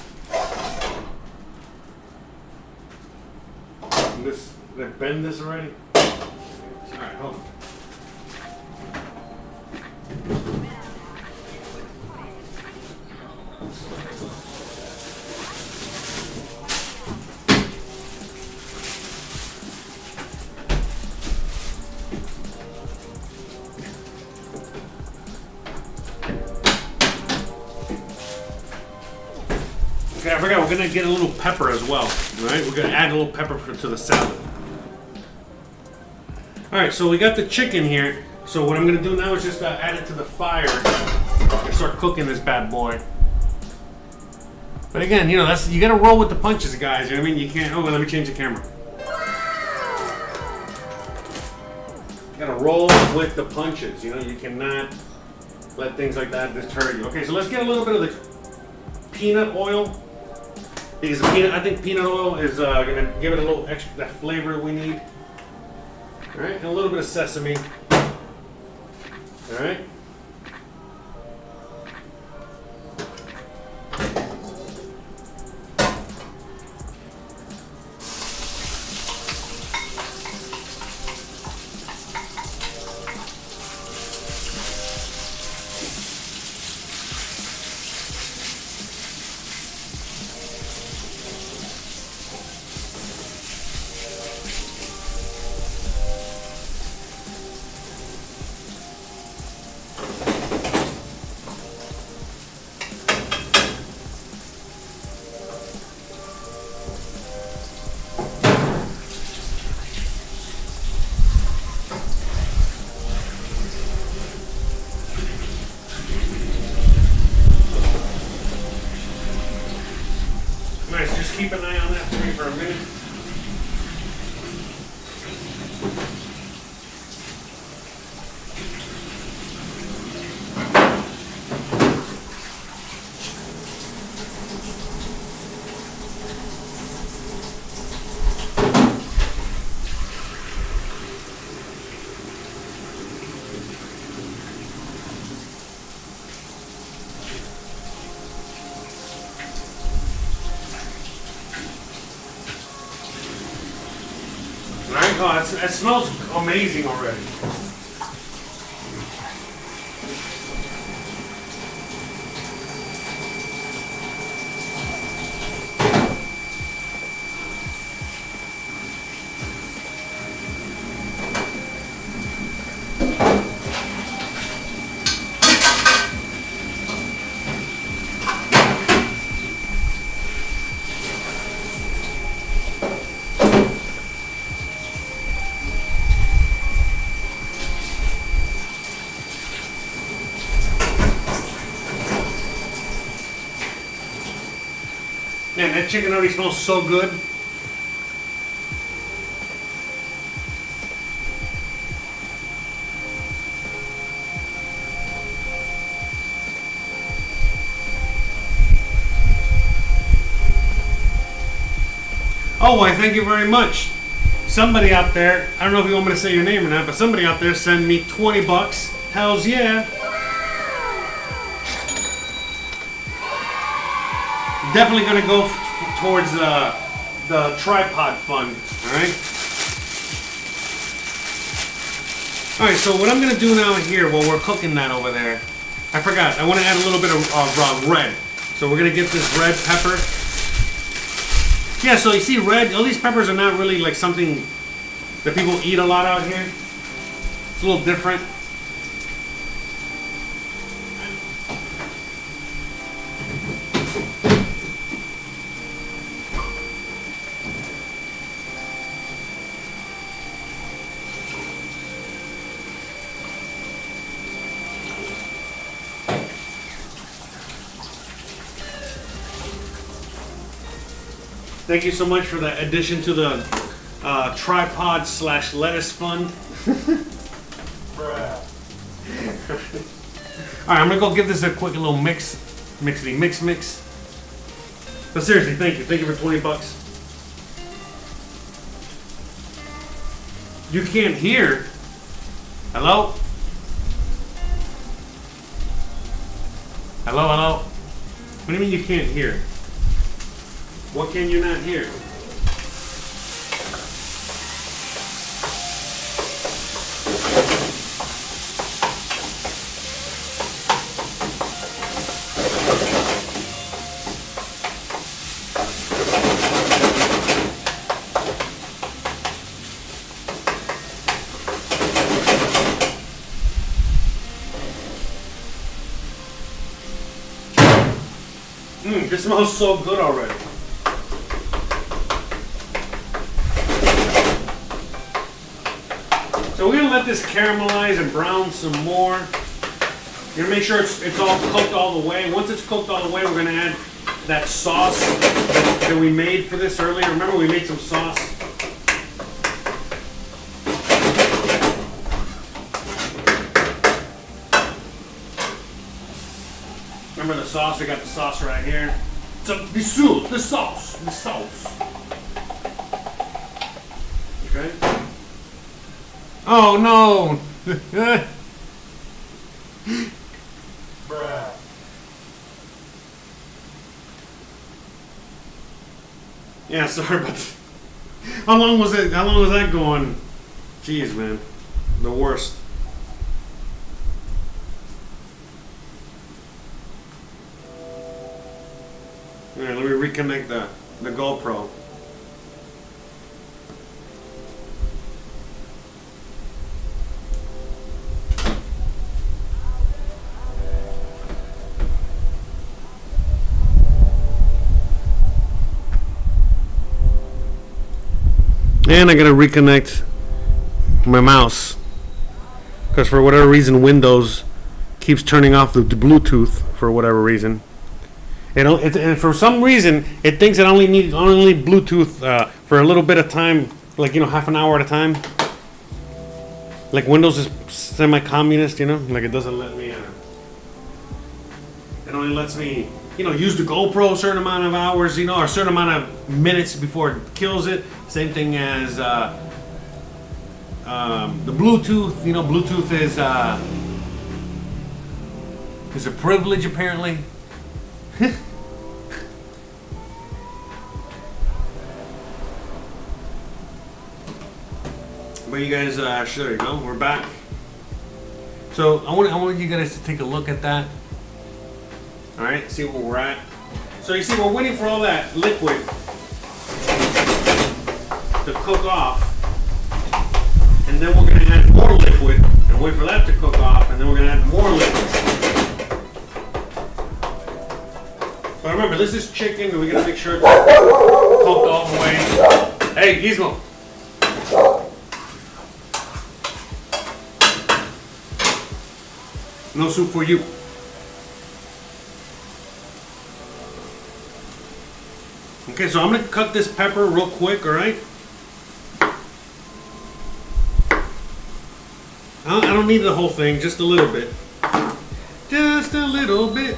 this. Did I bend this already? Alright, hold on. Okay, I forgot, we're gonna get a little pepper as well, right? We're gonna add a little pepper to the salad. Alright, so we got the chicken here. So what I'm gonna do now is just add it to the fire and start cooking this bad boy. But again, you know, you gotta roll with the punches, guys. You know what I mean? You can't, oh, well, let me change the camera. You gotta roll with the punches, you know? You cannot let things like that deter you. Okay, so let's get a little bit of the peanut oil. Because I think peanut oil is gonna give it a little extra, that flavor we need. All right, and a little bit of sesame. All right. Oh, it smells amazing already. Man, that chicken already smells so good. Oh, why, thank you very much. Somebody out there, I don't know if you want me to say your name or not, but somebody out there sent me 20 bucks. Hells yeah. Definitely gonna go towards the tripod fund, alright? Alright, so what I'm gonna do now here while we're cooking that over there, I forgot, I wanna add a little bit of red. So we're gonna get this red pepper. Yeah, so you see red, all these peppers are not really like something that people eat a lot out here. It's a little different. Thank you so much for the addition to the tripod / lettuce fund. Alright, I'm gonna go give this a quick little mix. Mix. But seriously, thank you. Thank you for 20 bucks. You can't hear. Hello? Hello? What do you mean you can't hear? What can you not hear? This smells so good already. So we're gonna let this caramelize and brown some more. You're gonna make sure it's all cooked all the way. Once it's cooked all the way, we're gonna add that sauce that we made for this earlier. Remember, we made some sauce. Remember the sauce? I got the sauce right here. So the sauce. Okay. Oh no! Bruh. Yeah, sorry about that. How long was that going? Jeez, man. The worst. Alright, let me reconnect the GoPro. And I gotta reconnect my mouse because for whatever reason Windows keeps turning off the Bluetooth for whatever reason. And for some reason it thinks it only needs Bluetooth for a little bit of time, like half an hour at a time. Like Windows is semi-communist, like it doesn't let me. It only lets me, use the GoPro a certain amount of hours, or a certain amount of minutes before it kills it. Same thing as the Bluetooth. Bluetooth is a privilege apparently. But you guys, there you go. We're back. So I want you guys to take a look at that. All right, see where we're at. So you see, we're waiting for all that liquid to cook off, and then we're going to add more liquid and wait for that to cook off, and then we're going to add more liquid. But remember, this is chicken, and we got to make sure it's cooked all the way. Hey, Gizmo. No soup for you. Okay, so I'm going to cut this pepper real quick, all right? I don't need the whole thing, just a little bit. Just a little bit.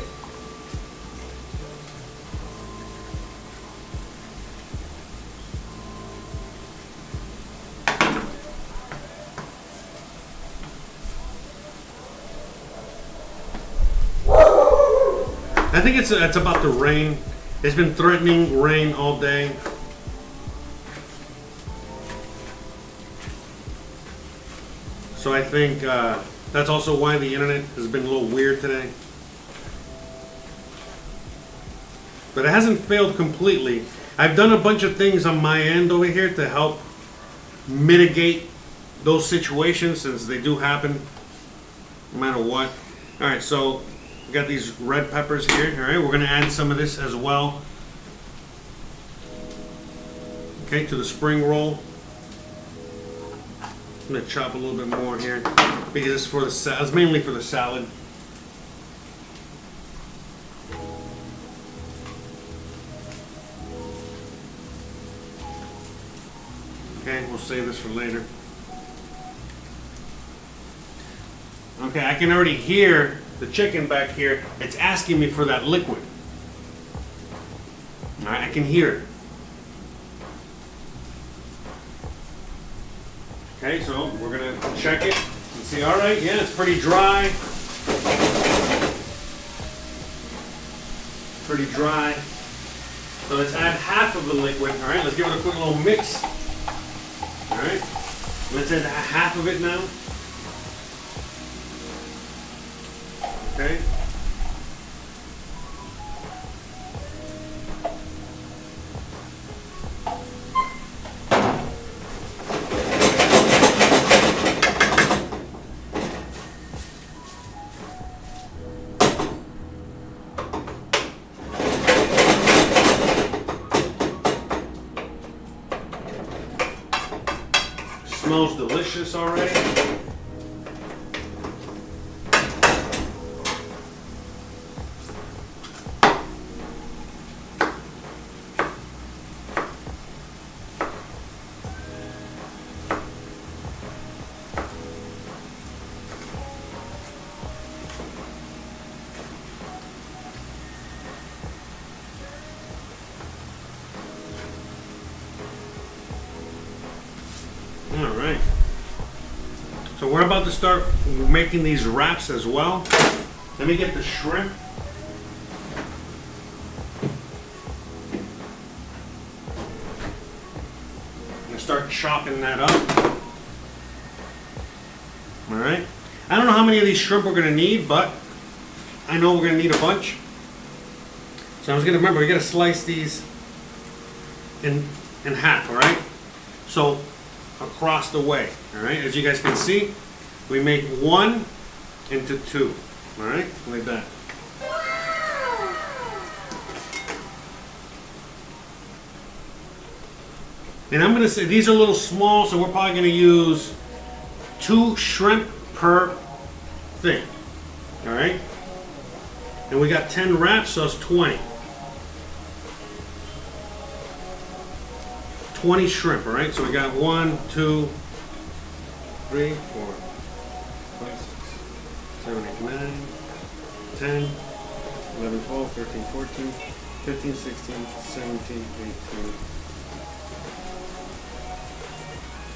I think it's about the rain. It's been threatening rain all day. So I think that's also why the internet has been a little weird today. But it hasn't failed completely. I've done a bunch of things on my end over here to help mitigate those situations, since they do happen no matter what. All right, so we got these red peppers here. All right, we're going to add some of this as well. Okay, to the spring roll. I'm going to chop a little bit more here because it's for the it's mainly for the salad. Okay, we'll save this for later. Okay, I can already hear the chicken back here. It's asking me for that liquid. All right, I can hear it. Okay, so we're going to check it and see. All right, yeah, it's pretty dry. Pretty dry. So let's add half of the liquid. All right, let's give it a quick little mix. All right, let's add half of it now. Okay. Smells delicious already. All right. So we're about to start making these wraps as well. Let me get the shrimp. I'm gonna start chopping that up. All right. I don't know how many of these shrimp we're gonna need, but I know we're gonna need a bunch. So I was gonna remember, we gotta slice these in half. All right. So across the way, all right, as you guys can see, we make one into two, all right, like that. And I'm going to say these are a little small, so we're probably going to use 2 shrimp per thing, all right, and we got 10 wraps, so it's 20. 20 shrimp, all right? So we got 1, 2, 3, 4, 5, 6, 7, 8, 9, 10, 11, 12, 13, 14, 15, 16, 17,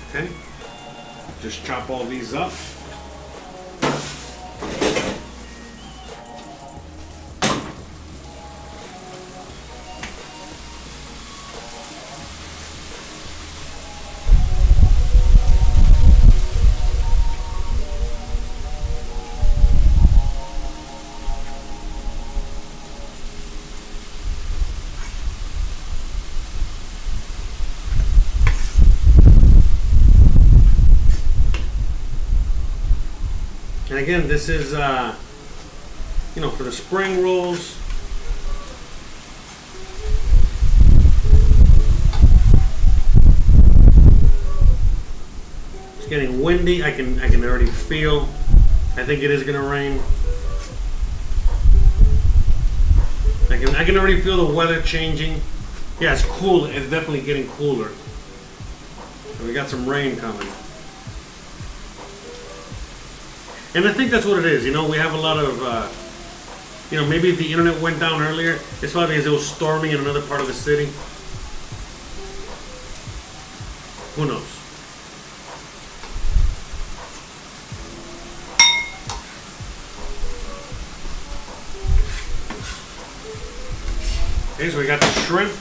18. Okay? Just chop all these up. And again, this is, you know, for the spring rolls. It's getting windy. I can already feel. I think it is gonna rain. I can already feel the weather changing. Yeah, it's cool. It's definitely getting cooler. And we got some rain coming. And I think that's what it is. You know, we have a lot of, you know, maybe if the internet went down earlier, it's probably because it was storming in another part of the city. Who knows? Okay, so we got the shrimp.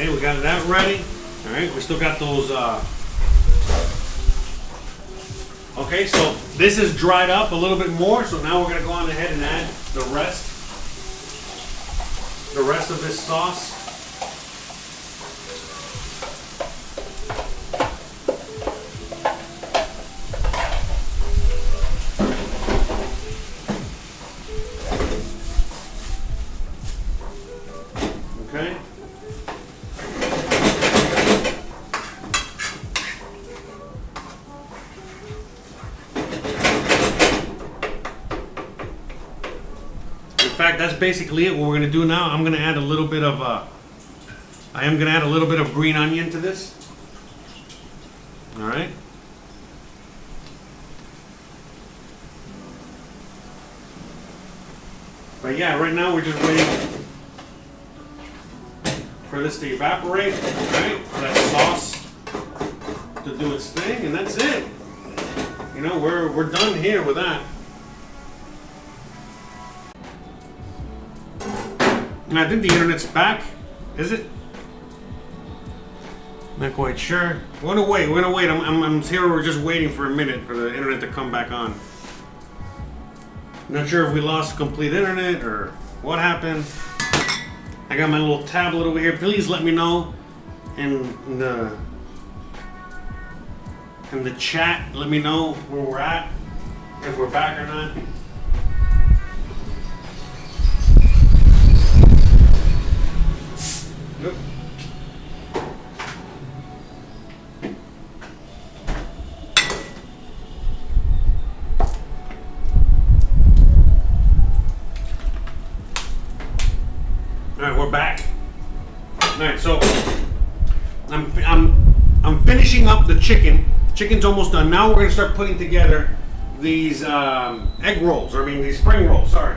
Okay, we got that ready. All right, we still got those. Okay, so this is dried up a little bit more. So now we're gonna go on ahead and add the rest of this sauce. Okay. In fact, that's basically it. What we're gonna do now, I'm gonna add a little bit of I am gonna add a little bit of green onion to this. All right. But yeah, right now we're just waiting for this to evaporate, right? For that sauce to do its thing, and that's it. You know, we're done here with that. And I think the internet's back. Is it? Not quite sure. We're gonna wait. I'm here. We're just waiting for a minute for the internet to come back on. Not sure if we lost complete internet or what happened. I got my little tablet over here. Please let me know in the chat. Let me know where we're at, if we're back or not. Nope. All right, we're back. All right, so I'm finishing up the chicken. Chicken's almost done. Now we're gonna start putting together these egg rolls, or I mean these spring rolls. Sorry.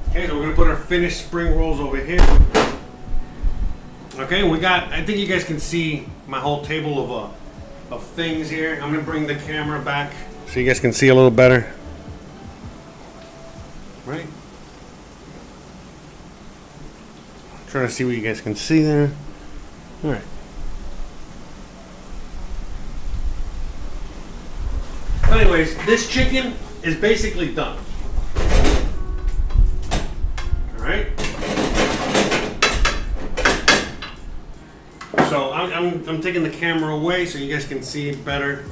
Okay, so we're gonna put our finished spring rolls over here. Okay, we got. I think you guys can see my whole table of things here. I'm gonna bring the camera back so you guys can see a little better. Right? Trying to see what you guys can see there. All right. Anyways, this chicken is basically done. All right. So I'm taking the camera away so you guys can see better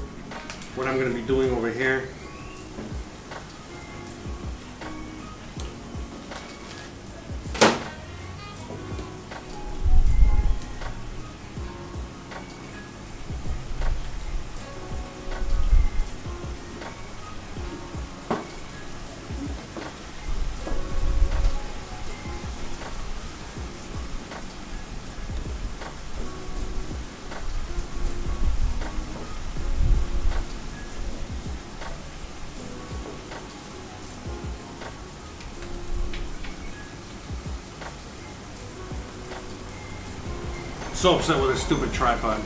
what I'm going to be doing over here. So upset with a stupid tripod.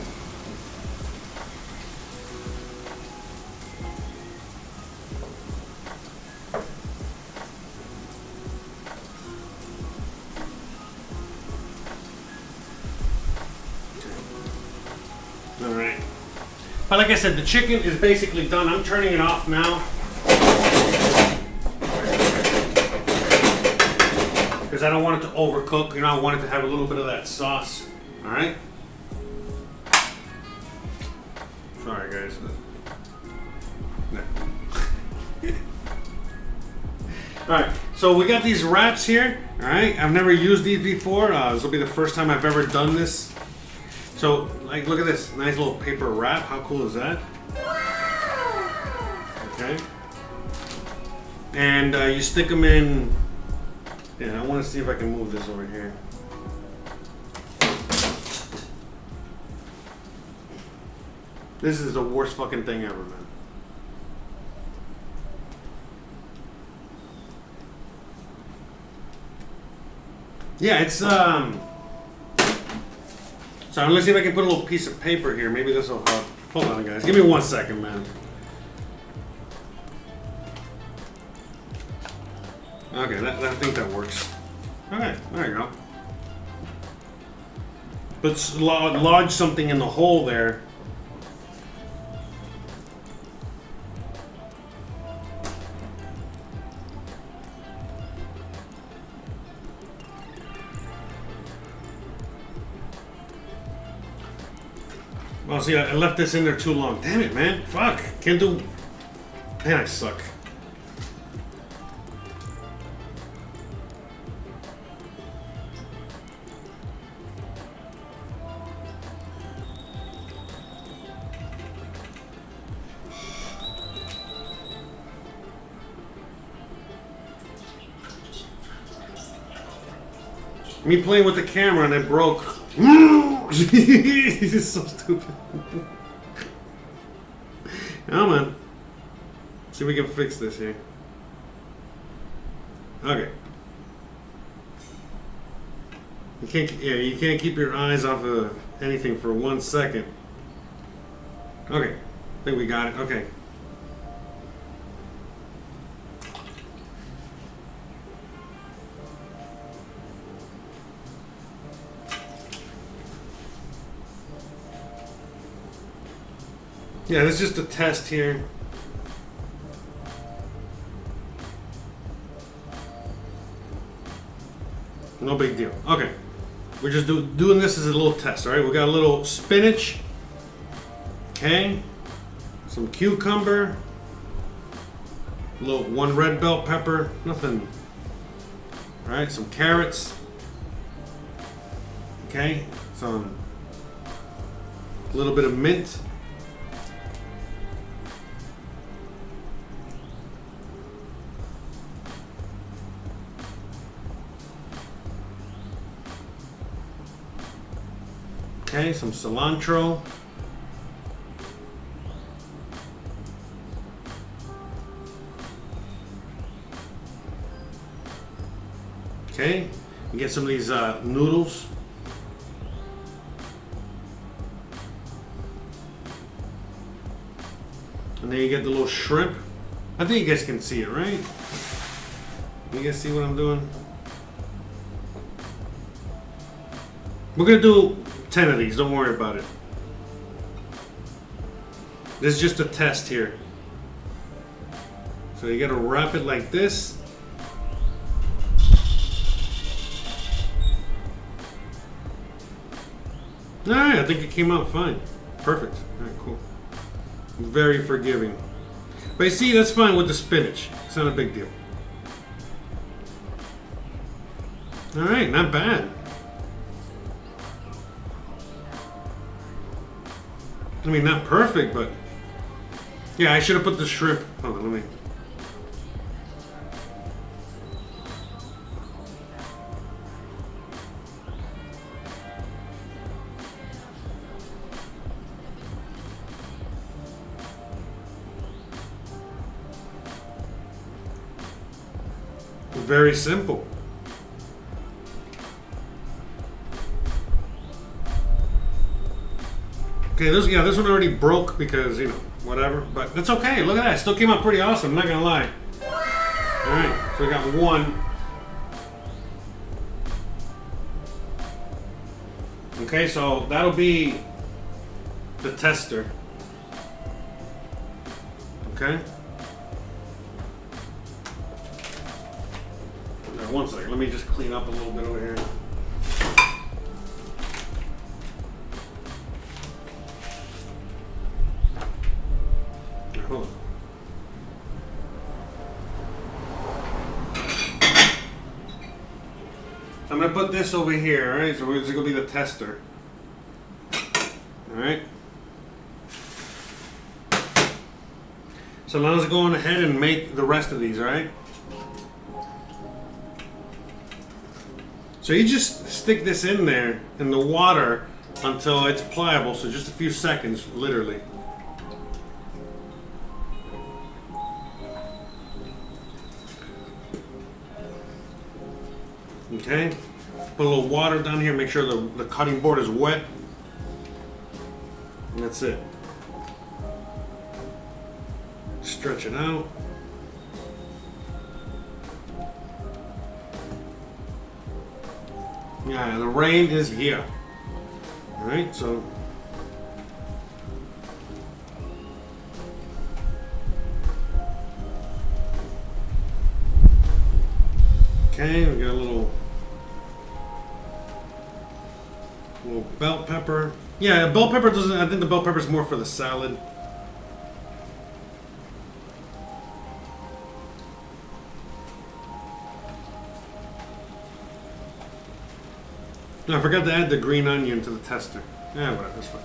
All right. But like I said, the chicken is basically done. I'm turning it off now. Because I don't want it to overcook. You know, I want it to have a little bit of that sauce. All right. Sorry, guys. No. All right. So we got these wraps here. All right. I've never used these before. This will be the first time I've ever done this. So, like, look at this nice little paper wrap. How cool is that? Okay. And you stick them in. Yeah, I want to see if I can move this over here. This is the worst fucking thing ever, man. Yeah, it's So let's see if I can put a little piece of paper here. Maybe this will help. Hold on, guys. Give me 1 second, man. Okay, I think that works. Okay, there you go. But lodge something in the hole there. Well, see, I left this in there too long. Damn it, man. Fuck. Can't do... Man, I suck. Me playing with the camera and it broke. This is so stupid. Come on. See if we can fix this here. Okay. You can't keep your eyes off of anything for 1 second. Okay. I think we got it. Okay. Yeah, this is just a test here. No big deal. Okay. We're just doing this as a little test, all right? We got a little spinach. Okay. Some cucumber. A little 1 red bell pepper. Nothing. All right, some carrots. Okay. A little bit of mint. Okay, some cilantro. Okay, you get some of these noodles. And then you get the little shrimp. I think you guys can see it, right? You guys see what I'm doing? We're gonna do 10 of these, don't worry about it. This is just a test here. So you gotta wrap it like this. Alright, I think it came out fine. Perfect. Alright, cool. Very forgiving. But you see, that's fine with the spinach. It's not a big deal. Alright, not bad. I mean, not perfect, but yeah, I should have put the shrimp. Hold on, let me. Very simple. Okay, this one already broke because, you know, whatever. But that's okay. Look at that. It still came out pretty awesome. I'm not going to lie. All right. So we got one. Okay, so that'll be the tester. Okay. Now, one second. Let me just clean up a little bit over here. Hold on. So I'm gonna put this over here, all right? So this is gonna be the tester. All right. So now let's go on ahead and make the rest of these, all right? So you just stick this in there in the water until it's pliable, so just a few seconds, literally. Okay, put a little water down here, make sure the cutting board is wet. And that's it. Stretch it out. Yeah, the rain is here. Alright, so okay, we got a little bell pepper. Yeah, bell pepper doesn't. I think the bell pepper is more for the salad. No, I forgot to add the green onion to the tester. Yeah, whatever, that's fine.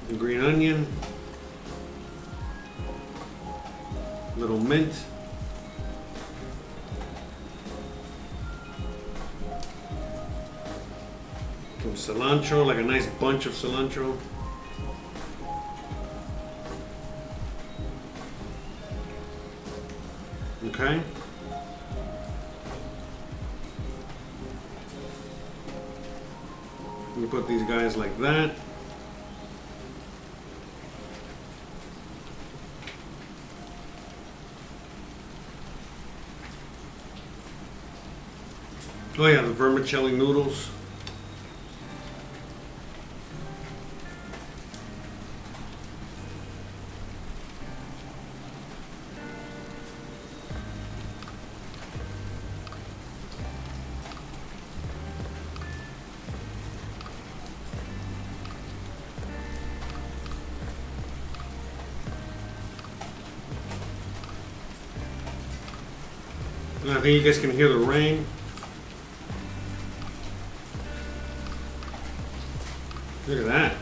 The green onion, little mint. Some cilantro, like a nice bunch of cilantro. Okay. You put these guys like that. Oh yeah, the vermicelli noodles. I think you guys can hear the rain. Look at that.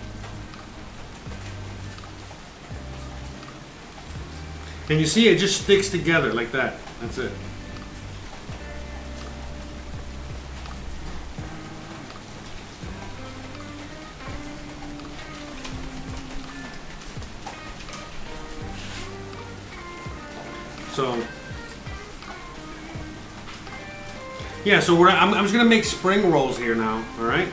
And you see it just sticks together like that. That's it. So yeah, so I'm just gonna make spring rolls here now, all right?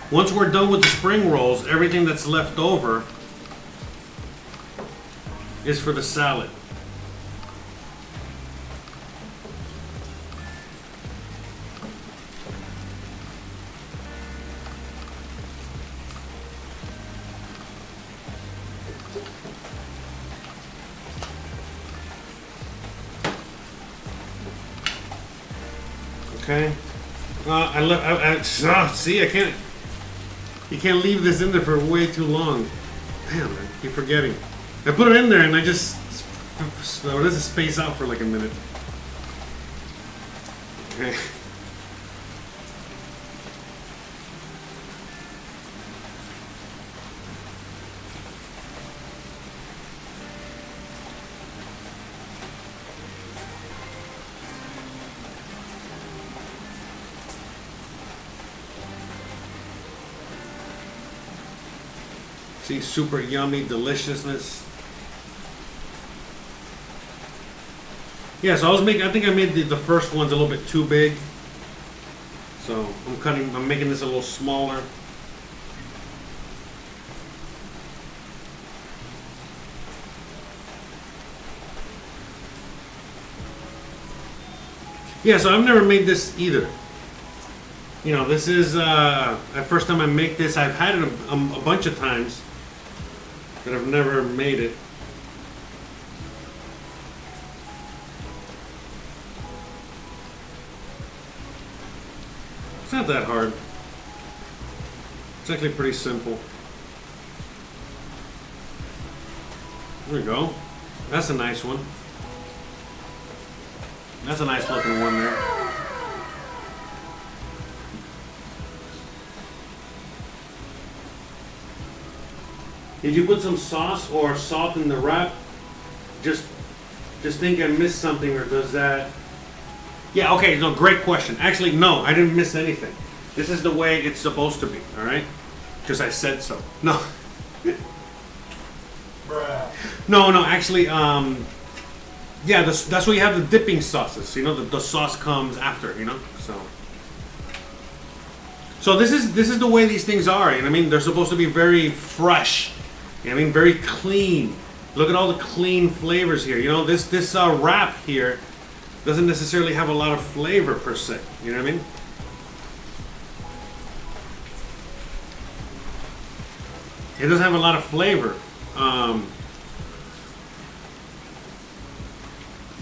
Once we're done with the spring rolls, everything that's left over is for the salad. Okay. See, I can't. You can't leave this in there for way too long. Damn, I keep forgetting. I put it in there and I just let it space out for like a minute. Okay. See, super yummy deliciousness. Yeah, so I think I made the first ones a little bit too big. So I'm making this a little smaller. Yeah, so I've never made this either. You know, this is the first time I make this. I've had it a bunch of times. that have never made it. It's not that hard. It's actually pretty simple. There we go. That's a nice one. That's a nice looking one there. Did you put some sauce or salt in the wrap? Just think I missed something, or does that? Yeah, okay, no, great question. Actually, no, I didn't miss anything. This is the way it's supposed to be, all right? Because I said so. No. No, actually, yeah, that's where you have the dipping sauces. You know, the sauce comes after, you know, so this is the way these things are. You know what I mean? They're supposed to be very fresh. You know what I mean? Very clean. Look at all the clean flavors here. You know, this wrap here doesn't necessarily have a lot of flavor per se. You know what I mean? It doesn't have a lot of flavor.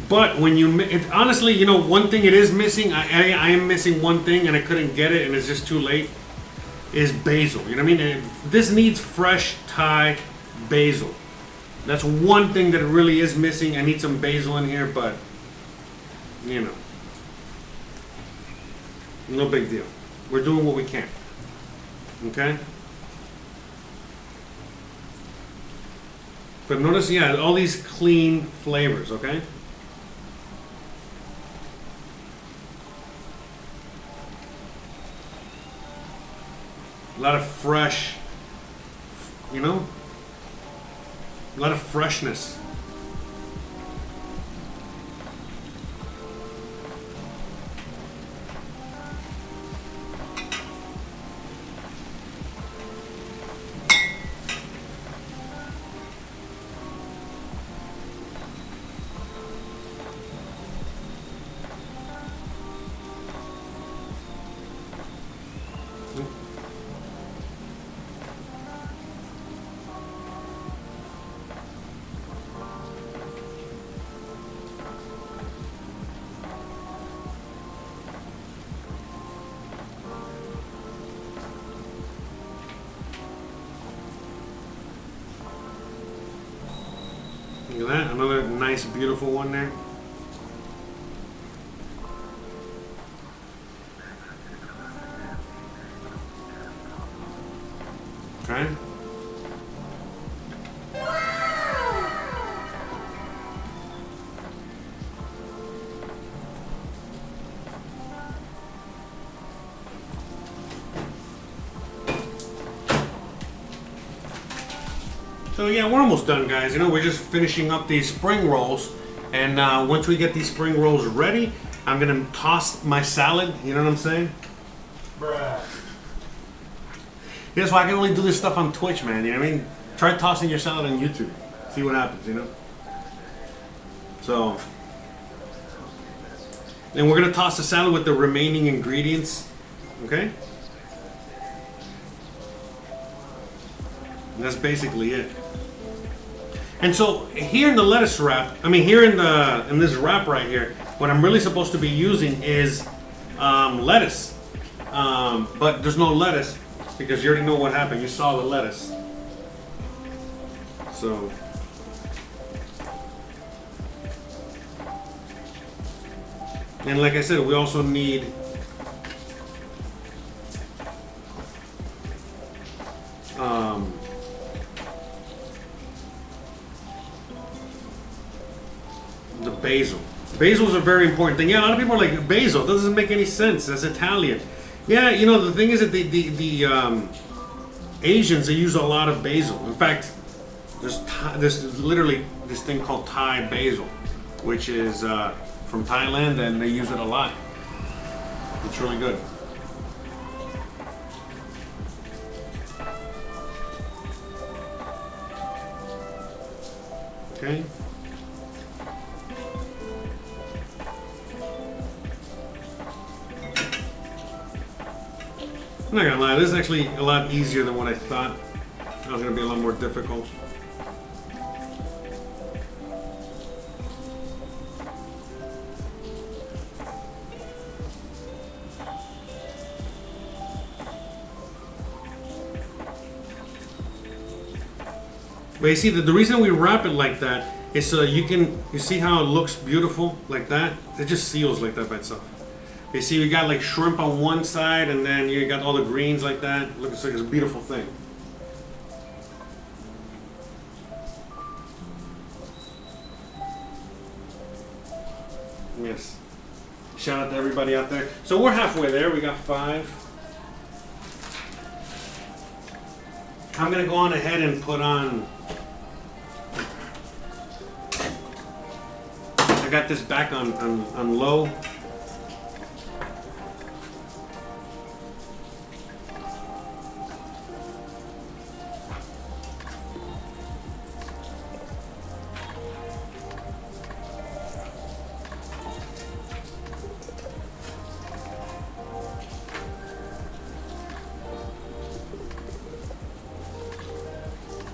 But when you, honestly, you know, one thing it is missing, I am missing one thing and I couldn't get it and it's just too late, is basil. You know what I mean? This needs fresh Thai basil. That's one thing that really is missing. I need some basil in here, but, you know, no big deal. We're doing what we can. Okay? But notice, yeah, all these clean flavors, okay? A lot of fresh, you know, a lot of freshness. Look at that, another nice, beautiful one there. Okay. So yeah, we're almost done, guys. You know, we're just finishing up these spring rolls, and once we get these spring rolls ready, I'm gonna toss my salad. You know what I'm saying? Bruh. That's why I can only do this stuff on Twitch, man. You know what I mean? Try tossing your salad on YouTube. See what happens. You know. So, and we're gonna toss the salad with the remaining ingredients. Okay. And that's basically it. And so here in the lettuce wrap, I mean here in this wrap right here, what I'm really supposed to be using is lettuce. But there's no lettuce because you already know what happened. You saw the lettuce. So and like I said, we also need the basil. Basil is a very important thing. Yeah, a lot of people are like, basil doesn't make any sense. That's Italian. Yeah, you know, the thing is that the Asians, they use a lot of basil. In fact, there's literally this thing called Thai basil, which is from Thailand, and they use it a lot. It's really good. Okay. I'm not gonna lie, this is actually a lot easier than what I thought. It was gonna be a lot more difficult. But you see, the reason we wrap it like that is so you see how it looks beautiful like that? It just seals like that by itself. You see, we got like shrimp on one side, and then you got all the greens like that. Looks like it's a beautiful thing. Yes. Shout out to everybody out there. So we're halfway there. We got 5. I'm gonna go on ahead and put on. I got this back on low.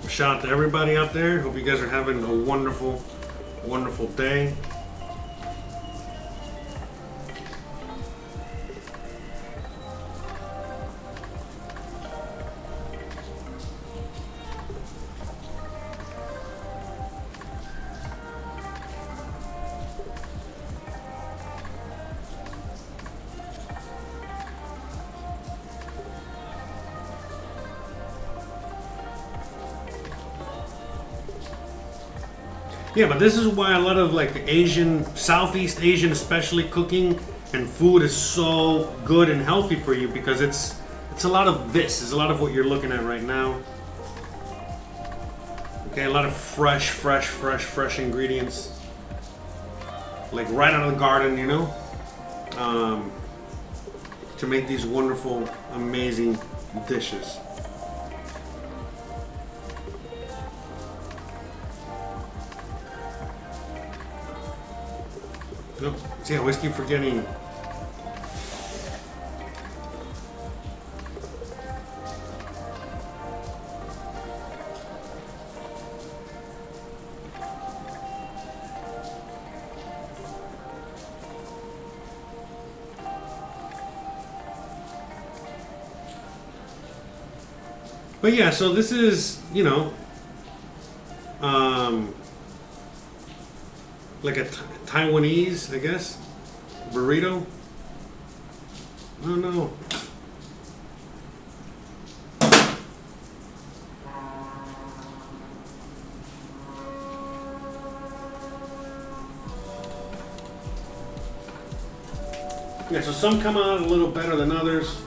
Shout out to everybody out there. Hope you guys are having a wonderful, wonderful day. Yeah, but this is why a lot of like Asian, Southeast Asian especially, cooking and food is so good and healthy for you, because it's a lot of this. It's a lot of what you're looking at right now. Okay, a lot of fresh ingredients, like right out of the garden, you know, to make these wonderful, amazing dishes. Nope. See, I always keep forgetting. But yeah, so this is, you know, like a Taiwanese, I guess, burrito. I don't know. Yeah, so some come out a little better than others.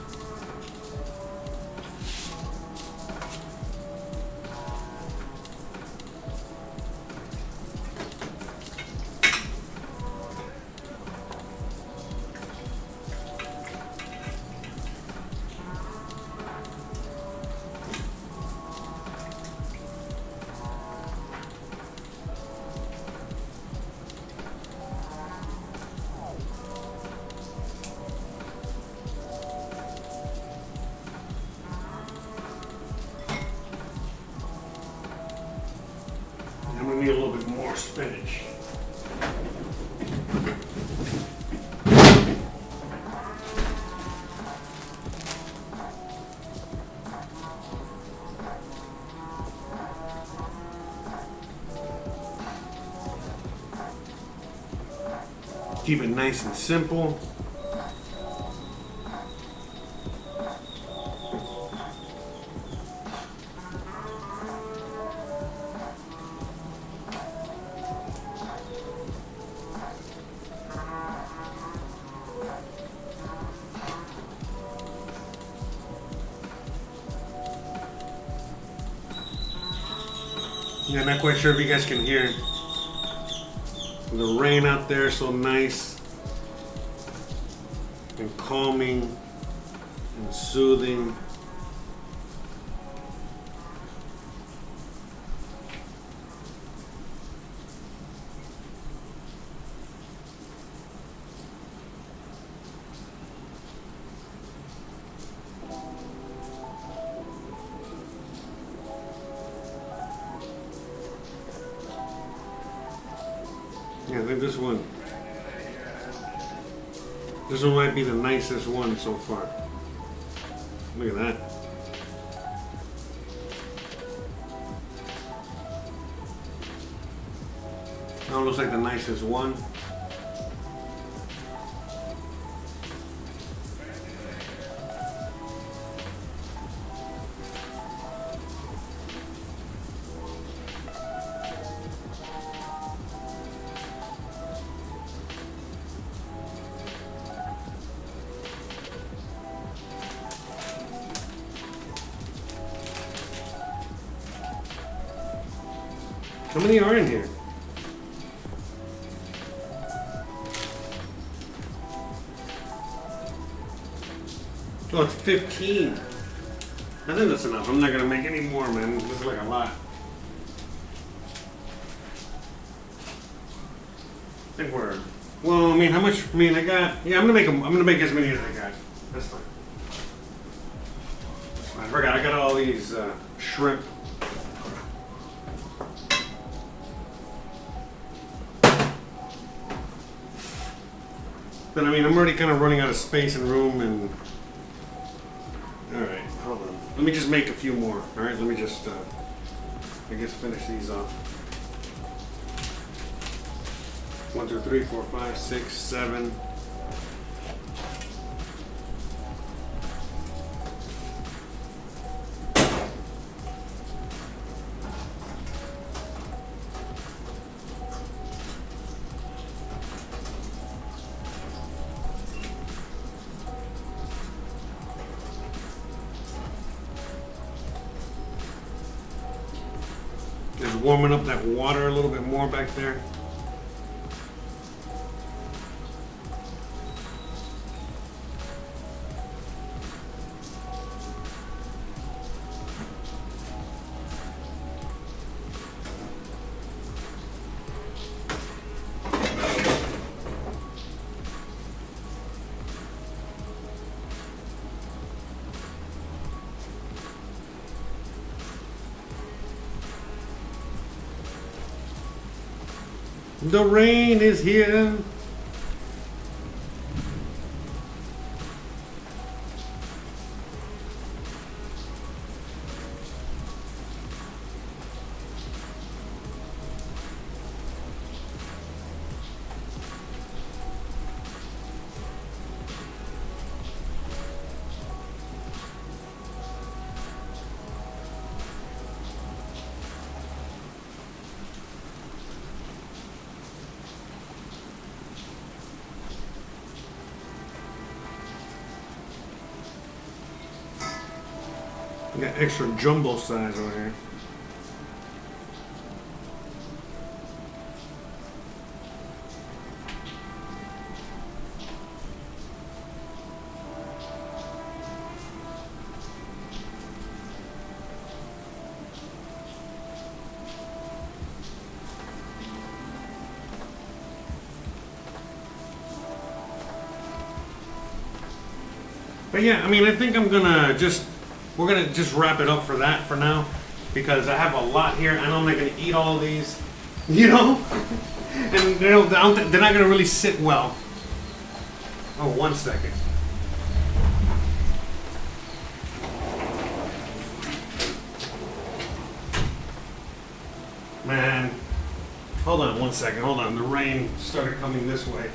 I'm gonna need a little bit more spinach. Keep it nice and simple. Yeah, I'm not quite sure if you guys can hear the rain out there, so nice and calming and soothing. Yeah, I think this one might be the nicest one so far. Look at that. That one looks like the nicest one. How many are in here? Oh, it's 15. I think that's enough. I'm not gonna make any more, man. This is like a lot. I think we're. Well, I mean, how much? I mean, I got. Yeah, I'm gonna make as many as I got. That's fine. I forgot. I got all these shrimp. But I mean, I'm already kind of running out of space and room and. Alright, hold on. Let me just make a few more. Alright, let me just, I guess, finish these off. 1, 2, 3, 4, 5, 6, 7. Just warming up that water a little bit more back there. The rain is here. We got extra jumbo size over here. But yeah, I mean, I think we're gonna just wrap it up for that for now, because I have a lot here. I know I'm not gonna eat all of these, you know, and they're not gonna really sit well. Oh, 1 second. Man, hold on 1 second. Hold on. The rain started coming this way.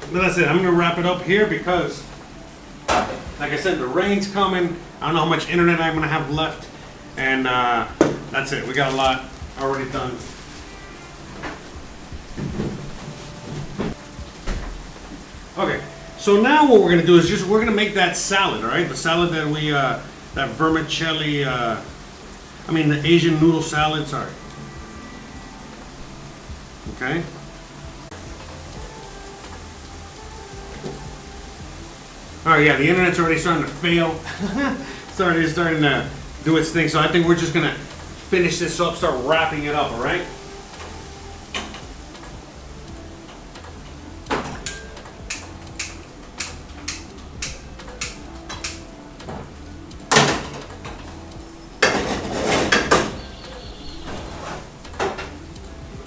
But that's it. I'm going to wrap it up here because, like I said, the rain's coming. I don't know how much internet I'm going to have left. And that's it. We got a lot already done. Okay. So now what we're going to do is we're going to make that salad, all right? The salad that we, that vermicelli, the Asian noodle salad, sorry. Okay. All right, yeah, the internet's already starting to fail. starting to do its thing. So I think we're just gonna finish this up, start wrapping it up. All right.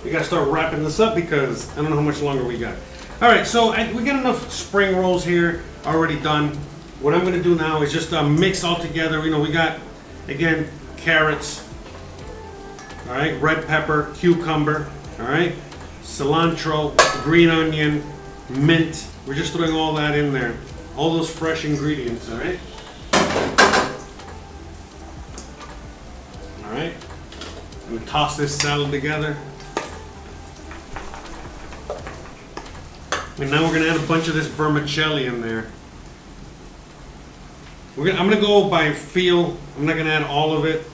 We gotta start wrapping this up because I don't know how much longer we got. All right, so we got enough spring rolls here already done. What I'm gonna do now is just mix all together. You know, we got, again, carrots, all right, red pepper, cucumber, all right, cilantro, green onion, mint. We're just throwing all that in there. All those fresh ingredients, all right? All right, I'm gonna toss this salad together. And now we're gonna add a bunch of this vermicelli in there. I'm gonna go by feel. I'm not gonna add all of it.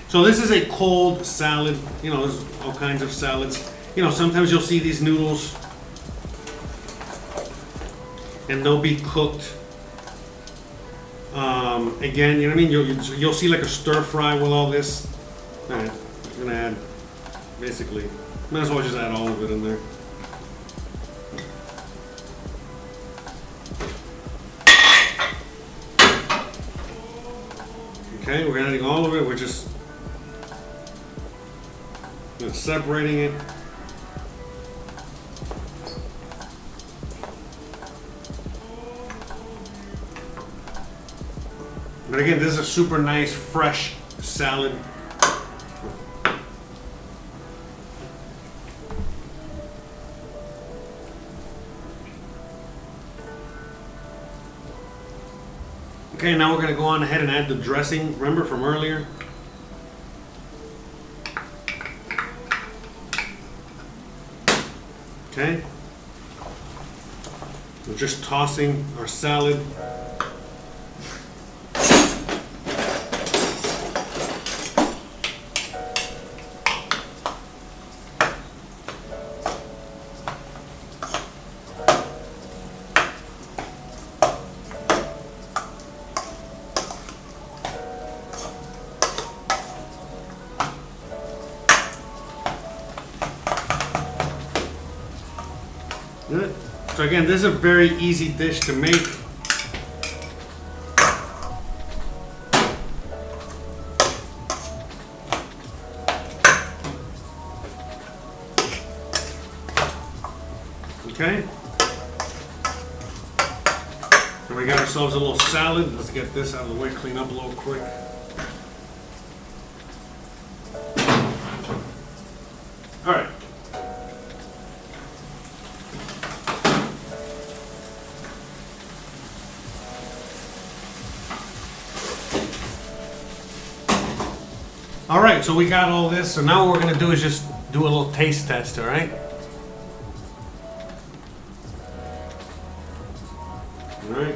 So this is a cold salad. You know, there's all kinds of salads. You know, sometimes you'll see these noodles and they'll be cooked. Again, you know what I mean? You'll see like a stir fry with all this. All right, I'm gonna add basically. Might as well just add all of it in there. Okay, we're adding all of it. We're just separating it. But again, this is a super nice, fresh salad. Okay, now we're going to go on ahead and add the dressing, remember from earlier? Okay. We're just tossing our salad. Good. So again, this is a very easy dish to make. Okay. And we got ourselves a little salad. Let's get this out of the way, clean up a little quick. All right. All right, so we got all this. So now what we're gonna do is just do a little taste test, all right? All right.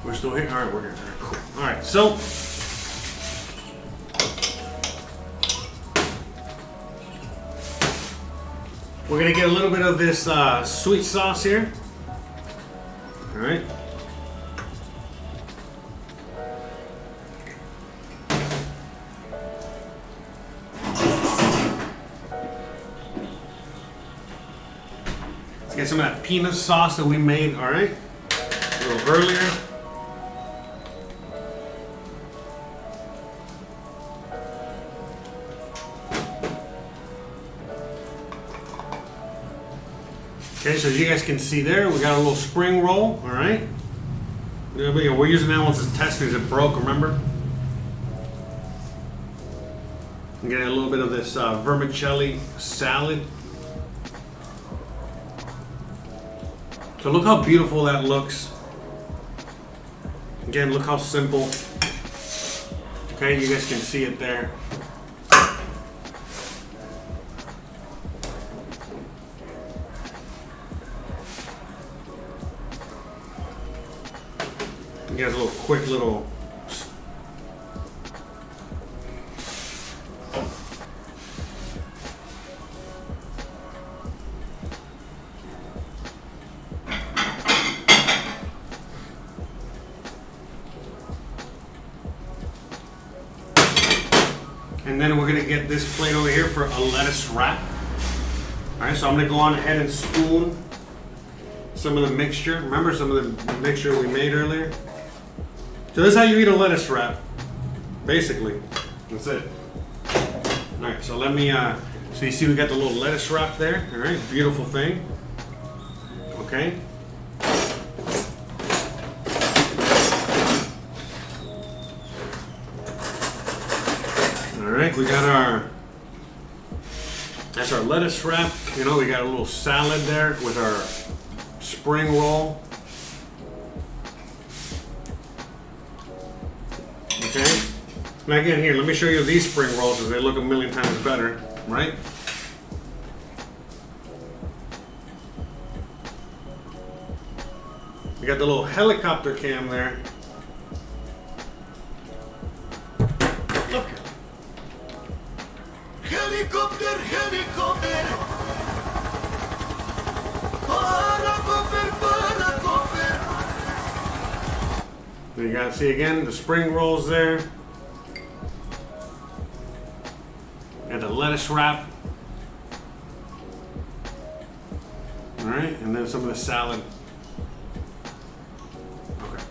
We're still here? All right, we're here. All right, cool. All right, so we're gonna get a little bit of this sweet sauce here. All right. Get some of that peanut sauce that we made, all right, a little earlier. Okay, so as you guys can see there, we got a little spring roll, all right. We're using that one as a test because it broke, remember? I'm getting a little bit of this vermicelli salad. So look how beautiful that looks. Again, look how simple. Okay, you guys can see it there. You guys a little quick little. And then we're gonna get this plate over here for a lettuce wrap. All right, so I'm gonna go on ahead and spoon some of the mixture. Remember some of the mixture we made earlier? So this is how you eat a lettuce wrap, basically. That's it. All right, so let me, so you see we got the little lettuce wrap there. All right, beautiful thing. Okay. All right, we got our, that's our lettuce wrap. You know, we got a little salad there with our spring roll. Okay. Now again, here, let me show you these spring rolls because they look a million times better, right? We got the little helicopter cam there. Look. Helicopter, helicopter. You gotta see again the spring rolls there. Got the lettuce wrap. All right, and then some of the salad. Okay.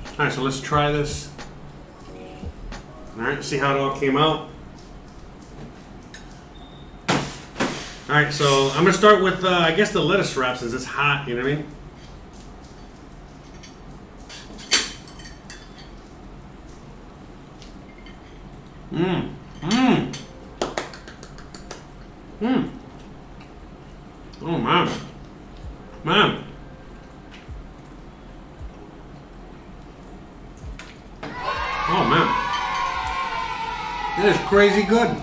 All right, so let's try this. All right, see how it all came out. All right, so I'm gonna start with, I guess the lettuce wrap since it's hot, you know what I mean? Oh, man. Man. Oh, man. That is crazy good.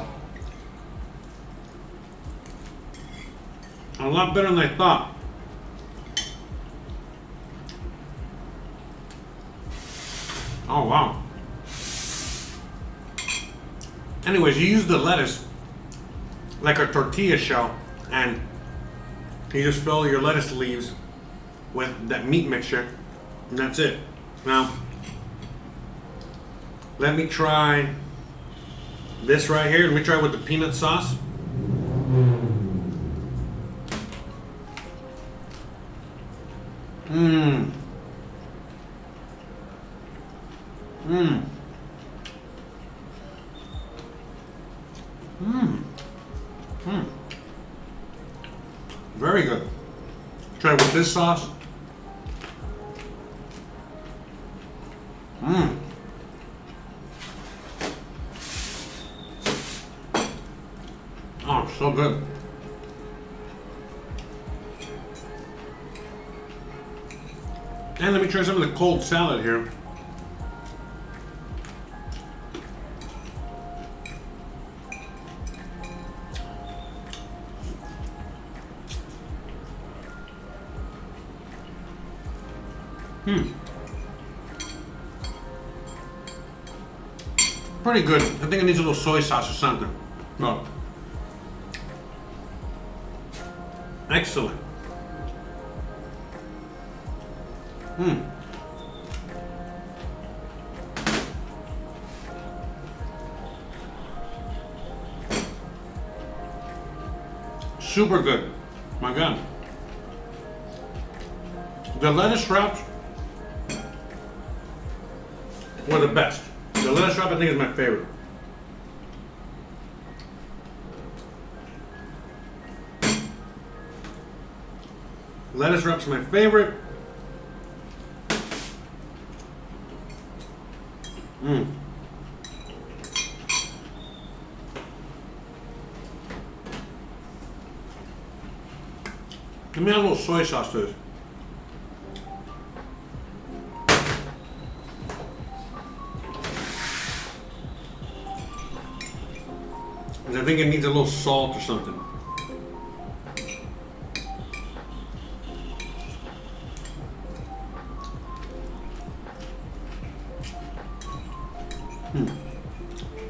A lot better than I thought. Oh, wow. Anyways, you use the lettuce like a tortilla shell, and you just fill your lettuce leaves with that meat mixture, and that's it. Now, let me try this right here. Let me try it with the peanut sauce. Mmm. Mmm. Mmm. Mmm. Very good. Try it with this sauce. Mmm. Oh, so good. And let me try some of the cold salad here. Pretty good. I think it needs a little soy sauce or something. Oh. Excellent. Super good. My God. The lettuce wraps were the best. The lettuce wrap I think is my favorite. Lettuce wrap's my favorite. Give me a little soy sauce to this. I think it needs a little salt or something.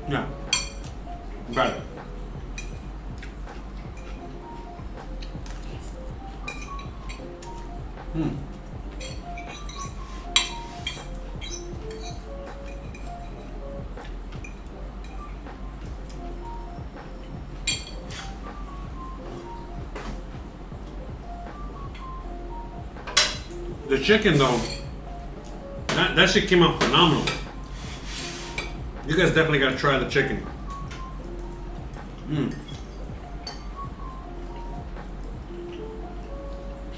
Yeah. Got it. The chicken though, that shit came out phenomenal. You guys definitely gotta try the chicken.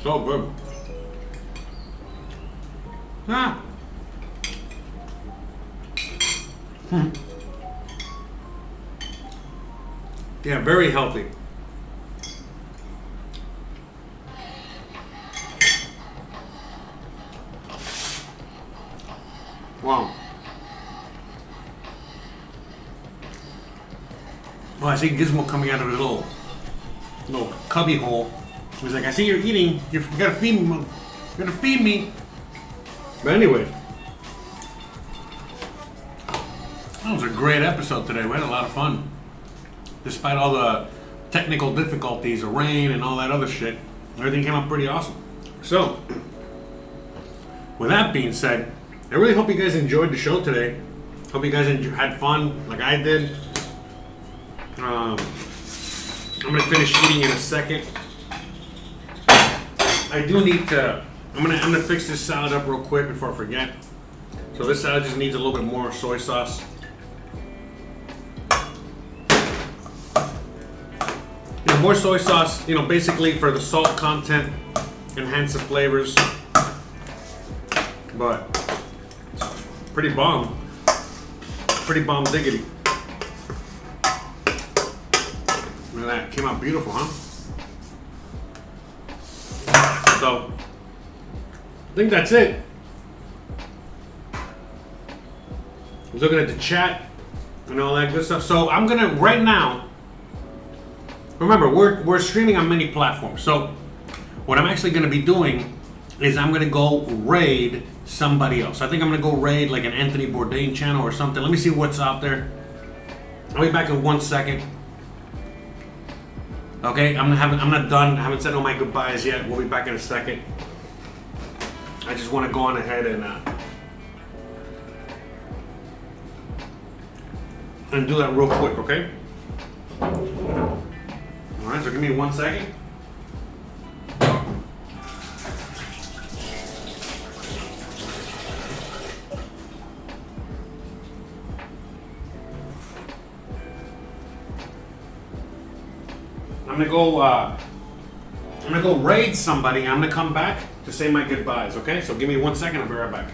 So good. Ah. Yeah, very healthy. Wow. Oh, I see Gizmo coming out of his little cubby hole. He's like, I see you're eating. You gotta feed me. You gotta feed me. But anyway, that was a great episode today. We had a lot of fun. Despite all the technical difficulties, the rain and all that other shit, everything came out pretty awesome. So, with that being said, I really hope you guys enjoyed the show today. Hope you guys had fun like I did. I'm gonna finish eating in a second. I do need to. I'm gonna fix this salad up real quick before I forget. So this salad just needs a little bit more soy sauce. More soy sauce, basically for the salt content, enhance the flavors. But pretty bomb diggity. Look at that, came out beautiful, huh? So, I think that's it. I was looking at the chat and all that good stuff. So I'm gonna, right now, remember, we're streaming on many platforms. So what I'm actually gonna be doing is I'm gonna go raid somebody else. I think I'm gonna go raid like an Anthony Bourdain channel or something. Let me see what's out there. I'll be back in 1 second. Okay, I'm not done. I haven't said all my goodbyes yet. We'll be back in a second. I just want to go on ahead and do that real quick, okay? All right, so give me 1 second. I'm gonna go raid somebody. I'm gonna come back to say my goodbyes, okay? So give me 1 second, I'll be right back.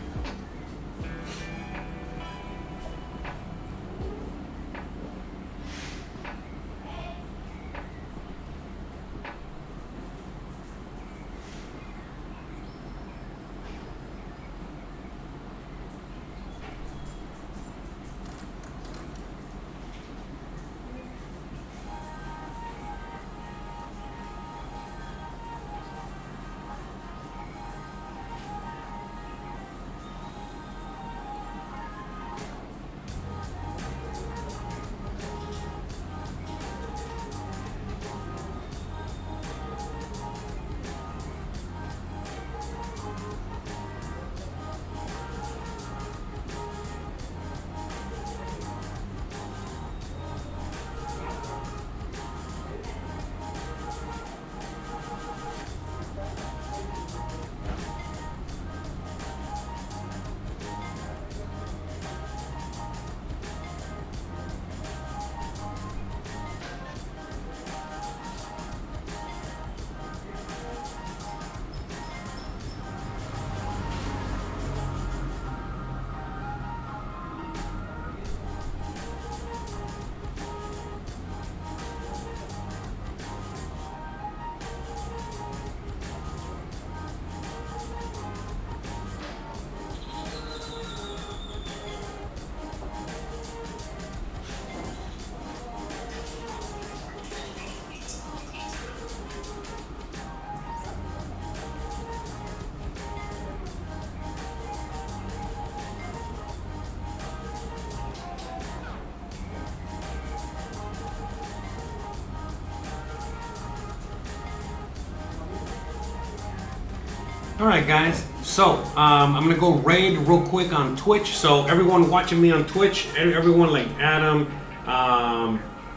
Alright guys, so I'm gonna go raid real quick on Twitch. So everyone watching me on Twitch, everyone like Adam,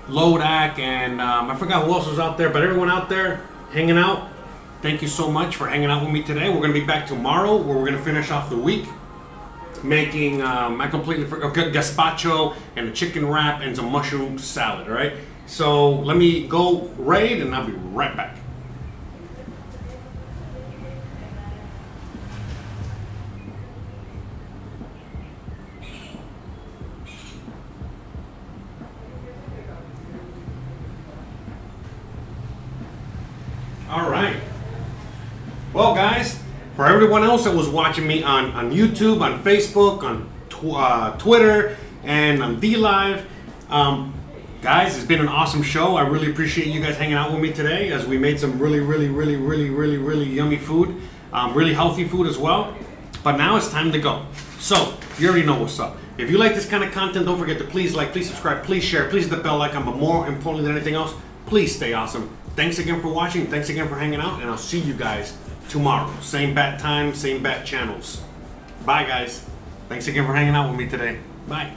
Lodak, and I forgot who else was out there, but everyone out there hanging out, thank you so much for hanging out with me today. We're gonna be back tomorrow, where we're gonna finish off the week making I completely forgot gazpacho and a chicken wrap and some mushroom salad. All right. So let me go raid, and I'll be right back. All right. Well, guys, for everyone else that was watching me on YouTube, on Facebook, on Twitter, and on DLive, guys, it's been an awesome show. I really appreciate you guys hanging out with me today as we made some really yummy food, really healthy food as well. But now it's time to go. So, you already know what's up. If you like this kind of content, don't forget to please like, please subscribe, please share, please hit the bell icon, but more importantly than anything else, please stay awesome. Thanks again for watching. Thanks again for hanging out, and I'll see you guys tomorrow. Same bat time, same bat channels. Bye, guys. Thanks again for hanging out with me today. Bye.